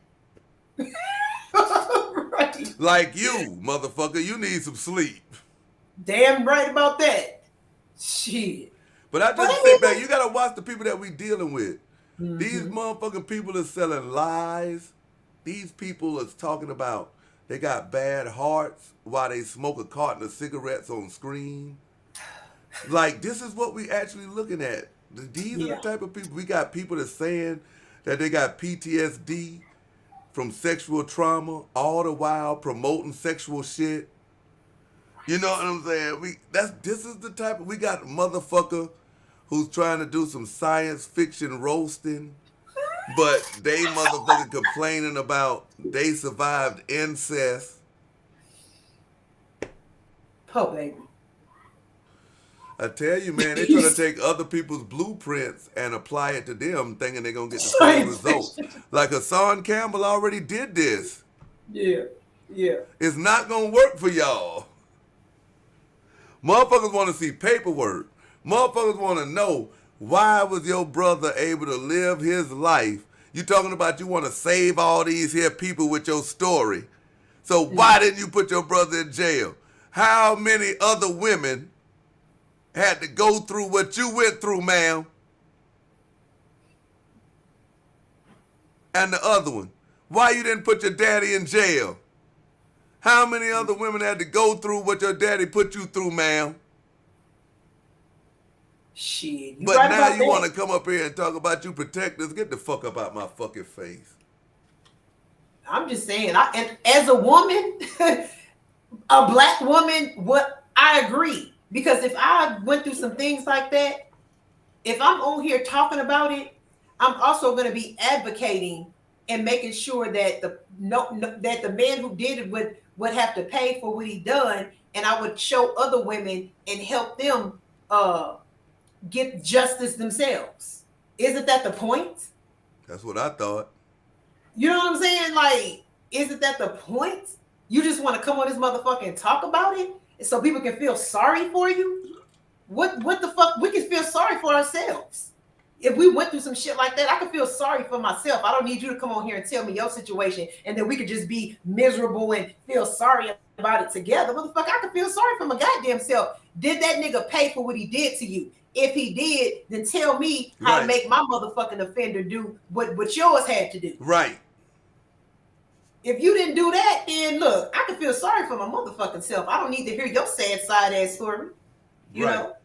Right. Like you, motherfucker, you need some sleep. Damn right about that. Shit. But I just sit back, you gotta watch the people that we dealing with. These motherfucking people are selling lies. These people is talking about they got bad hearts while they smoke a carton of cigarettes on screen. Like, this is what we actually looking at. These are the type of people. We got people that's saying that they got PTSD from sexual trauma, all the while promoting sexual shit. You know what I'm saying? This is the type of, we got a motherfucker who's trying to do some science fiction roasting, but they motherfucker complaining about they survived incest. Oh, baby. I tell you, man, they trying to take other people's blueprints and apply it to them, thinking they're going to get the same results. Like Hassan Campbell already did this. Yeah. It's not going to work for y'all. Motherfuckers want to see paperwork. Motherfuckers want to know, why was your brother able to live his life? You talking about you want to save all these here people with your story. So why didn't you put your brother in jail? How many other women had to go through what you went through, ma'am? And the other one, why you didn't put your daddy in jail? How many other women had to go through what your daddy put you through, ma'am? Shit. But right, now you want to come up here and talk about you protectors? Get the fuck up out my fucking face. I'm just saying, and as a woman, a black woman, I agree. Because if I went through some things like that, if I'm on here talking about it, I'm also going to be advocating and making sure that that the man who did it would have to pay for what he done, and I would show other women and help them get justice themselves. Isn't that the point? That's what I thought. You know what I'm saying? Like, isn't that the point? You just want to come on this motherfucker and talk about it so people can feel sorry for you? What the fuck? We can feel sorry for ourselves. if we went through some shit like that, I could feel sorry for myself. I don't need you to come on here and tell me your situation, and then we could just be miserable and feel sorry about it together. Motherfucker, I could feel sorry for my goddamn self. Did that nigga pay for what he did to you? If he did, then tell me how to make my motherfucking offender do what yours had to do. Right. If you didn't do that, then look, I can feel sorry for my motherfucking self. I don't need to hear your sad side ass story. You know?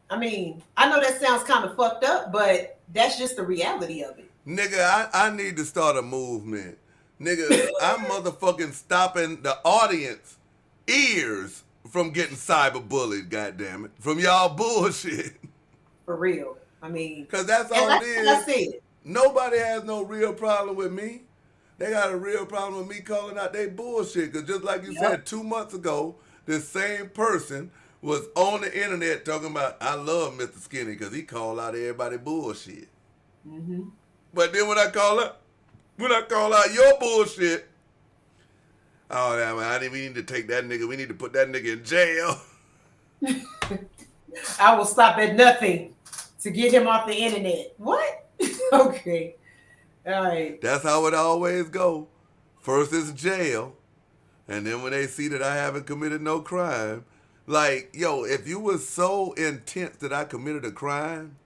I mean, I know that sounds kind of fucked up, but that's just the reality of it. Nigga, I need to start a movement. Nigga, I'm motherfucking stopping the audience ears from getting cyberbullied, goddammit. From y'all bullshit. For real. I mean. Because that's all it is. Like I said. Nobody has no real problem with me. They got a real problem with me calling out they bullshit. Because just like you said, 2 months ago, this same person was on the internet talking about, I love Mr. Skinny because he called out everybody bullshit. Mm-hmm. But then when I call out your bullshit, oh, man, we need to take that nigga. We need to put that nigga in jail. I will stop at nothing to get him off the internet. What? Okay. All right. That's how it always go. First it's jail, and then when they see that I haven't committed no crime, like, yo, if you was so intense that I committed a crime,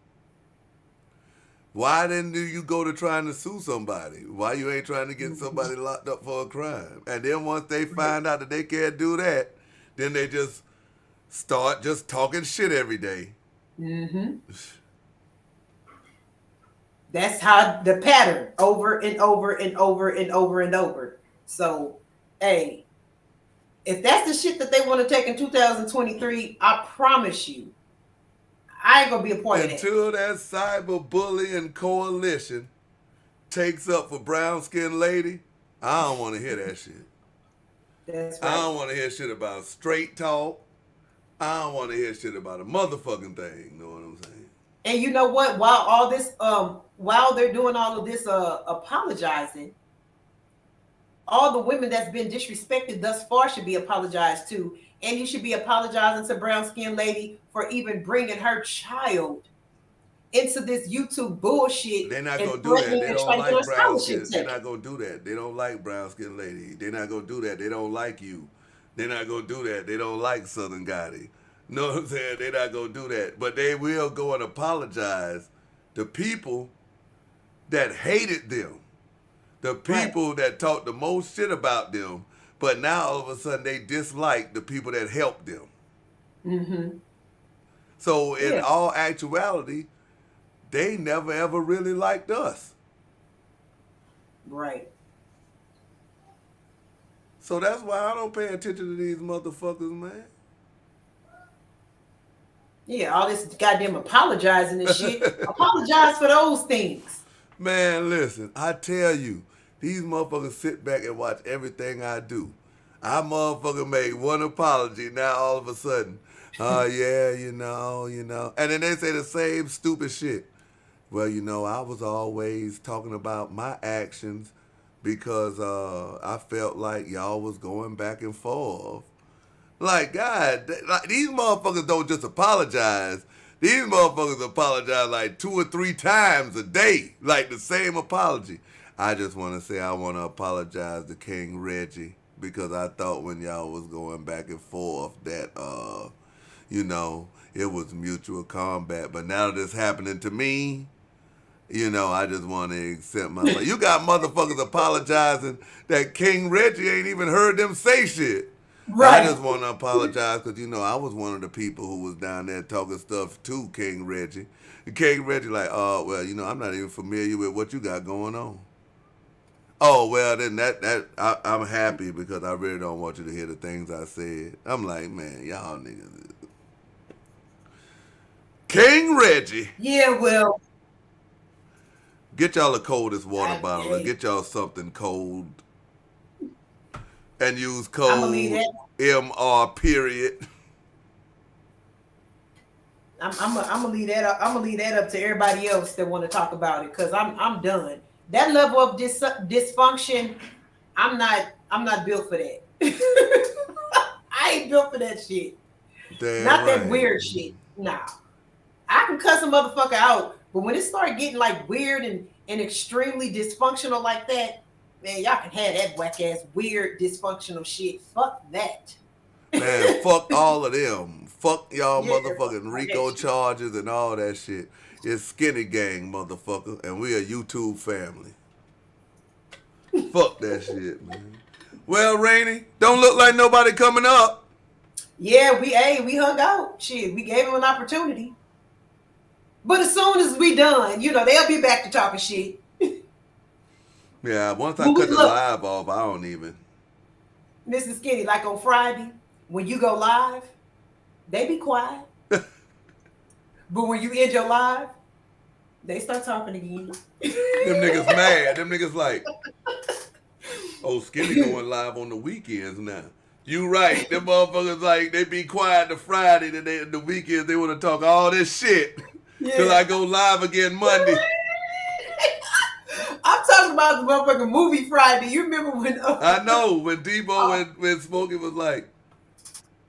why then do you go to trying to sue somebody? Why you ain't trying to get somebody locked up for a crime? And then once they find out that they can't do that, then they just start just talking shit every day. Mm-hmm. That's how the pattern over and over and over and over and over. So, hey, if that's the shit that they want to take in 2023, I promise you, I ain't gonna be a part of that. Until that cyberbullying coalition takes up for brown skinned lady, I don't want to hear that shit. That's right. I don't want to hear shit about straight talk. I don't want to hear shit about a motherfucking thing. You know what I'm saying? And you know what? While they're doing all of this apologizing, all the women that's been disrespected thus far should be apologized to. And you should be apologizing to brown skinned lady for even bringing her child into this YouTube bullshit. They're not going to do that. They don't like brown skin. They're not going to do that. They don't like brown skinned lady. They're not going to do that. They don't like you. They're not going to do that. They don't like Southern Gotti. Know what I'm saying? They're not going to do that. But they will go and apologize to people that hated them. The people that talked the most shit about them. But now all of a sudden they dislike the people that helped them. Mm-hmm. So in all actuality, they never ever really liked us. Right. So that's why I don't pay attention to these motherfuckers, man. Yeah, all this goddamn apologizing and shit. Apologize for those things. Man, listen, I tell you, these motherfuckers sit back and watch everything I do. I motherfucker made one apology, now all of a sudden, yeah, you know. And then they say the same stupid shit. Well, I was always talking about my actions because I felt like y'all was going back and forth. Like, God, like, these motherfuckers don't just apologize. These motherfuckers apologize like 2 or 3 times a day, like the same apology. I just want to say I want to apologize to King Reggie because I thought when y'all was going back and forth that, it was mutual combat. But now that it's happening to me, I just want to accept my life. You got motherfuckers apologizing that King Reggie ain't even heard them say shit. Right. I just want to apologize because, I was one of the people who was down there talking stuff to King Reggie. And King Reggie like, I'm not even familiar with what you got going on. Oh, well, then I'm happy because I really don't want you to hear the things I said. I'm like, man, y'all niggas. King Reggie. Yeah, well. Get y'all the coldest water bottle or get y'all something cold. And use code MR period. I'm gonna leave that up. I'm gonna leave that up to everybody else that want to talk about it because I'm done. That level of dysfunction, I'm not built for that. I ain't built for that shit. Damn not right. That weird shit. Nah. I can cuss a motherfucker out But when it started getting like weird and extremely dysfunctional like that, man, y'all can have that whack ass weird dysfunctional shit. Fuck that. Man, fuck all of them. Fuck y'all Yeah, motherfucking fuck RICO that shit. charges and all that shit. It's Skinny Gang, motherfucker, and we a YouTube family. Fuck that shit, man. Well, Rainee, don't look like nobody coming up. Yeah, we hung out. Shit, we gave him an opportunity. But as soon as we done, you know, they'll be back to talking shit. Yeah, once I But cut the look, live off, I don't even. Mrs. Skinny, like on Friday, when you go live, they be quiet. But when you end your live, they start talking again. Them niggas mad. Them niggas like, oh, Skinny going live on the weekends now. You right. Them motherfuckers like, they be quiet the Friday, then the weekends they want to talk all this shit. Yeah. Till I go live again Monday. I'm talking about the motherfucking movie Friday. You remember when? I know when Debo when Smokey was like,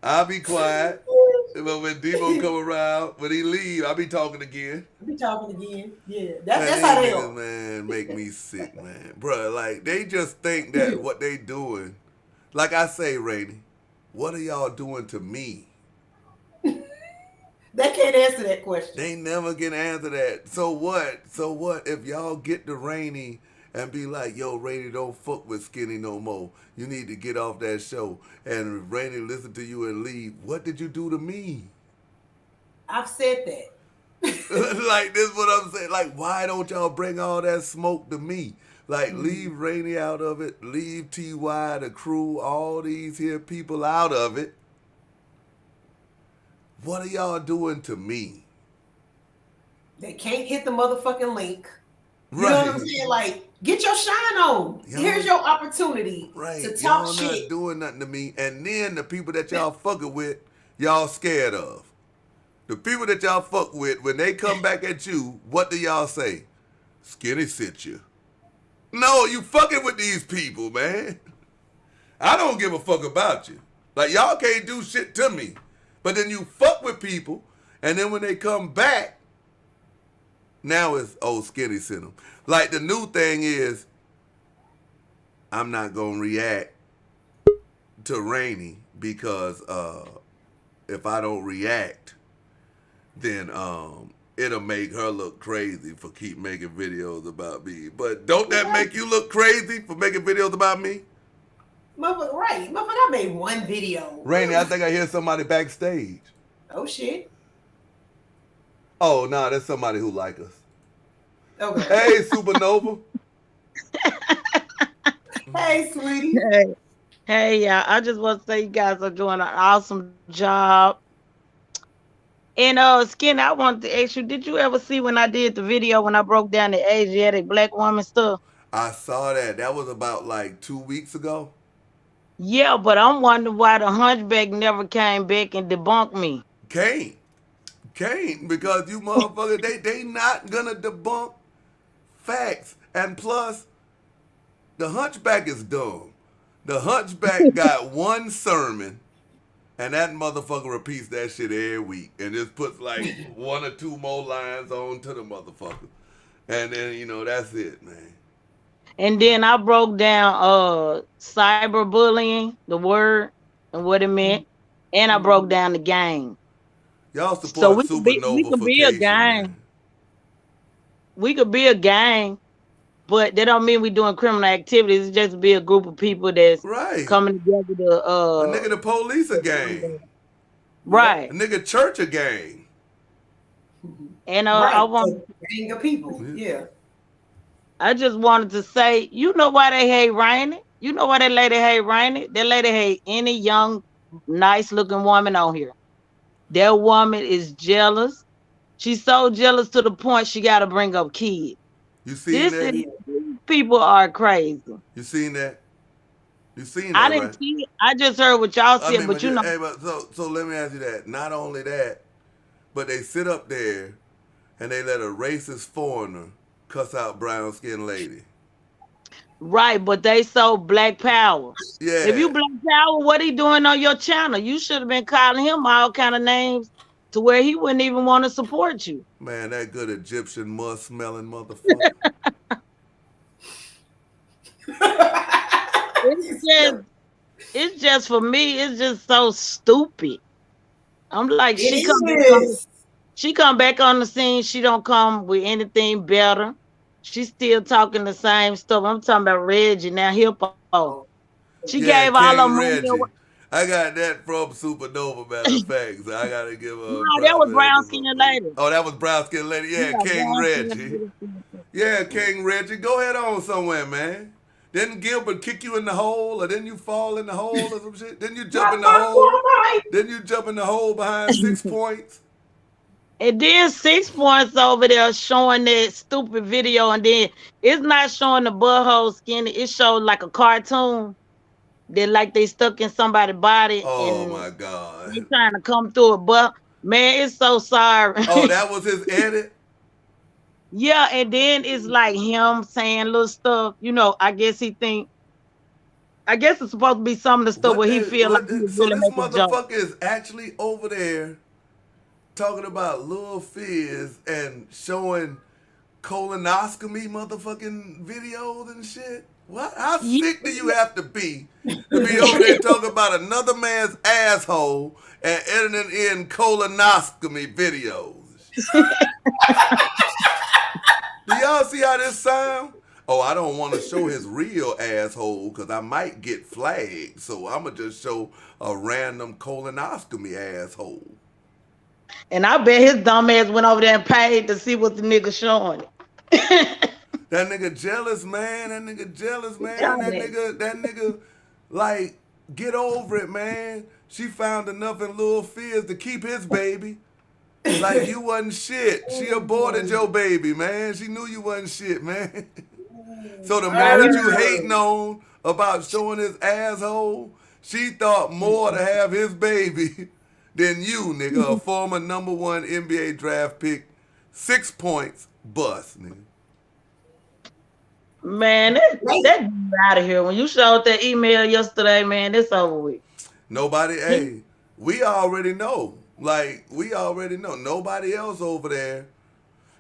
I'll be quiet, but when Debo come around, when he leave, I'll be talking again. I'll be talking again. Yeah, that's how they are. Man, make me sick, man, bro. Like they just think that what they doing. Like I say, Rainee, what are y'all doing to me? They can't answer that question. They never can answer that. So what? So what if y'all get to Rainee and be like, yo, Rainee, don't fuck with Skinny no more. You need to get off that show. And if Rainee listen to you and leave, what did you do to me? I've said that. Like, this is what I'm saying. Like, why don't y'all bring all that smoke to me? Like, leave Rainee out of it. Leave TY, the crew, all these here people out of it. What are y'all doing to me? They can't hit the motherfucking link. You Right. know what I'm saying? Like, get your shine on. Here's your opportunity to talk y'all shit. not doing nothing to me. And then the people that y'all fucking with, y'all scared of. The people that y'all fuck with, when they come back at you, what do y'all say? Skinny sent you. No, you fucking with these people, man. I don't give a fuck about you. Like, y'all can't do shit to me. But then you fuck with people, and then when they come back, now it's, oh, Skinny sent them. Like, the new thing is, I'm not going to react to Rainee because if I don't react, then it'll make her look crazy for keep making videos about me. But don't that make you look crazy for making videos about me? Motherfucker, right. Motherfucker, I made one video. Rainee, I think I hear somebody backstage. Oh, shit. Oh, nah, that's somebody who like us. Okay. Hey, Supernova. Hey, sweetie. Hey, y'all. I just want to say you guys are doing an awesome job. And Skin, I wanted to ask you, did you ever see when I did the video when I broke down the Asiatic black woman stuff? I saw that. That was about like 2 weeks ago. Yeah, but I'm wondering why the hunchback never came back and debunked me. Can't. Because you motherfuckers, they not gonna debunk facts. And plus, the hunchback is dumb. The hunchback got one sermon, and that motherfucker repeats that shit every week. And just puts like 1 or 2 more lines on to the motherfucker. And then, you know, that's it, man. And then I broke down cyberbullying, the word, and what it meant. And I broke down the gang. Y'all support we could be a gang. Man. We could be a gang, but that don't mean we doing criminal activities. It's just be a group of people that's coming together to a nigga the police a gang. Right. A nigga church a gang. And I want gang of people. Yeah. I just wanted to say, you know why they hate Rainee? You know why that lady hate Rainee? That lady hate any young, nice looking woman on here. That woman is jealous. She's so jealous to the point she got to bring up kids. You seen that? These people are crazy. You seen that? You seen that? I didn't see it. I just heard what y'all said, but you know. Hey, so let me ask you that. Not only that, but they sit up there and they let a racist foreigner cuss out brown skinned lady. Right, but they so black power. Yeah. If you black power, what he doing on your channel? You should have been calling him all kind of names to where he wouldn't even want to support you. Man, that good Egyptian must smelling motherfucker. It's just for me, it's just so stupid. I'm like, she come back on the scene, she don't come with anything better. She's still talking the same stuff. I'm talking about Reggie now, Hippo. She gave all of money away. I got that from Supernova, matter of fact. So I gotta give her. No, that was Brown Skin Lady. Oh, that was Brown Skin Lady. Yeah, King Reggie. Yeah, King Reggie. Go ahead on somewhere, man. Didn't Gilbert kick you in the hole, or didn't you fall in the hole or some shit? Didn't you jump in the hole? Didn't you jump in the hole behind 6 points? And then 6 points over there showing that stupid video, and then it's not showing the butthole skinny. It showed like a cartoon. That like they stuck in somebody's body. Oh my God. They trying to come through it, but man, it's so sorry. Oh, that was his edit? Yeah, and then it's like him saying little stuff. You know, I guess it's supposed to be some of the stuff where he feel like he's so really this making jokes. motherfucker is actually over there talking about Lil Fizz and showing colonoscopy motherfucking videos and shit. What? How sick do you have to be over there talking about another man's asshole and editing in colonoscopy videos? Do y'all see how this sound? Oh, I don't want to show his real asshole because I might get flagged. So I'm going to just show a random colonoscopy asshole. And I bet his dumb ass went over there and paid to see what the nigga showing. That nigga jealous, man. That nigga jealous, man. That nigga, like, get over it, man. She found enough in Lil Fizz to keep his baby. Like, you wasn't shit. She aborted your baby, man. She knew you wasn't shit, man. So the man that you hating on about showing his asshole, she thought more to have his baby than you, nigga. A former #1 NBA draft pick, 6 points, bust, nigga. Man, that out of here. When you showed that email yesterday, man, it's over with. Nobody, hey, we already know. Like, we already know. Nobody else over there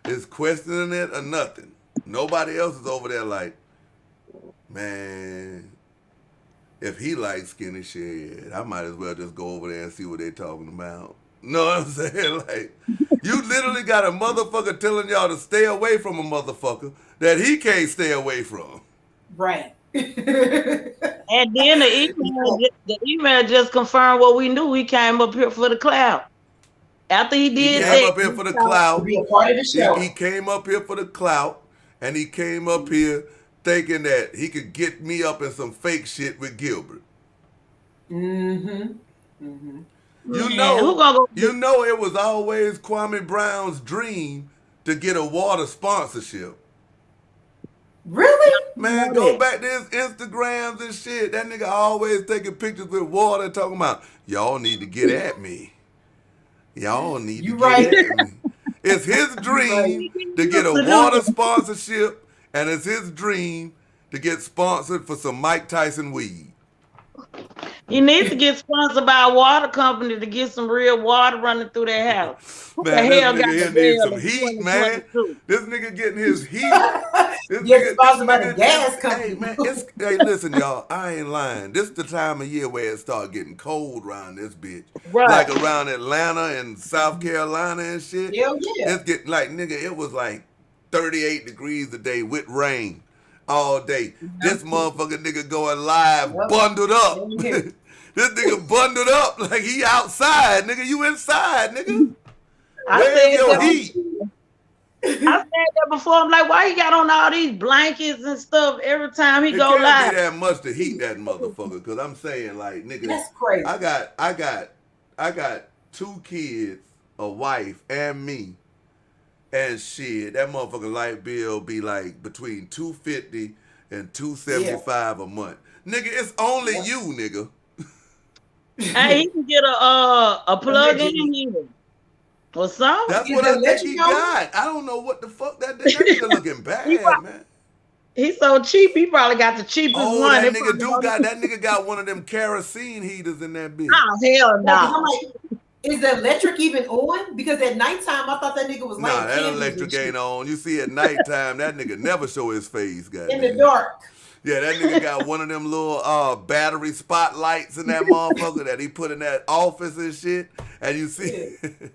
is questioning it or nothing. Nobody else is over there like, man, if he likes skinny shit, I might as well just go over there and see what they talking about. Know what I'm saying? Like, you literally got a motherfucker telling y'all to stay away from a motherfucker that he can't stay away from. Right. And then the email just confirmed what we knew. He came up here for the clout. After he did that, he came up here for the clout. Be a part of the show. He came up here for the clout, and he came up here thinking that he could get me up in some fake shit with Gilbert. Mm-hmm. Mm-hmm. You know it was always Kwame Brown's dream to get a water sponsorship. Really? Man, go back to his Instagrams and shit. That nigga always taking pictures with water talking about, y'all need to get at me. Y'all need to get at me. It's his dream to get a water sponsorship, and it's his dream to get sponsored for some Mike Tyson weed. He needs to get sponsored by a water company to get some real water running through their house. Man, this nigga needs some heat, man. This nigga getting his heat. Get sponsored by the gas company. Hey, man, hey, listen, y'all. I ain't lying. This is the time of year where it start getting cold around this bitch. Right. Like around Atlanta and South Carolina and shit. Hell yeah. It's getting like, nigga, it was like 38 degrees a day with rain all day. This motherfucker nigga going live bundled up. This nigga bundled up like he outside, nigga. You inside, nigga. Where's your heat? I said that before. I'm like, why he got on all these blankets and stuff every time he go live? It can't be that much to heat that motherfucker. Cause I'm saying, like, nigga, that's crazy. I got 2 kids, a wife, and me, and shit. That motherfucker light bill be like between $250 and $275 a month. Nigga, it's only you, nigga. Hey, he can get a plug-in here or something. That's what I think he got. I don't know what the fuck that nigga looking bad, man. He's so cheap. He probably got the cheapest one. That nigga got one of them kerosene heaters in that bitch. Oh hell no! Is the electric even on? Because at nighttime, I thought that nigga was Nah, lighting that candles electric and ain't shit. on. You see at nighttime, that nigga never show his face, In the goddamn. dark. Yeah, that nigga got one of them little battery spotlights in that motherfucker that he put in that office and shit. And you see, and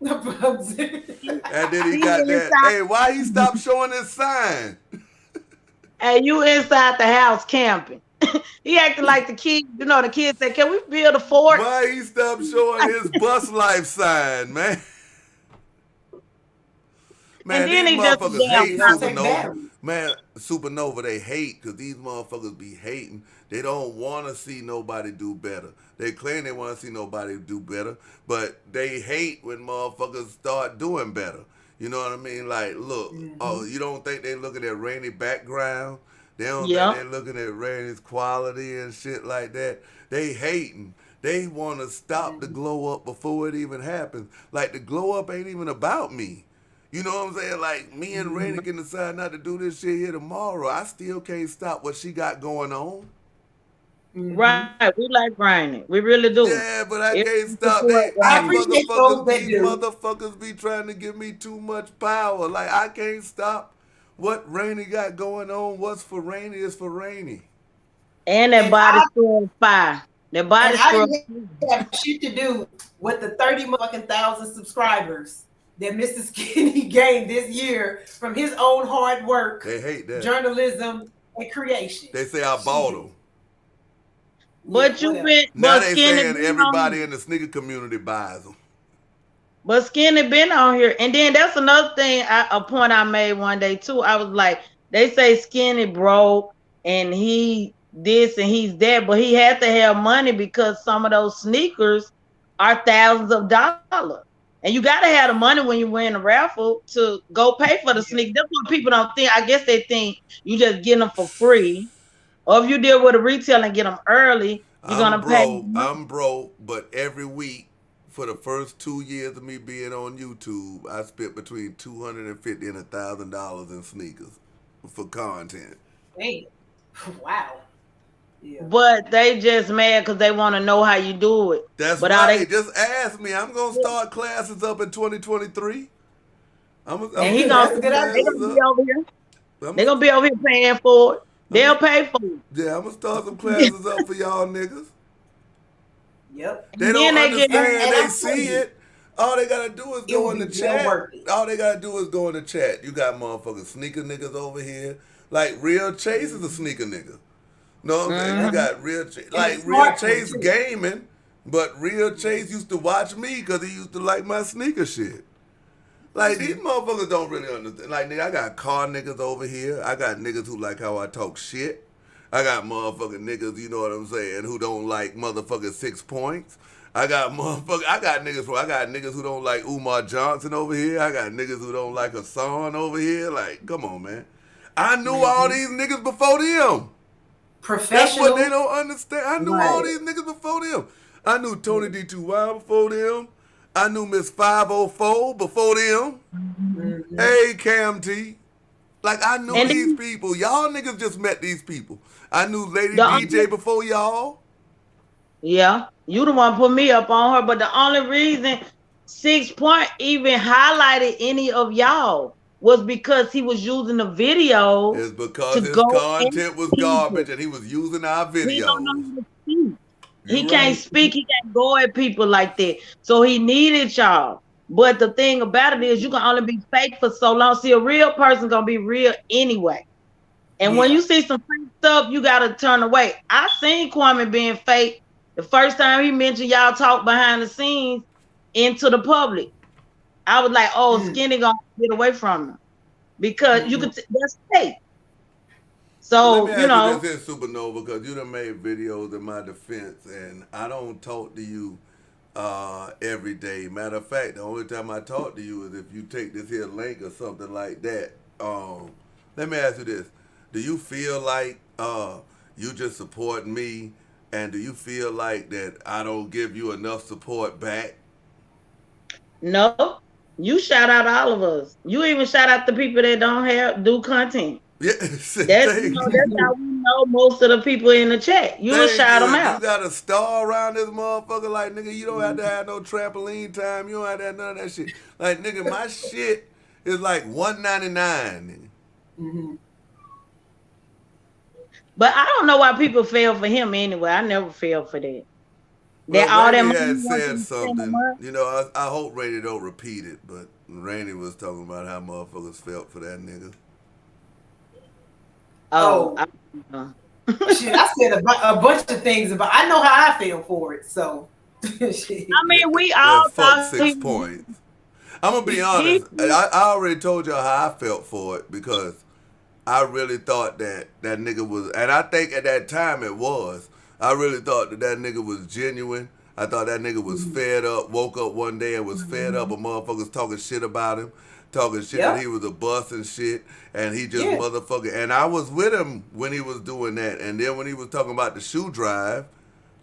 then he got that. Hey, why he stopped showing his sign? Hey, you inside the house camping. He acting like the kids. You know, the kids say, "Can we build a fort?" Why he stopped showing his bus life sign, man? Man, And then these he just motherfuckers hate contact Supernova. battery. Man, Supernova, they hate because these motherfuckers be hating. They don't want to see nobody do better. They claim they want to see nobody do better, but they hate when motherfuckers start doing better. You know what I mean? Like, look, oh, you don't think they looking at Rainee background? They don't think they looking at Rainee's quality and shit like that. They hating. They want to stop the glow up before it even happens. Like, the glow up ain't even about me. You know what I'm saying? Like, me and Rainee can decide not to do this shit here tomorrow. I still can't stop what she got going on. Right. We like Rainee. We really do. Yeah, but I can't stop. I appreciate those that These do. motherfuckers be trying to give me too much power. Like, I can't stop what Rainee got going on. What's for Rainee is for Rainee. And that body scrub fire. That body scrub. I have shit to do with the 30,000 subscribers that Mr. Skinny gained this year from his own hard work. They hate that. Journalism and creation. They say I bought them. But you been Now but they Skinny saying been everybody in the sneaker community buys them. But Skinny been on here. And then that's another thing, a point I made one day too. I was like, they say Skinny broke and he this and he's that, but he had to have money because some of those sneakers are thousands of dollars. And you gotta have the money when you win a raffle to go pay for the sneakers. That's what people don't think. I guess they think you just get them for free. Or if you deal with a retailer and get them early, you're gonna pay. I'm broke, but every week for the first 2 years of me being on YouTube, I spent between $250 and $1,000 in sneakers for content. Hey, wow. Yeah. But they just mad because they want to know how you do it. That's but right. Just ask me. I'm gonna start classes up in 2023. And he gonna be over here. They're gonna be over here paying for it. They'll pay for it. Yeah, I'm gonna start some classes up for y'all niggas. Yep. They don't understand. They see it. All they gotta do is go in the chat. All they gotta do is go in the chat. You got motherfucking sneaker niggas over here. Like Real Chase is a sneaker nigga. No, you got Real Chase. Like Real Chase gaming, but Real Chase used to watch me because he used to like my sneaker shit. Like, these motherfuckers don't really understand. Like, nigga, I got car niggas over here. I got niggas who like how I talk shit. I got motherfucking niggas, you know what I'm saying, who don't like motherfucking 6 points. I got niggas who don't like Umar Johnson over here. I got niggas who don't like Hassan over here. Like, come on, man. I knew all these niggas before them. Professional. That's what they don't understand. I knew all these niggas before them. I knew Tony D2Y before them. I knew Miss 504 before them. Hey, Cam T. Like, I knew these people. Y'all niggas just met these people. I knew Lady DJ before y'all. Yeah, you the one put me up on her, but the only reason 6 Point even highlighted any of y'all was because he was using the video. It's because his content was garbage and he was using our video. He don't know how to speak. He can't speak. He can't go at people like that. So he needed y'all. But the thing about it is you can only be fake for so long. See, a real person going to be real anyway. And when you see some fake stuff, you got to turn away. I seen Kwame being fake the first time he mentioned y'all talk behind the scenes into the public. I was like, oh, Skinny going to get away from him. Because you could, that's fake. So, let me ask you this here, Supernova, because you done made videos in my defense, and I don't talk to you every day. Matter of fact, the only time I talk to you is if you take this here link or something like that. Let me ask you this. Do you feel like you just support me, and do you feel like that I don't give you enough support back? No. You shout out all of us. You even shout out the people that don't do content. Yeah, that's how we know most of the people in the chat. You will shout them out. You got a star around this motherfucker. Like, nigga, you don't have to have no trampoline time. You don't have to have none of that shit. Like, nigga, my shit is like $199, nigga. Mm-hmm. But I don't know why people fell for him anyway. I never fell for that. Well, all Rainee that had said something. You know, I hope Rainee don't repeat it, but Rainee was talking about how motherfuckers felt for that nigga. Oh. Shit, I said a bunch of things about. I know how I feel for it. So, shit. I mean, we all fuck 6 points. I'm gonna be honest. I already told y'all how I felt for it because I really thought that nigga was, and I think at that time it was. I really thought that nigga was genuine. I thought that nigga was fed up. Woke up one day and was fed up of motherfuckers talking shit about him. Talking shit that he was a bust and shit, and he just motherfucking. And I was with him when he was doing that, and then when he was talking about the shoe drive,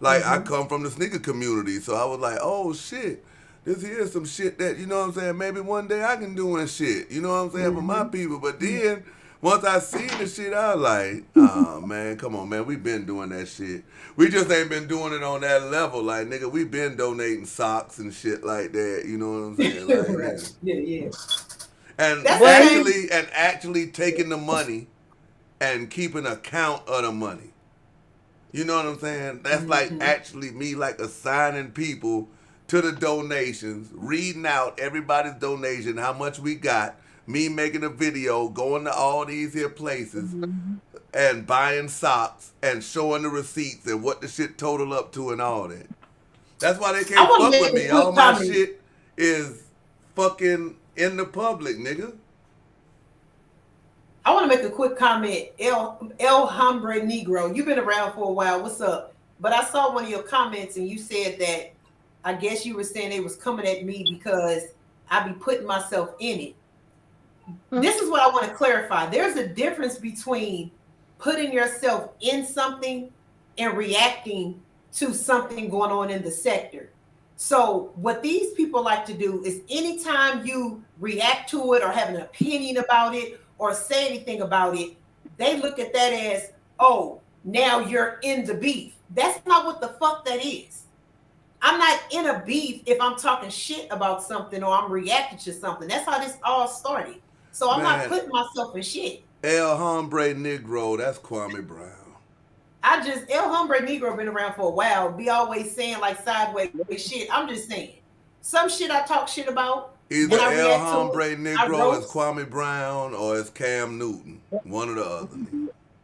like I come from the sneaker community, so I was like, oh shit, this here's some shit that, you know what I'm saying, maybe one day I can do and shit, you know what I'm saying, for my people. But then once I seen the shit, I was like, oh man, come on man, we been doing that shit. We just ain't been doing it on that level, like nigga, we been donating socks and shit like that, you know what I'm saying? Like, right. Yeah. And actually taking the money and keeping account of the money. You know what I'm saying? That's like actually me like assigning people to the donations, reading out everybody's donation, how much we got, me making a video, going to all these here places and buying socks and showing the receipts and what the shit total up to and all that. That's why they can't fuck with me. All my shit is fucking in the public, nigga. I want to make a quick comment. El Hombre Negro, you've been around for a while. What's up? But I saw one of your comments and you said that I guess you were saying they was coming at me because I be putting myself in it. This is what I want to clarify. There's a difference between putting yourself in something and reacting to something going on in the sector. So what these people like to do is anytime you react to it or have an opinion about it or say anything about it, they look at that as, oh, now you're in the beef. That's not what the fuck that is. I'm not in a beef if I'm talking shit about something or I'm reacting to something. That's how this all started. So I'm not putting myself in shit. El Hombre Negro, that's Kwame Brown. El Hombre Negro been around for a while. Be always saying like sideways shit. I'm just saying. Some shit I talk shit about. Either El Hombre Negro is Kwame Brown or it's Cam Newton. One or the other.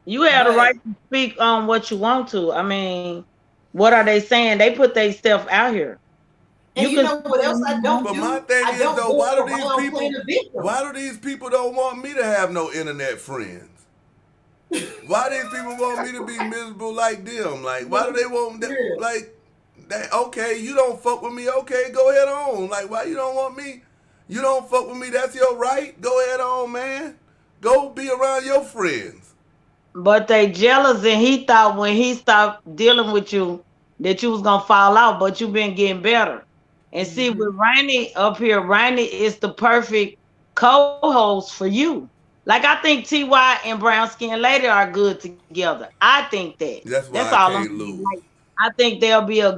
You have the right to speak on what you want to. I mean, what are they saying? They put their stuff out here. And you know what else I don't do? But my thing is though, why do these people don't want me to have no internet friends? Why these people want me to be miserable like them? Like, why do they want them? Like, okay, you don't fuck with me. Okay, go ahead on. Like, why you don't want me? You don't fuck with me. That's your right. Go ahead on, man. Go be around your friends. But they jealous, and he thought when he stopped dealing with you that you was gonna fall out. But you been getting better. And see, with Rainee up here, Rainee is the perfect co-host for you. Like, I think T.Y. and Brown Skin Lady are good together. I think that. That's why I can't lose. Like, I think they'll be they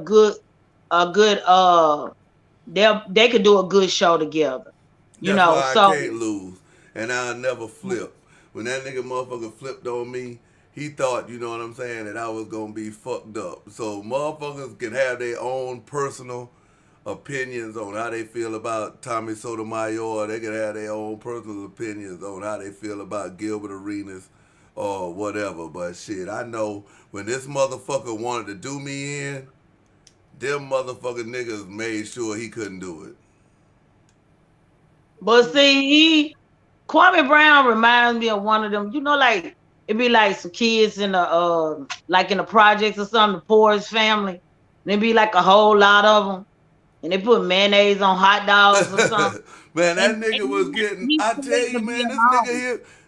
could do a good show together. You know, why so I can't lose. And I'll never flip. When that nigga motherfucker flipped on me, he thought, you know what I'm saying, that I was gonna be fucked up. So motherfuckers can have their own personal opinions on how they feel about Tommy Sotomayor. They can have their own personal opinions on how they feel about Gilbert Arenas or whatever. But shit, I know when this motherfucker wanted to do me in, them motherfucking niggas made sure he couldn't do it. But see, Kwame Brown reminds me of one of them, you know, like it'd be like some kids in the like in the projects or something, the poorest family. And it'd be like a whole lot of them. And they put mayonnaise on hot dogs or something. Man, that nigga was getting, I tell you, man,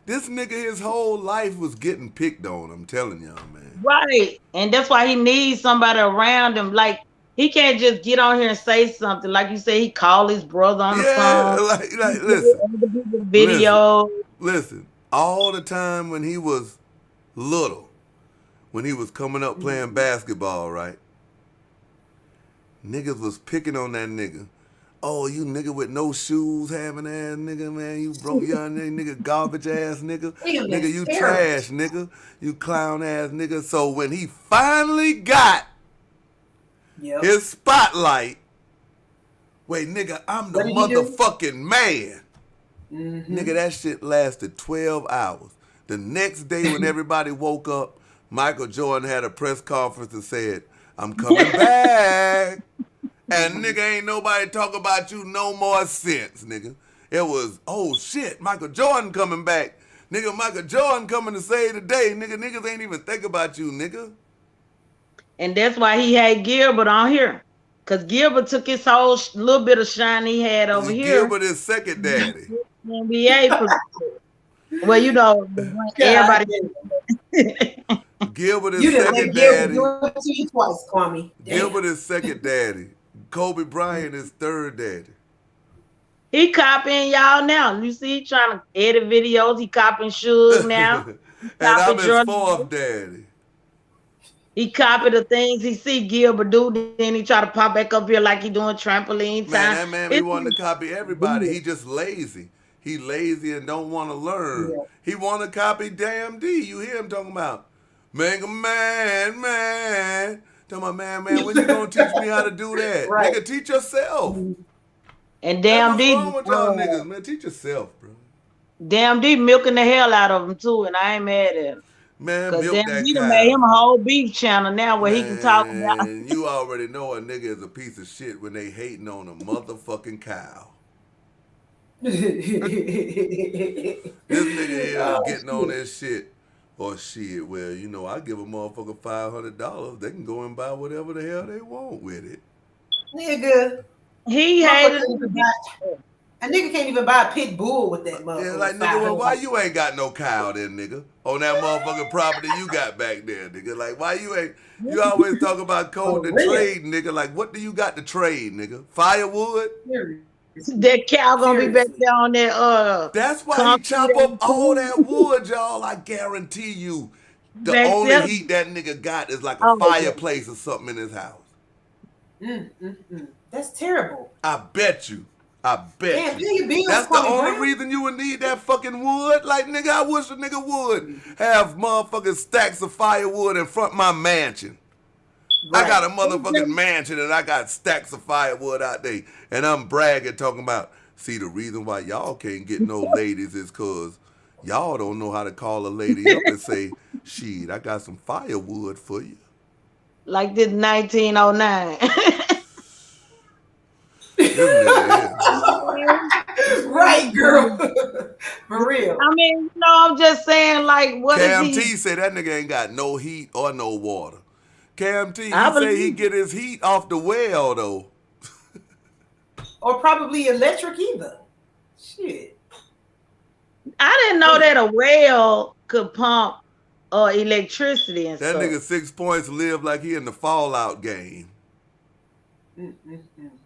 this nigga, his whole life was getting picked on. I'm telling y'all, man. Right. And that's why he needs somebody around him. Like, he can't just get on here and say something. Like you say, he called his brother on the phone. Like listen. Video. Listen, all the time when he was little, when he was coming up playing basketball, right? Niggas was picking on that nigga. Oh, you nigga with no shoes having ass nigga, man. You broke young nigga, garbage ass nigga. Nigga, you trash nigga. You clown ass nigga. So when he finally got his spotlight, wait, nigga, I'm the motherfucking man. Nigga, that shit lasted 12 hours. The next day when everybody woke up, Michael Jordan had a press conference and said, I'm coming back. And nigga, ain't nobody talk about you no more since, nigga. It was, oh shit, Michael Jordan coming back. Nigga, Michael Jordan coming to save the day. Nigga, niggas ain't even think about you, nigga. And that's why he had Gilbert on here. Because Gilbert took his whole little bit of shine he had over here. Gilbert is second daddy. NBA. Well, you know, everybody. Gilbert is second daddy. Do it to you twice, Kwame. Gilbert is second daddy. Kobe Bryant is third daddy. He copying y'all now. You see, he trying to edit videos. He copying Suge now. And I'm his fourth daddy. He copied the things he see Gilbert do, then he try to pop back up here like he doing trampoline time. Man, that man be wanting to copy everybody. He just lazy. He lazy and don't want to learn. Yeah. He want to copy Damn D. You hear him talking about, make a man. Talking about, man, when you gonna teach me how to do that? Right. Nigga, teach yourself. And Damn D. What's wrong with y'all niggas, man? Teach yourself, bro. Damn D milking the hell out of him too, and I ain't mad at him. Man, milk Damn D made him a whole beef channel now where he can talk about. You already know a nigga is a piece of shit when they hating on a motherfucking cow. This nigga here getting on that shit. Or shit, well, you know, I give a motherfucker $500. They can go and buy whatever the hell they want with it. Nigga. He hated a nigga can't even buy a pit bull with that motherfucker. Yeah, like, nigga, well, why you ain't got no cow then, nigga? On that motherfucking property you got back there, nigga. Like, why you ain't, you always talk about code to trade, nigga. Like, what do you got to trade, nigga? Firewood? That cow gonna be back there on that, That's why he chop up all that wood, y'all. I guarantee you, the only heat that nigga got is like a fireplace or something in his house. That's terrible. I bet you. Damn, you. That's the only reason you would need that fucking wood. Like, nigga, I wish a nigga would have motherfucking stacks of firewood in front of my mansion. Right. I got a motherfucking mansion and I got stacks of firewood out there. And I'm bragging, talking about, see, the reason why y'all can't get no ladies is because y'all don't know how to call a lady up and say, shit, I got some firewood for you. Like this 1909. Right, girl. For real. I mean, you know, I'm just saying, like, what Cam is he? T said that nigga ain't got no heat or no water. Cam T, he say he get his heat off the well, though. Or probably electric either. Shit. I didn't know that a well could pump electricity and that stuff. Nigga 6 points live like he in the Fallout game.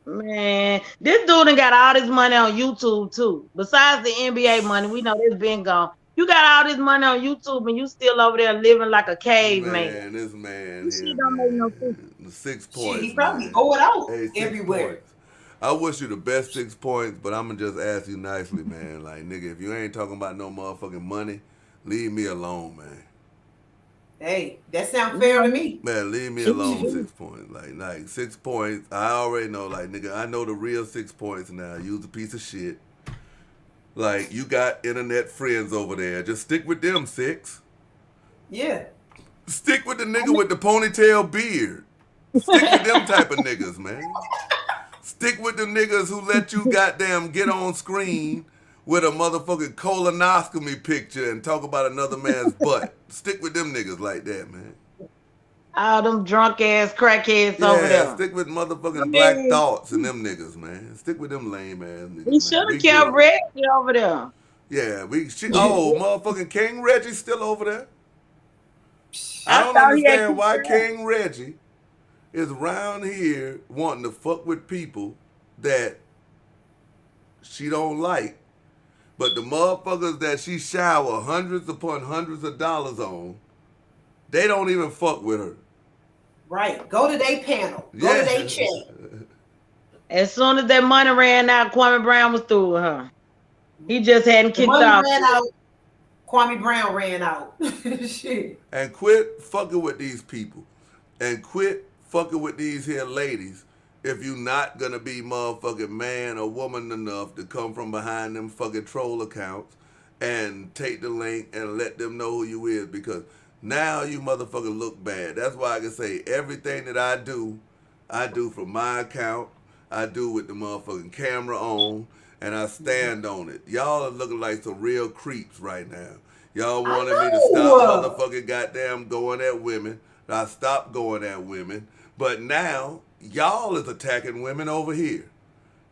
Man, this dude done got all this money on YouTube too. Besides the NBA money, we know this been gone. You got all this money on YouTube and you still over there living like a caveman. Man, this man this here, shit don't make no sense. 6 points. Shit, he probably owe it out everywhere. Points. I wish you the best 6 points, but I'm gonna just ask you nicely, man. Like, nigga, if you ain't talking about no motherfucking money, leave me alone, man. Hey, that sounds fair to me. Man, leave me alone. 6 points. Like 6 points. I already know, like, nigga, I know the real 6 points now. Use a piece of shit. Like, you got internet friends over there. Just stick with them, 6. Yeah. Stick with the nigga with the ponytail beard. Stick with them type of niggas, man. Stick with the niggas who let you goddamn get on screen with a motherfucking colonoscopy picture and talk about another man's butt. Stick with them niggas like that, man. All them drunk ass crackheads over there. Stick with motherfucking Black Thoughts and them niggas, man. Stick with them lame ass niggas. We should have kept Reggie over there. Yeah, motherfucking King Reggie's still over there. I don't understand why King Reggie is around here wanting to fuck with people that she don't like. But the motherfuckers that she shower hundreds upon hundreds of dollars on, They don't even fuck with her. Right. Go to their panel. Go to their chat. As soon as that money ran out, Kwame Brown was through with her. He just hadn't kicked money off. Ran out. Kwame Brown ran out. Shit. And quit fucking with these people. And quit fucking with these here ladies if you not gonna be motherfucking man or woman enough to come from behind them fucking troll accounts and take the link and let them know who you is, because now you motherfuckers look bad. That's why I can say everything that I do from my account. I do with the motherfucking camera on, and I stand on it. Y'all are looking like some real creeps right now. Y'all wanted me to stop motherfucking goddamn going at women. I stopped going at women, but now y'all is attacking women over here.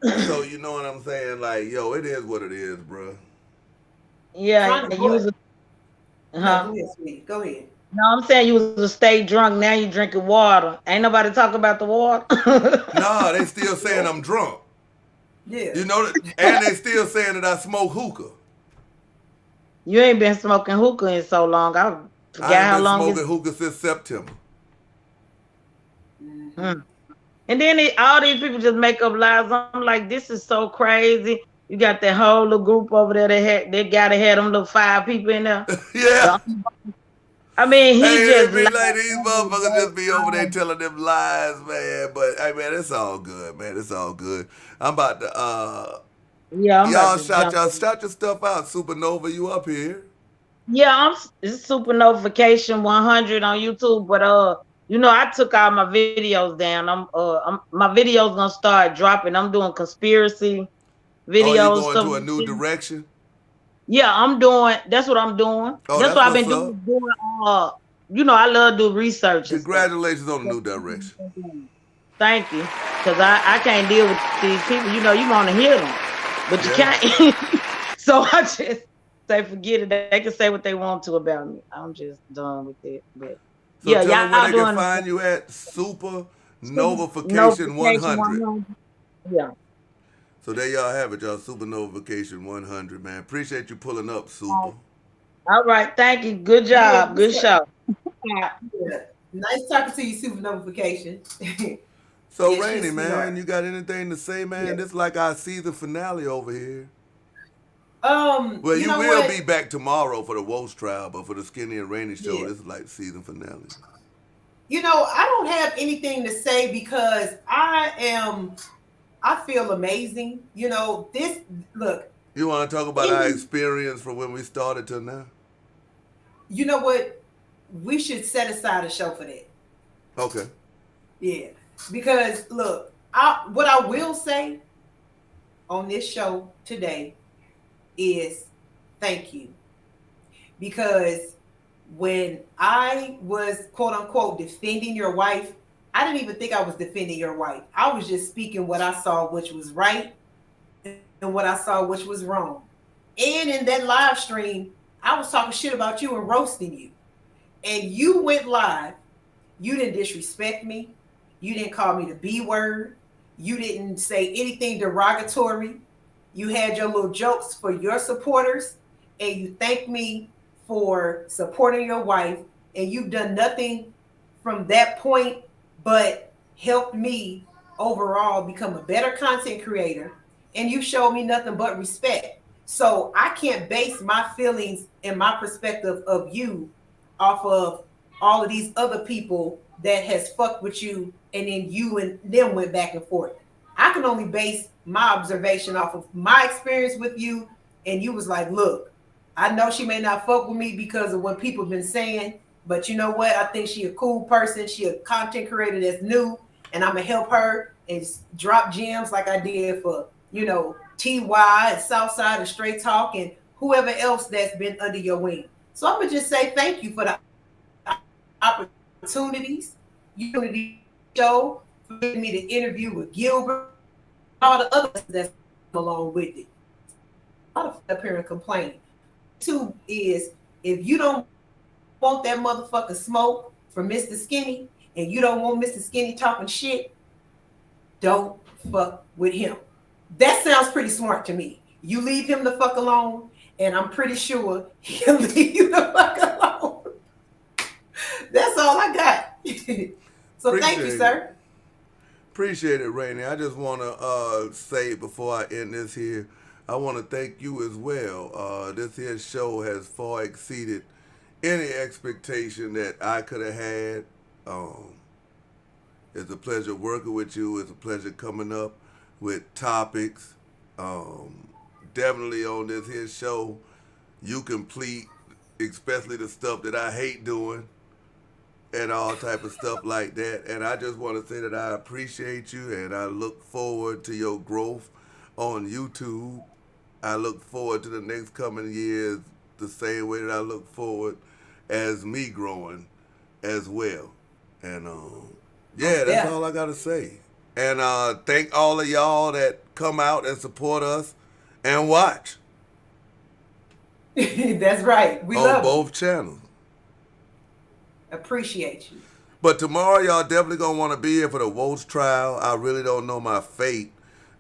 So you know what I'm saying? Like, yo, it is what it is, bro. Yeah, you was Go ahead. No, I'm saying you was a stay drunk. Now you drinking water. Ain't nobody talking about the water. Nah, they still saying I'm drunk. Yeah. You know that, and they still saying that I smoke hookah. You ain't been smoking hookah in so long. I forgot how long. I ain't been smoking hookah since September. And then all these people just make up lies. I'm like, this is so crazy. You got that whole little group over there. They gotta have them little 5 people in there. Yeah. I mean, he just be like these motherfuckers just be over there telling them lies, man. But hey, man, it's all good, man. It's all good. I'm about to y'all shout your stuff out. Supernova, you up here? Yeah, it's Supernotification 100 on YouTube, but you know, I took all my videos down. My videos gonna start dropping. I'm doing conspiracy videos. Oh, you going to a new direction? Yeah, that's what I'm doing. Oh, that's what I've been doing. You know, I love to do research. Congratulations on the new direction. Thank you. Because I can't deal with these people. You know, you want to hear them, but you can't. So I just say, forget it. They can say what they want to about me. I'm just done with it. But so yeah, tell them where they can find you at. Supernotification 100. Yeah. So there y'all have it, y'all. Supernotification 100, man. Appreciate you pulling up, Super. All right, thank you. Good job. Good show. Yeah. Nice talking to you, Supernotification. So, Rainee, man, you got anything to say, man? Yeah. This is like our season finale over here. Well, you will be back tomorrow for the Woes trial, but for the Skinny and Rainee show, this is like season finale. You know, I don't have anything to say because I feel amazing. You know, look. You want to talk about our experience from when we started till now? You know what? We should set aside a show for that. Okay. Yeah. Because, look, what I will say on this show today is thank you. Because when I was, quote unquote, defending your wife, I didn't even think I was defending your wife. I was just speaking what I saw, which was right, and what I saw, which was wrong. And in that live stream, I was talking shit about you and roasting you. And you went live. You didn't disrespect me. You didn't call me the B word. You didn't say anything derogatory. You had your little jokes for your supporters, and you thanked me for supporting your wife. And you've done nothing from that point but helped me overall become a better content creator. And you showed me nothing but respect. So I can't base my feelings and my perspective of you off of all of these other people that has fucked with you, and then you and them went back and forth. I can only base my observation off of my experience with you, and you was like, look, I know she may not fuck with me because of what people have been saying, but you know what? I think she a cool person. She a content creator that's new, and I'm gonna help her and drop gems like I did for, you know, TY and Southside and Straight Talk and whoever else that's been under your wing. So I'm gonna just say thank you for the opportunities, Unity Show, for giving me the interview with Gilbert, all the others that's along with it. A lot of up here and complain. Two is, if you don't want that motherfucker smoke from Mr. Skinny, and you don't want Mr. Skinny talking shit, don't fuck with him. That sounds pretty smart to me. You leave him the fuck alone, and I'm pretty sure he'll leave you the fuck alone. That's all I got. So thank you, sir. Appreciate it, Rainee. I just want to say before I end this here, I want to thank you as well. This here show has far exceeded any expectation that I could have had. It's a pleasure working with you. It's a pleasure coming up with topics. Definitely on this here show, you complete, especially the stuff that I hate doing and all type of stuff like that. And I just want to say that I appreciate you and I look forward to your growth on YouTube. I look forward to the next coming years the same way that I look forward as me growing as well. And that's all I got to say. And thank all of y'all that come out and support us and watch. That's right. We love on both channels. Appreciate you. But tomorrow, y'all definitely going to want to be here for the Wolves trial. I really don't know my fate.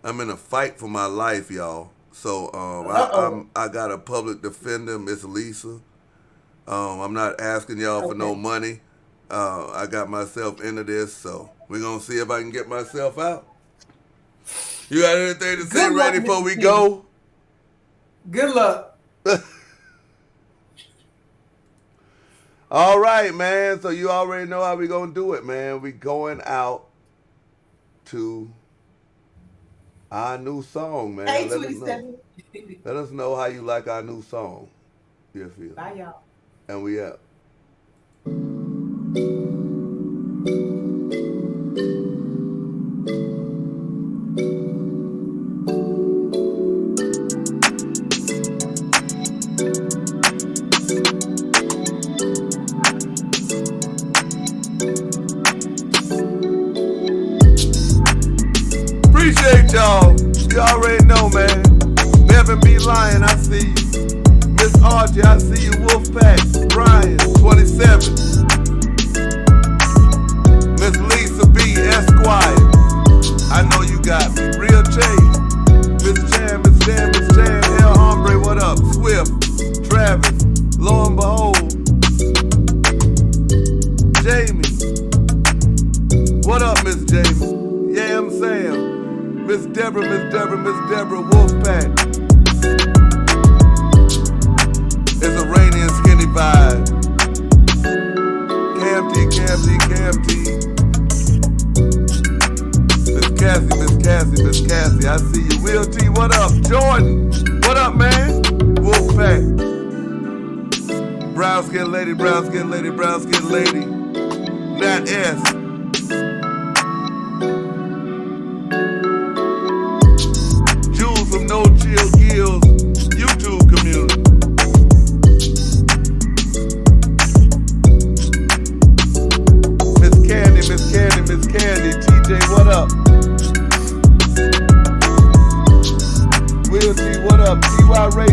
I'm in a fight for my life, y'all. So I got a public defender, Miss Lisa. I'm not asking y'all for no money. I got myself into this, so we're going to see if I can get myself out. You got anything to say, Rainee, before we go? Good luck. All right, man. So you already know how we going to do it, man. We going out to our new song, man. Hey, let us know how you like our new song. You feel? Bye, y'all. And we out. Appreciate y'all. You already know, man. Never be lying. I see you. Miss Archie, I see you. Wolfpack, Brian, 27. Miss Lisa B, Esquire. I know you got me. Real Chase. Miss Chan, Miss Chan, Miss Chan. El Hombre, what up? Swift, Travis, lo and behold. Jamie. What up, Miss Jamie? Yeah, I'm Sam. Miss Deborah, Wolfpack. It's a Rainee and Skinny vibe. Campty. Miss Cassie, I see you. Will T, what up? Jordan, what up, man? Wolfpack. Brown skin lady. Nat S. From No Chill Gills YouTube community. Miss Candy, TJ, what up? Will T, what up? TY Ray